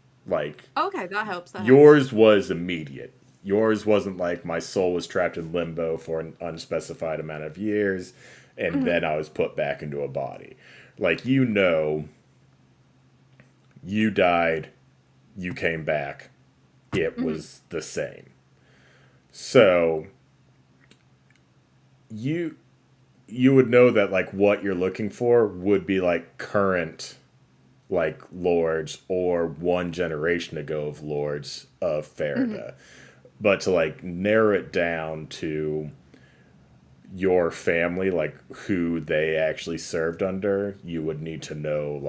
Okay, that helps. Yours was immediate. Yours wasn't my soul was trapped in limbo for an unspecified amount of years, and then I was put back into a body. You died, you came back, it was the same. So, you would know that what you're looking for would be current lords or one generation ago of lords of Farideh. But to narrow it down to your family, who they actually served under, you would need to know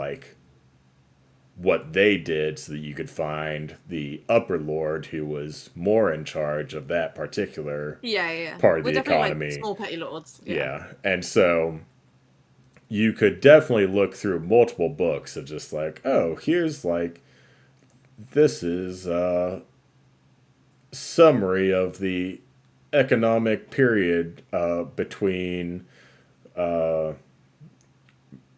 what they did so that you could find the upper lord who was more in charge of that particular part of the economy. Small petty lords. Yeah. And so you could definitely look through multiple books of just here's this is a summary of the economic period between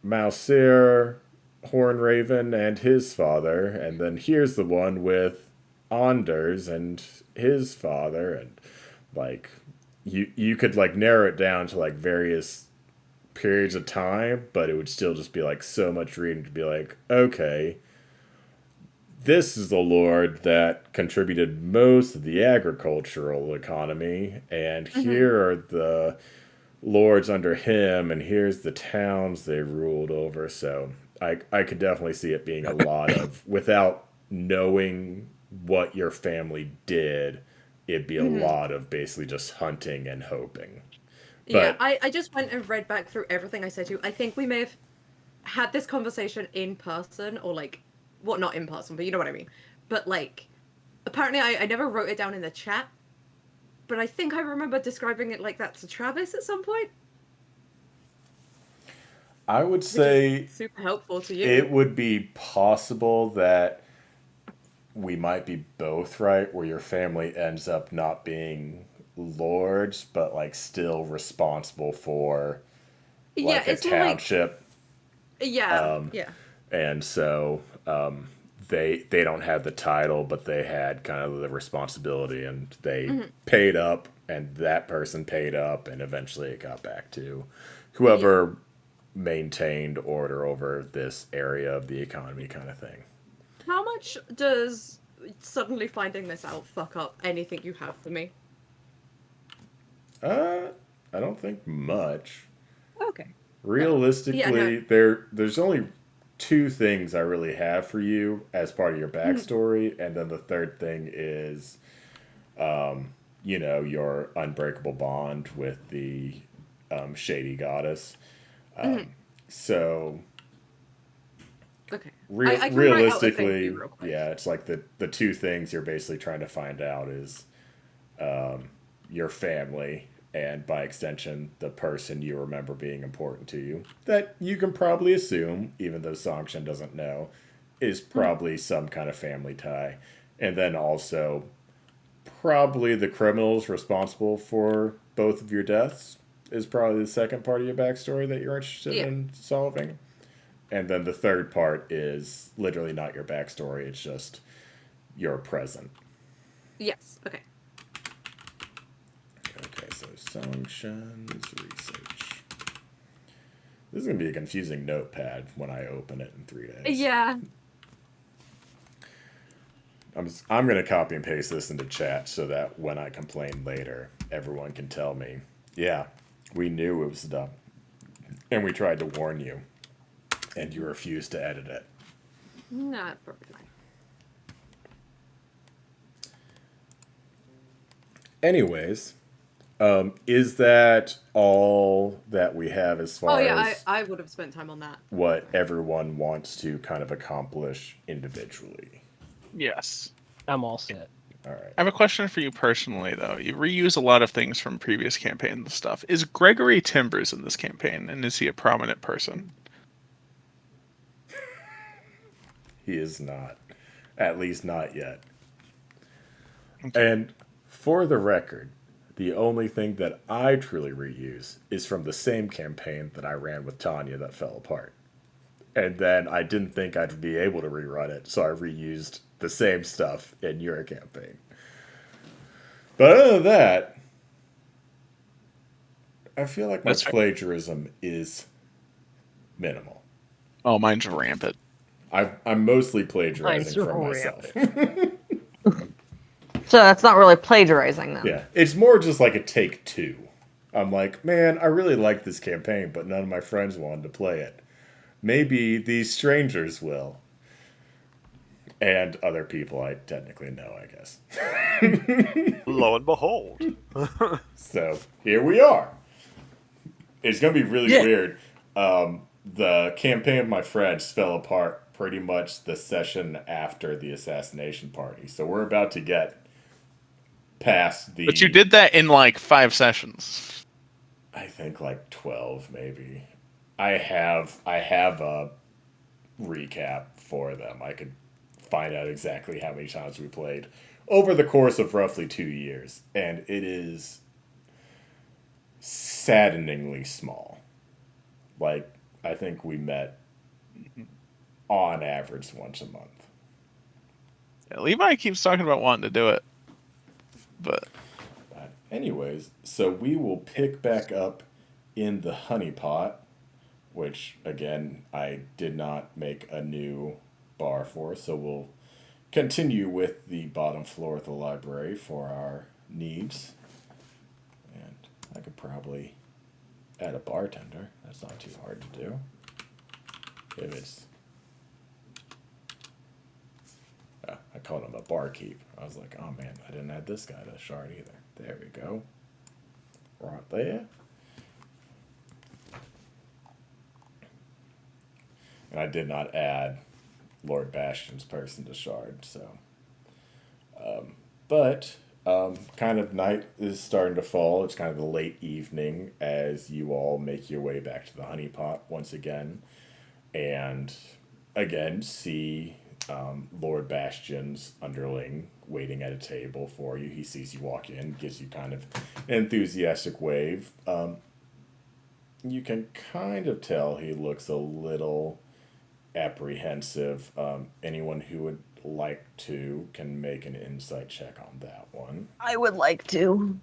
Mousir, Hornraven, and his father, and then here's the one with Anders and his father, and you could like narrow it down to like various periods of time, but it would still just be like so much reading to be like, okay, this is the lord that contributed most of the agricultural economy, and here are the lords under him, and here's the towns they ruled over. So I could definitely see it being a lot of, without knowing what your family did, it'd be a lot of basically just hunting and hoping. Yeah, But I just went and read back through everything I said to you. I think we may have had this conversation in person, or like, well, not in person, but you know what I mean. But like, apparently I never wrote it down in the chat, but I think I remember describing it like that to Travis at some point. I would Which say is super helpful to you. it would be possible that we might be both right, where your family ends up not being lords, but like still responsible for Yeah, like a it's more like, township. yeah, yeah. And so they don't have the title, but they had kind of the responsibility, and they paid up, and that person paid up, and eventually it got back to whoever maintained order over this area of the economy, kind of thing. How much does suddenly finding this out fuck up anything you have for me? I don't think much. Okay. Realistically, No. there's only two things I really have for you as part of your backstory, and then the third thing is, your unbreakable bond with the shady goddess. So Okay. I can write out a thing for realistically, you real quick. yeah, it's like the two things you're basically trying to find out is your family, and by extension, the person you remember being important to you, that you can probably assume, even though Songshan doesn't know, is probably some kind of family tie. And then also, probably the criminals responsible for both of your deaths is probably the second part of your backstory that you're interested in solving. And then the third part is literally not your backstory, it's just your present. Yes, okay. Okay, so Songshan's research. This is going to be a confusing notepad when I open it in 3 days. Yeah. I'm going to copy and paste this into chat so that when I complain later, everyone can tell me, yeah, we knew it was dumb. And we tried to warn you. And you refused to edit it. Not perfect. Anyways, is that all that we have as far as I would have spent time on that. what everyone wants to kind of accomplish individually? Yes. I'm all set. All right. I have a question for you personally, though. You reuse a lot of things from previous campaigns and stuff. Is Gregory Timbers in this campaign, and is he a prominent person? He is not. At least not yet. Okay. And for the record, the only thing that I truly reuse is from the same campaign that I ran with Tanya that fell apart. And then I didn't think I'd be able to rerun it, so I reused the same stuff in your campaign. But other than that, I feel like my plagiarism is minimal. Oh, mine's rampant. I'm mostly plagiarizing from myself. So that's not really plagiarizing then. Yeah, it's more just like a take two. I'm like, man, I really like this campaign, but none of my friends wanted to play it. Maybe these strangers will. And other people I technically know, I guess. Lo and behold. So, here we are. It's going to be really weird. The campaign of my friends fell apart pretty much the session after the assassination party. So we're about to get past the... But you did that in like 5 sessions. I think like 12, maybe. I have a recap for them. I could find out exactly how many times we played over the course of roughly 2 years. And it is saddeningly small. Like, I think we met on average once a month. Yeah, Levi keeps talking about wanting to do it. But anyways, so we will pick back up in the honey pot, which again I did not make a new bar for, so we'll continue with the bottom floor of the library for our needs. And I could probably add a bartender. That's not too hard to do. If it's I called him a barkeep. I was like, oh man, I didn't add this guy to Shard either. There we go. Right there. And I did not add Lord Bastion's person to Shard, so. But kind of night is starting to fall. It's kind of the late evening as you all make your way back to the honeypot once again. And again, see Lord Bastion's underling waiting at a table for you. He sees you walk in, gives you kind of an enthusiastic wave. You can kind of tell he looks a little apprehensive. Anyone who would like to can make an insight check on that one. I would like to.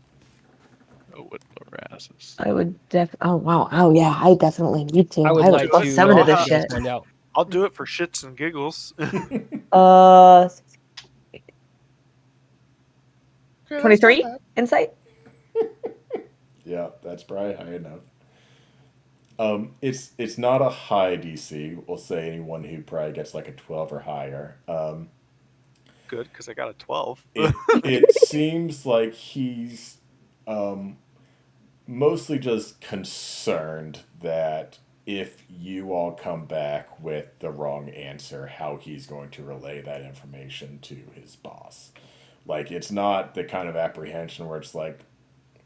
Oh, what Lorazes. I would oh wow. Oh yeah, I definitely need to. I would have like a to. +7 to this You guys shit. find out. I'll do it for shits and giggles. 23 insight. Yeah, that's probably high enough. It's not a high DC. We'll say anyone who probably gets like a 12 or higher. Good, because I got a 12. It seems like he's mostly just concerned that if you all come back with the wrong answer, how he's going to relay that information to his boss. Like, it's not the kind of apprehension where it's like,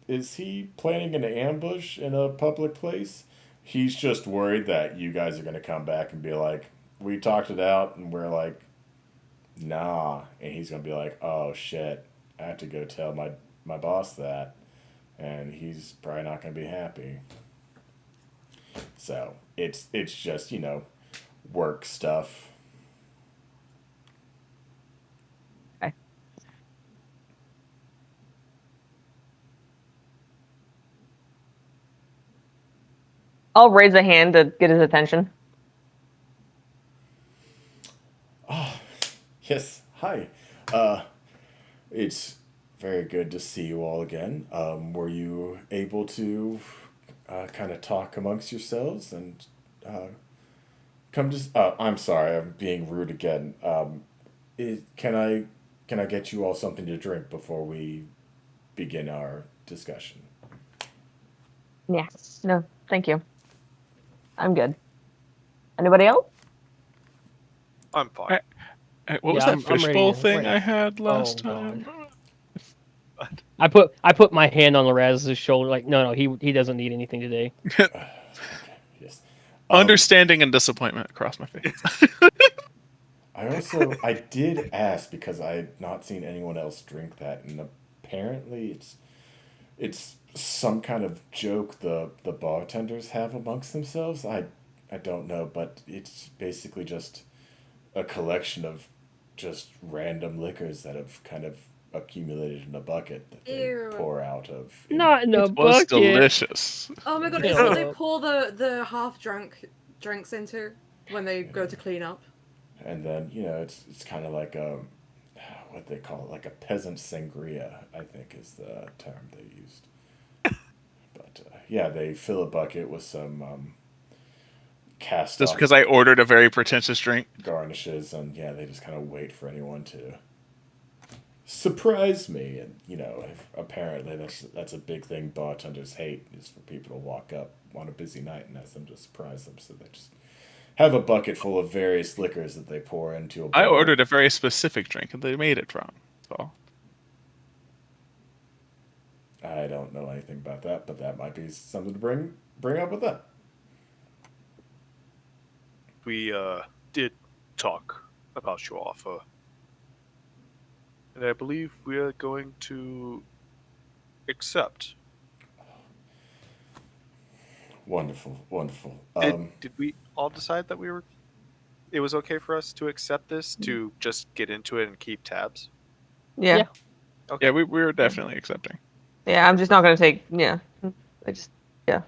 is he planning an ambush in a public place? He's just worried that you guys are going to come back and be like, we talked it out, and we're like, nah. And he's going to be like, oh shit, I have to go tell my boss that. And he's probably not going to be happy. So it's just, work stuff. Okay. I'll raise a hand to get his attention. Yes, hi. It's very good to see you all again. Were you able to kind of talk amongst yourselves and come just? I'm sorry, I'm being rude again. Can I get you all something to drink before we begin our discussion? Yeah. No, thank you. I'm good. Anybody else? I'm fine. What was Yeah, that I'm ready fishbowl to- thing ready. I had last Oh, time? I put my hand on Lorazes' shoulder, like, no, he doesn't need anything today. Yes. Understanding and disappointment across my face. I did ask because I had not seen anyone else drink that, and apparently it's some kind of joke the bartenders have amongst themselves. I don't know, but it's basically just a collection of just random liquors that have kind of accumulated in a bucket that they Ew. pour out of. Not in a It was bucket. delicious. Oh my god, Yeah. is what they pour the half drunk drinks into when they go to clean up. And then it's kind of like what they call it, like a peasant sangria, I think is the term they used. But yeah, they fill a bucket with some cast Just off because I ordered a very pretentious drink. garnishes, and yeah, they just kind of wait for anyone to surprise me. And apparently that's a big thing bartenders hate, is for people to walk up on a busy night and ask them to surprise them. So they just have a bucket full of various liquors that they pour into a bowl. I ordered a very specific drink and they made it wrong. So I don't know anything about that, but that might be something to bring up with them. We did talk about your offer. And I believe we are going to accept. Wonderful. Did we all decide that it was okay for us to accept this, to just get into it and keep tabs? Yeah. Yeah. Okay. yeah, we were definitely accepting. Yeah, I'm just not gonna take. Yeah, I just. Yeah.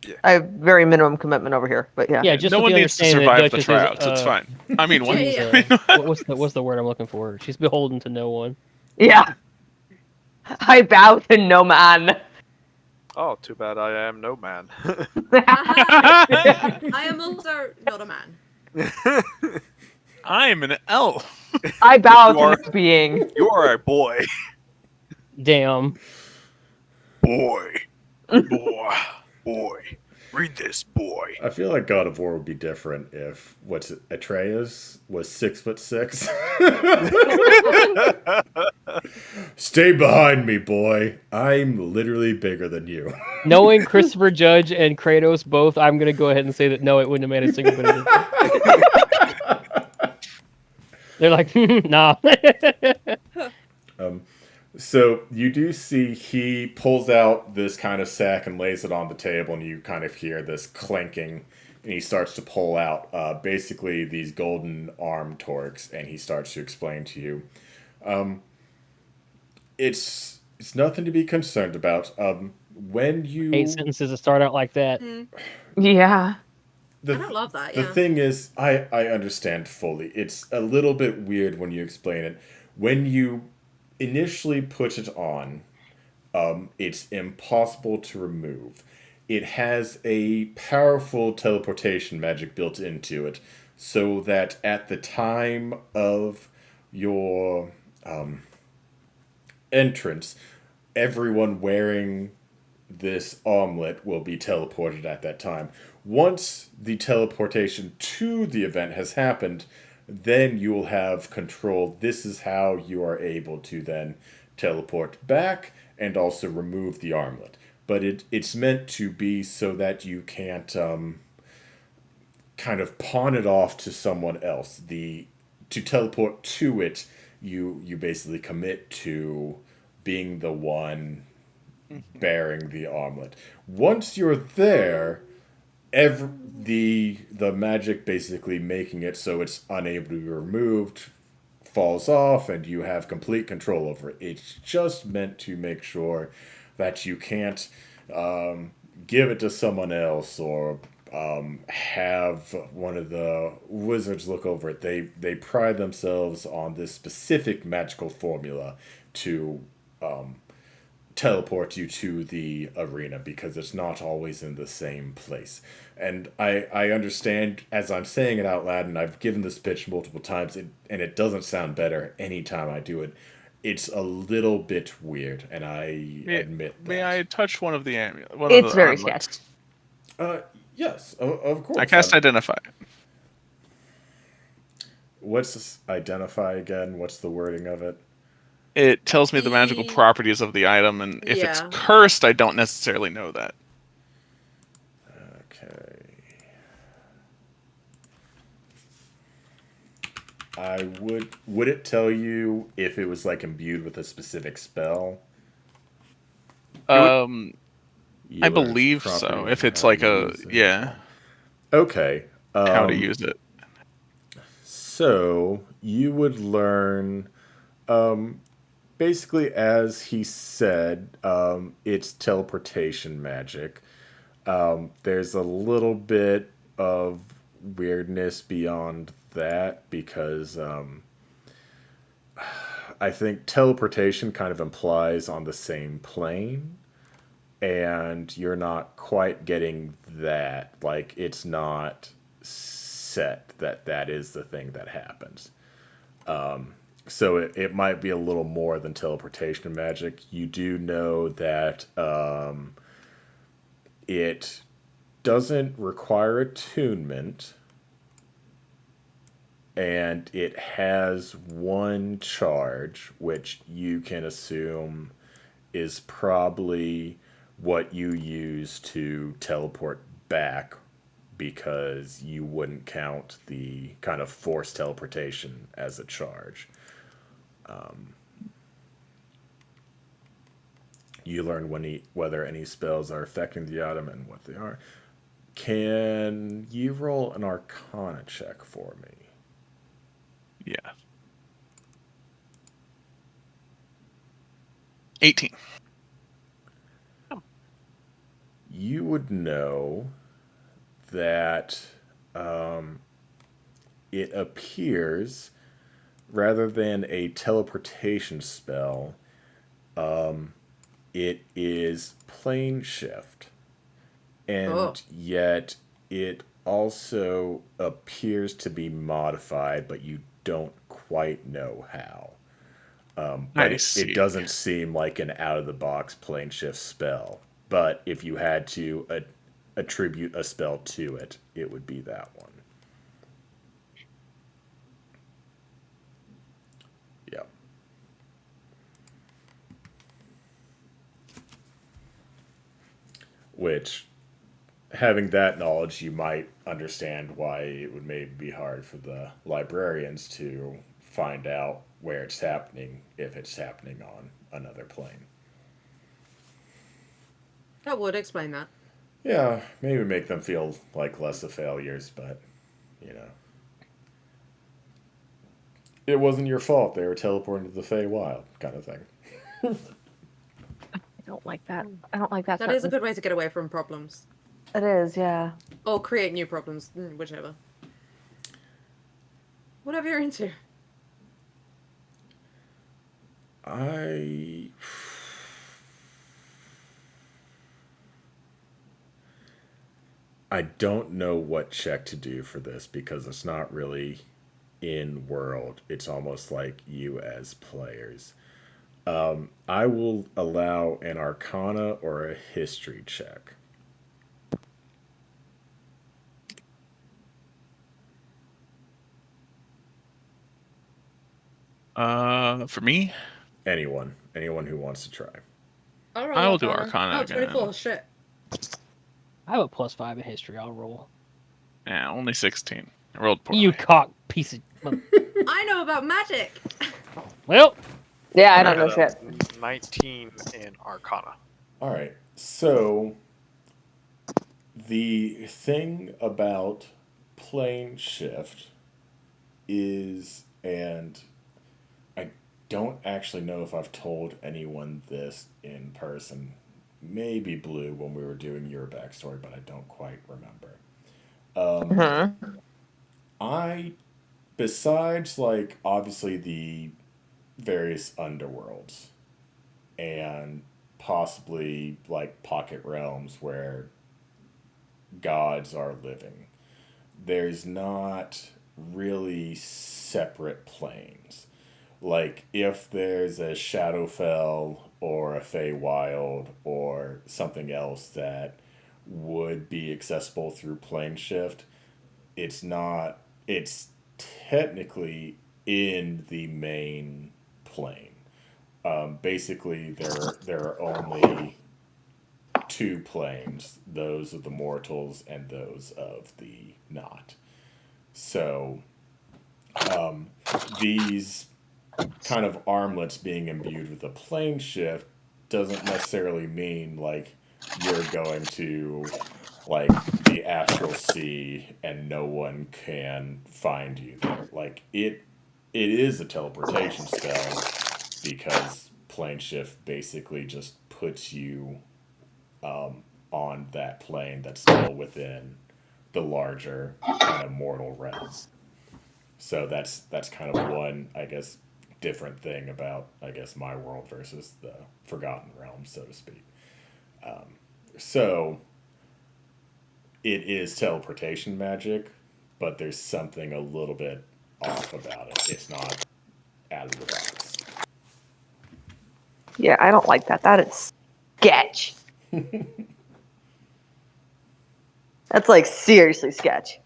Yeah. I have very minimum commitment over here, but yeah. Yeah, just no with one the needs to understanding that survive the Duchess tryouts. is, It's fine. I mean, what? Yeah, she's, what's the word I'm looking for? She's beholden to no one. Yeah. I bow to no man. Oh, too bad I am no man. I am also not a man. I'm an elf. I bow You to are- no being. You are a boy. Damn. Boy. Boy. Read this, boy. I feel like God of War would be different if Atreus was 6'6". Stay behind me, boy. I'm literally bigger than you. Knowing Christopher Judge and Kratos both, I'm gonna go ahead and say that no, it wouldn't have made a single bit of difference. They're like, nah. So you do see he pulls out this kind of sack and lays it on the table, and you kind of hear this clanking, and he starts to pull out basically these golden arm torques, and he starts to explain to you. It's nothing to be concerned about. When you 8 sentences that start out like that. Yeah. I don't love that, The yeah. thing is, I understand fully. It's a little bit weird when you explain it. When you initially put it on, it's impossible to remove. It has a powerful teleportation magic built into it, so that at the time of your entrance, everyone wearing this omelet will be teleported at that time. Once the teleportation to the event has happened, then you will have control. This is how you are able to then teleport back and also remove the armlet. But it's meant to be so that you can't kind of pawn it off to someone else. To teleport to it, you basically commit to being the one bearing the omelet. Once you're there, the magic basically making it so it's unable to be removed falls off, and you have complete control over it. It's just meant to make sure that you can't give it to someone else or have one of the wizards look over it. They pride themselves on this specific magical formula to teleport you to the arena, because it's not always in the same place. And I understand as I'm saying it out loud, and I've given this pitch multiple times, and it doesn't sound better anytime I do it. It's a little bit weird, and I admit that. May I touch one of the amulets? It's very sketchy. Yes, of course. I cast Identify. What's this identify again? What's the wording of it? It tells me the magical properties of the item, and if it's cursed, I don't necessarily know that. Okay. Would it tell you if it was like imbued with a specific spell? I believe so. If it's like Okay. How to use it. So you would learn, basically, as he said, it's teleportation magic. There's a little bit of weirdness beyond that, because I think teleportation kind of implies on the same plane, and you're not quite getting that. Like, it's not set that is the thing that happens. So it might be a little more than teleportation magic. You do know that it doesn't require attunement, and it has one charge, which you can assume is probably what you use to teleport back, because you wouldn't count the kind of forced teleportation as a charge. You learn whether any spells are affecting the item and what they are. Can you roll an Arcana check for me? Yeah. 18. you would know that it appears, rather than a teleportation spell, it is plane shift. And yet it also appears to be modified, but you don't quite know how. But it doesn't seem like an out-of-the-box plane shift spell. But if you had to attribute a spell to it, it would be that one. Yeah. Which, having that knowledge, you might understand why it would maybe be hard for the librarians to find out where it's happening if it's happening on another plane. That would explain that. Yeah, maybe make them feel like less of failures, but, it wasn't your fault. They were teleporting to the Feywild, kind of thing. I don't like that. I don't like that. That is a good way to get away from problems. It is, yeah. Or create new problems, whichever. Whatever you're into. I don't know what check to do for this because it's not really in world. It's almost like you as players. I will allow an Arcana or a History check. For me? Anyone who wants to try. I will do Arcana. Oh, 24, again. Shit. I have a +5 in history. I'll roll. Yeah, only 16. I rolled poorly. You cock piece of. I know about magic. Well. Yeah, I don't know shit. 19 in Arcana. All right. So the thing about plane shift is, and I don't actually know if I've told anyone this in person. Maybe Blue when we were doing your backstory, but I don't quite remember. I, besides like obviously the various underworlds and possibly like pocket realms where gods are living, there's not really separate planes. Like if there's a Shadowfell or a Feywild or something else that would be accessible through plane shift, it's technically in the main plane. Basically, there are only two planes, those of the mortals and those of the not. So these kind of armlets being imbued with a plane shift doesn't necessarily mean like you're going to like the astral sea and no one can find you there. Like it is a teleportation spell because plane shift basically just puts you on that plane that's still within the larger kind of mortal realm. So that's kind of one, I guess, different thing about, I guess, my world versus the Forgotten Realms, so to speak. So it is teleportation magic, but there's something a little bit off about it. It's not out of the box. Yeah, I don't like that. That is sketch. That's like seriously sketch.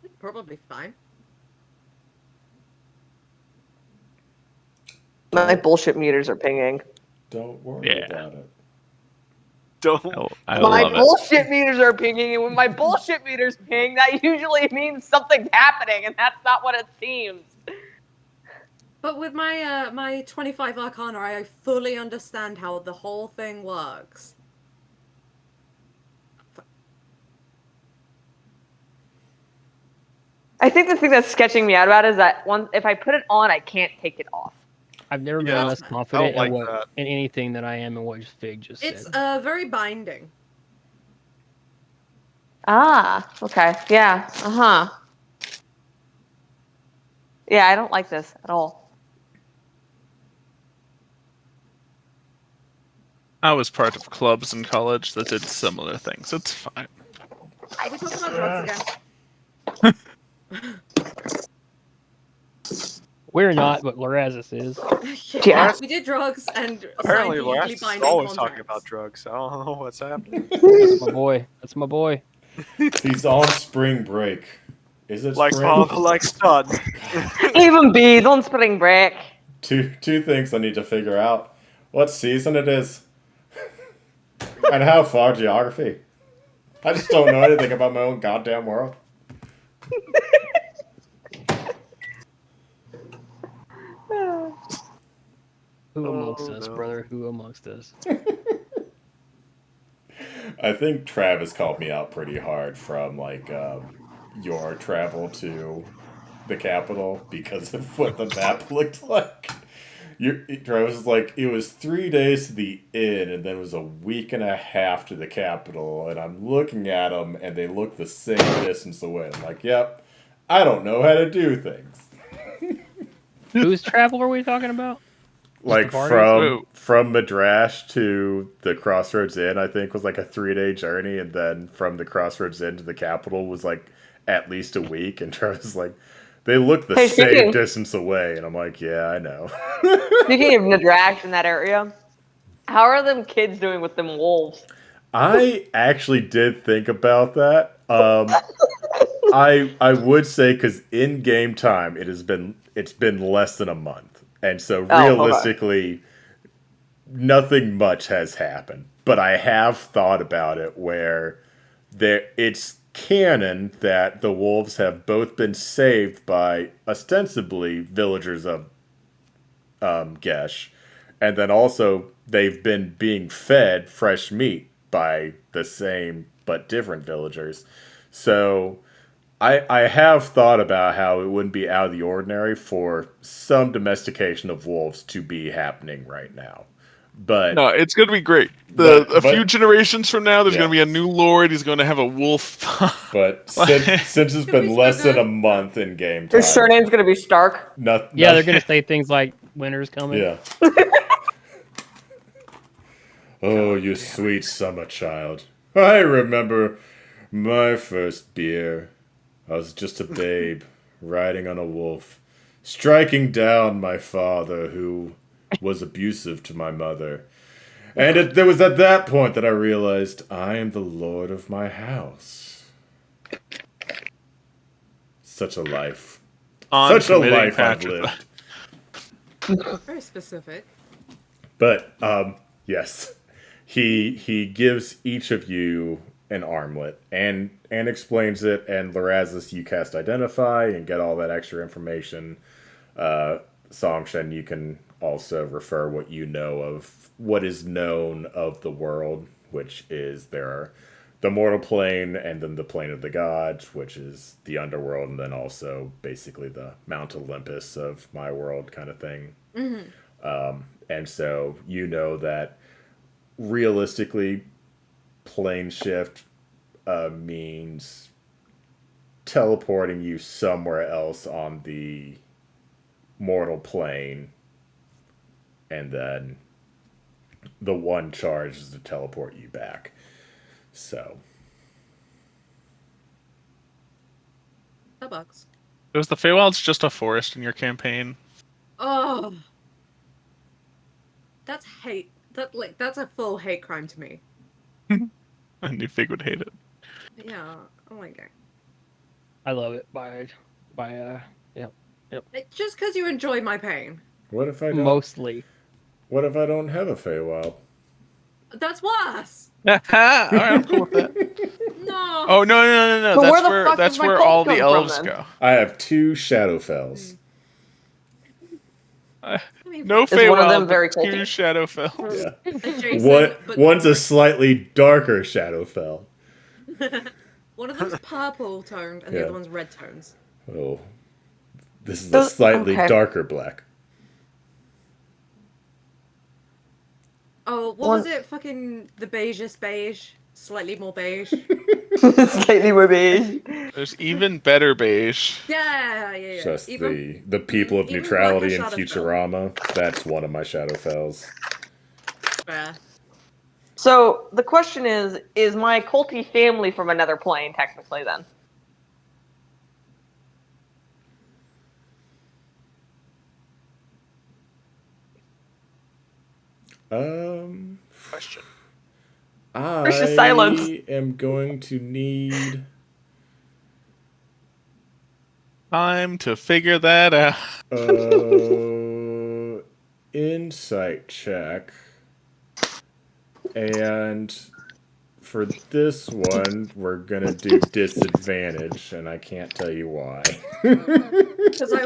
It's probably fine. My bullshit meters are pinging. Don't worry about it. My bullshit meters are pinging, and when my bullshit meters ping, that usually means something's happening, and that's not what it seems. But with my my 25 Arcana, I fully understand how the whole thing works. I think the thing that's sketching me out about is that if I put it on, I can't take it off. I've never been Yeah, less I confident don't in like that. in anything that I am in what Fig just It's said. very binding. Ah, okay. Yeah. Uh-huh. Yeah, I don't like this at all. I was part of clubs in college that did similar things. It's fine. Are we talking about drugs again? We're not, but Lorazis is. Yeah. We did drugs and Apparently, signed legally Laras is binding always contracts. talking about drugs. I don't know what's happening. That's my boy. That's my boy. He's on spring break. Is it Like spring? father, like son. Even bees on spring break. Two things I need to figure out: what season it is, and how far geography. I just don't know anything about my own goddamn world. Who amongst us, no. brother? Who amongst us? I think Travis called me out pretty hard from like your travel to the capital because of what the map looked like. Travis was like, it was 3 days to the inn, and then it was a week and a half to the capital. And I'm looking at them, and they look the same distance away. I'm like, yep, I don't know how to do things. Whose travel are we talking about? Like the parties? from Madrash to the Crossroads Inn, I think was like a 3-day journey, and then from the Crossroads Inn to the capital was like at least a week. And Travis was like, they look the same distance away, and I'm like, yeah, I know. Speaking of Nadrax in that area, how are them kids doing with them wolves? I actually did think about that. I would say because in game time it's been less than a month, and so realistically, nothing much has happened. But I have thought about it where it's canon that the wolves have both been saved by ostensibly villagers of Gesh, and then also they've been being fed fresh meat by the same but different villagers. So I have thought about how it wouldn't be out of the ordinary for some domestication of wolves to be happening right now. But no, it's going to be great. A few generations from now, there's going to be a new lord. He's going to have a wolf. But since it's been less than a month in game time, his surname's gonna be Stark. Yeah, they're gonna say things like "Winter's coming." Yeah. Oh, you sweet summer child. I remember my first beer. I was just a babe, riding on a wolf, striking down my father, who was abusive to my mother. And it was at that point that I realized I am the lord of my house. Such a life. Such a life I've lived. Very specific. But, yes. He gives each of you an armlet and explains it, and Lorazis, you cast Identify and get all that extra information. Songshen, you can also refer what you know of what is known of the world, which is there are the mortal plane and then the plane of the gods, which is the underworld, and then also basically the Mount Olympus of my world kind of thing. Mm-hmm. And so you know that realistically, plane shift means teleporting you somewhere else on the mortal plane, and then the one charge is to teleport you back. So That bucks. Was the Feywild's just a forest in your campaign? Oh, that's hate. That's a full hate crime to me. I knew Fig would hate it. Yeah. Oh my god. I love it. Yep. Just because you enjoy my pain. what if I don't? Mostly. What if I don't have a Feywild? That's worse. Alright, I'm cool with that. No. Oh no! But That's where where the fuck all does my the cult come elves from, then? go. I have 2 Shadowfells. I mean, No Is one of Feywild, them very but 2 culty? Shadowfells. Yeah. adjacent, One's a slightly darker Shadowfell. One of them's purple toned and the Yeah. other one's red tones. Oh, this is a slightly darker black. Oh, what was it? Fucking the beigest beige, slightly more beige. Slightly more beige. There's even better beige. Yeah. Just Even, the people of even neutrality in blacker Shadowfell. Futurama. That's one of my Shadowfells. Fair. So the question is my culty family from another plane technically then? Question. Precious silence. I am going to need Time to figure that out. insight check. And for this one, we're gonna do disadvantage, and I can't tell you why.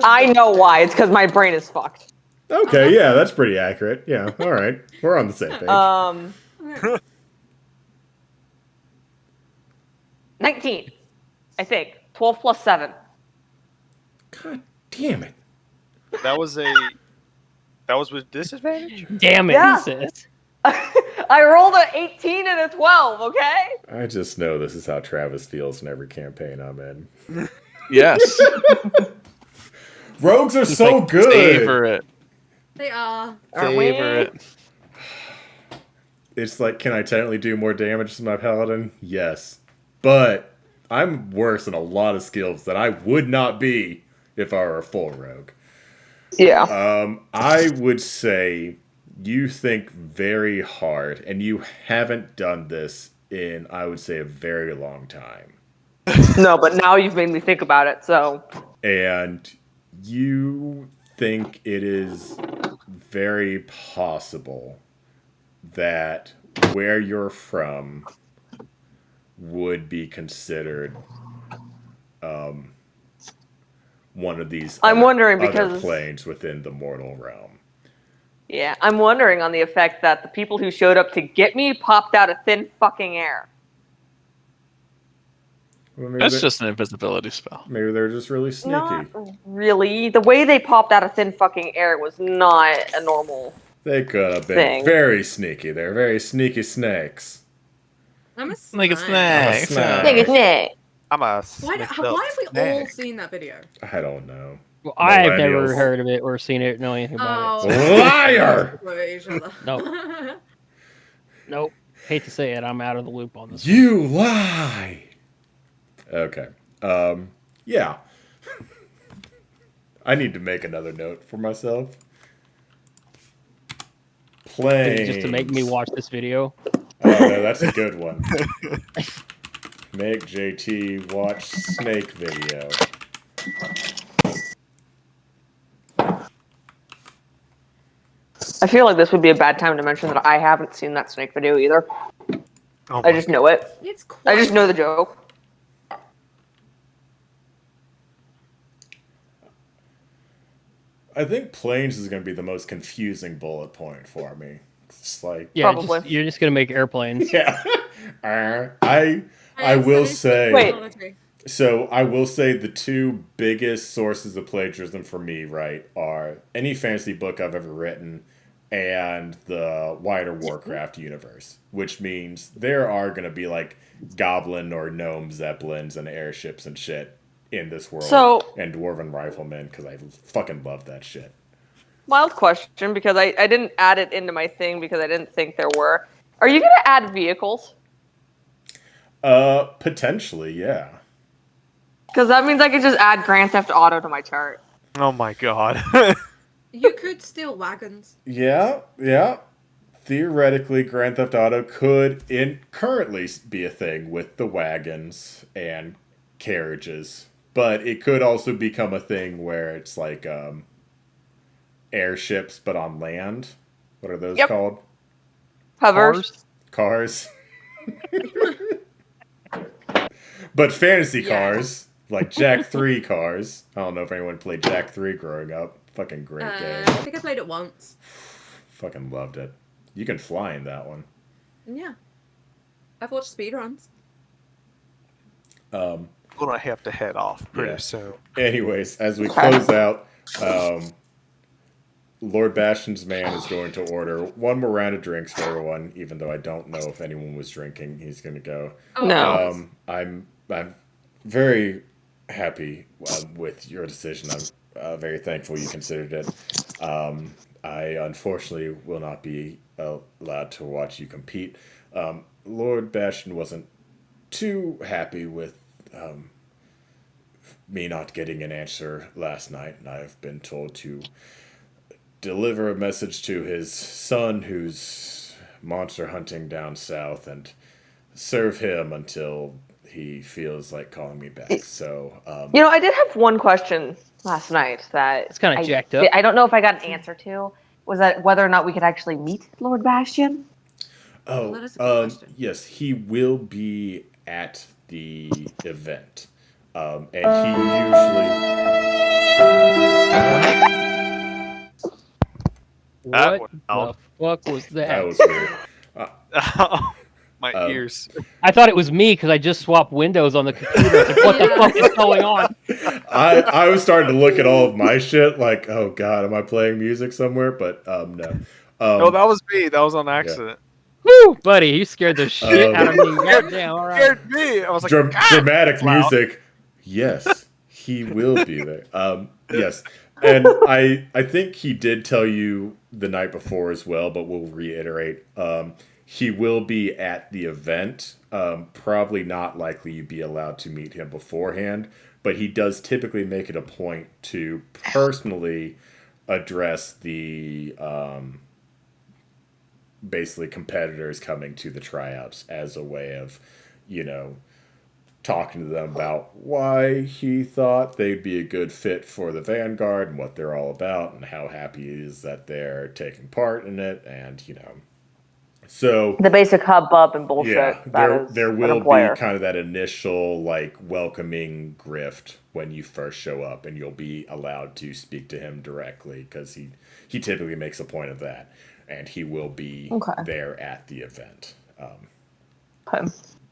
I know why. It's because my brain is fucked. Okay, yeah, that's pretty accurate. Yeah, all right, we're on the same page. 19, I think. 12 plus 7. God damn it! That was with disadvantage? Damn it, Yeah. he says. I rolled an 18 and a 12, okay? I just know this is how Travis feels in every campaign I'm in. Yes. Rogues are so like, good. Savor it. They are. Savor it. It's like, can I technically do more damage to my paladin? Yes. But I'm worse in a lot of skills that I would not be if I were a full rogue. Yeah. I would say you think very hard, and you haven't done this in, I would say, a very long time. No, but now you've made me think about it, so. And you think it is very possible that where you're from would be considered one of these I'm wondering other because planes within the mortal realm. yeah, I'm wondering on the effect that the people who showed up to get me popped out of thin fucking air. Well, That's just an invisibility spell. Maybe they're just really sneaky. Not really. The way they popped out of thin fucking air was not a normal. They could have been thing. very sneaky. They're very sneaky snakes. I'm a Like a snake. snack. Snake. I'm a Why have we all seen that video? I don't know. Well, I've never Millennials. heard of it or seen it, know anything about it. Oh, Liar! Nope. Nope. Hate to say it, I'm out of the loop on this. You lie! Okay. Yeah. I need to make another note for myself. Planes. Just to make me watch this video. Oh, no, that's a good one. Make JT watch snake video. I feel like this would be a bad time to mention that I haven't seen that snake video either. Oh I just know it. It's quite... I just know the joke. I think planes is going to be the most confusing bullet point for me. It's like, Yeah, Probably. you're just gonna make airplanes. yeah. I will say. Wait. So I will say the two biggest sources of plagiarism for me, right, are any fantasy book I've ever written and the wider Warcraft universe, which means there are going to be like goblin or gnome zeppelins and airships and shit in this world. So- and dwarven riflemen, because I fucking love that shit. Wild question, because I didn't add it into my thing because I didn't think there were. Are you going to add vehicles? Potentially, yeah. Because that means I could just add Grand Theft Auto to my chart. Oh my god. You could steal wagons. Yeah. Theoretically, Grand Theft Auto could currently be a thing with the wagons and carriages, but it could also become a thing where it's like airships, but on land. What are those called? Hovers. Cars. But fantasy cars, like Jack 3 cars. I don't know if anyone played Jack 3 growing up. Fucking great game. I think I played it once. Fucking loved it. You can fly in that one. Yeah. I've watched speedruns. I'm gonna have to head off pretty Yeah. soon. Anyways, as we close out, Lord Bastion's man is going to order one more round of drinks for everyone, even though I don't know if anyone was drinking. He's going to go. No. I'm very happy with your decision. I'm very thankful you considered it. I unfortunately will not be allowed to watch you compete. Lord Bastion wasn't too happy with me not getting an answer last night, and I've been told to deliver a message to his son who's monster hunting down south and serve him until he feels like calling me back. So, I did have one question last night that It's kind of jacked up. I don't know if I got an answer to. Was that whether or not we could actually meet Lord Bastion? That is a good question. Yes, he will be at the event. And he usually... What was the loud. fuck was that? That was weird. My ears. I thought it was me because I just swapped windows on the computer. Like, what the fuck is going on? I was starting to look at all of my shit like, oh god, am I playing music somewhere? But no. No, that was me. That was on accident. Woo, buddy, you scared the shit out of me. Goddamn, all right. Scared me. I was like, dramatic loud. music. Yes, he will be there. Yes, and I think he did tell you the night before as well, but we'll reiterate. He will be at the event. Probably not likely you'd be allowed to meet him beforehand, but he does typically make it a point to personally address the basically competitors coming to the tryouts as a way of, talking to them about why he thought they'd be a good fit for the Vanguard and what they're all about and how happy he is that they're taking part in it. And, so The basic hubbub and bullshit. yeah, there will be kind of that initial welcoming grift when you first show up, and you'll be allowed to speak to him directly because he typically makes a point of that, and he will be there at the event.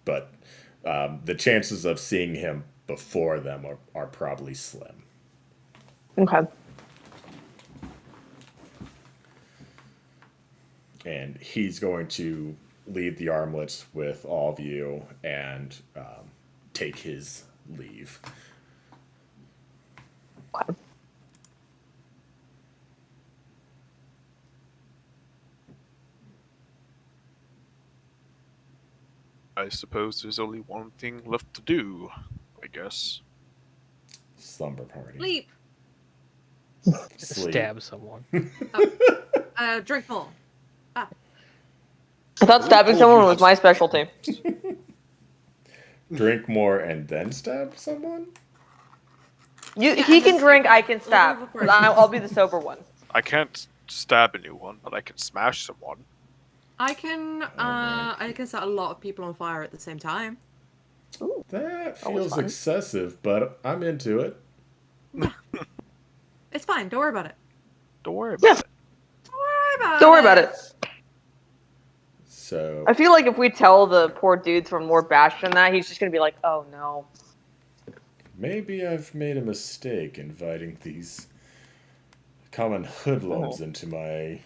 But the chances of seeing him before them are probably slim. Okay. And he's going to leave the armlets with all of you and take his leave. Okay. I suppose there's only one thing left to do, I guess. Slumber party. Sleep. Stab someone. Drink more. I thought stabbing someone was my specialty. Drink more and then stab someone? He can drink, I can stab. I'll be the sober one. I can't stab anyone, but I can smash someone. I can set a lot of people on fire at the same time. Ooh, that feels excessive, but I'm into it. It's fine. Don't worry about it. Don't worry about it. Don't worry about it. So I feel like if we tell the poor dudes from Lord Bastion that, he's just gonna be like, "Oh no." Maybe I've made a mistake inviting these common hoodlums into my.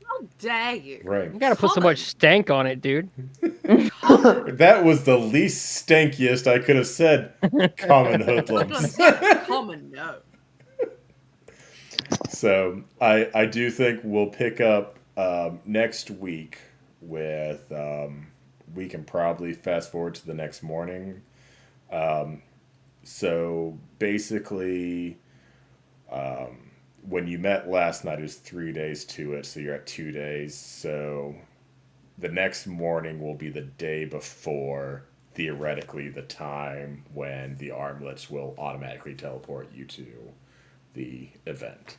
How dare you? Right. You gotta put so much stank on it, dude. That was the least stankiest I could have said. Common hoodlums. Common, no. So I do think we'll pick up next week with we can probably fast forward to the next morning. So basically, when you met last night, it was 3 days to it, so you're at 2 days. So the next morning will be the day before, theoretically, the time when the armlets will automatically teleport you to the event.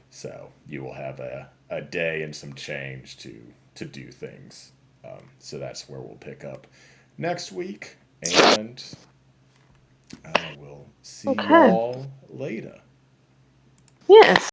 So you will have a day and some change to do things. So that's where we'll pick up next week, and I will see you all later. Yes.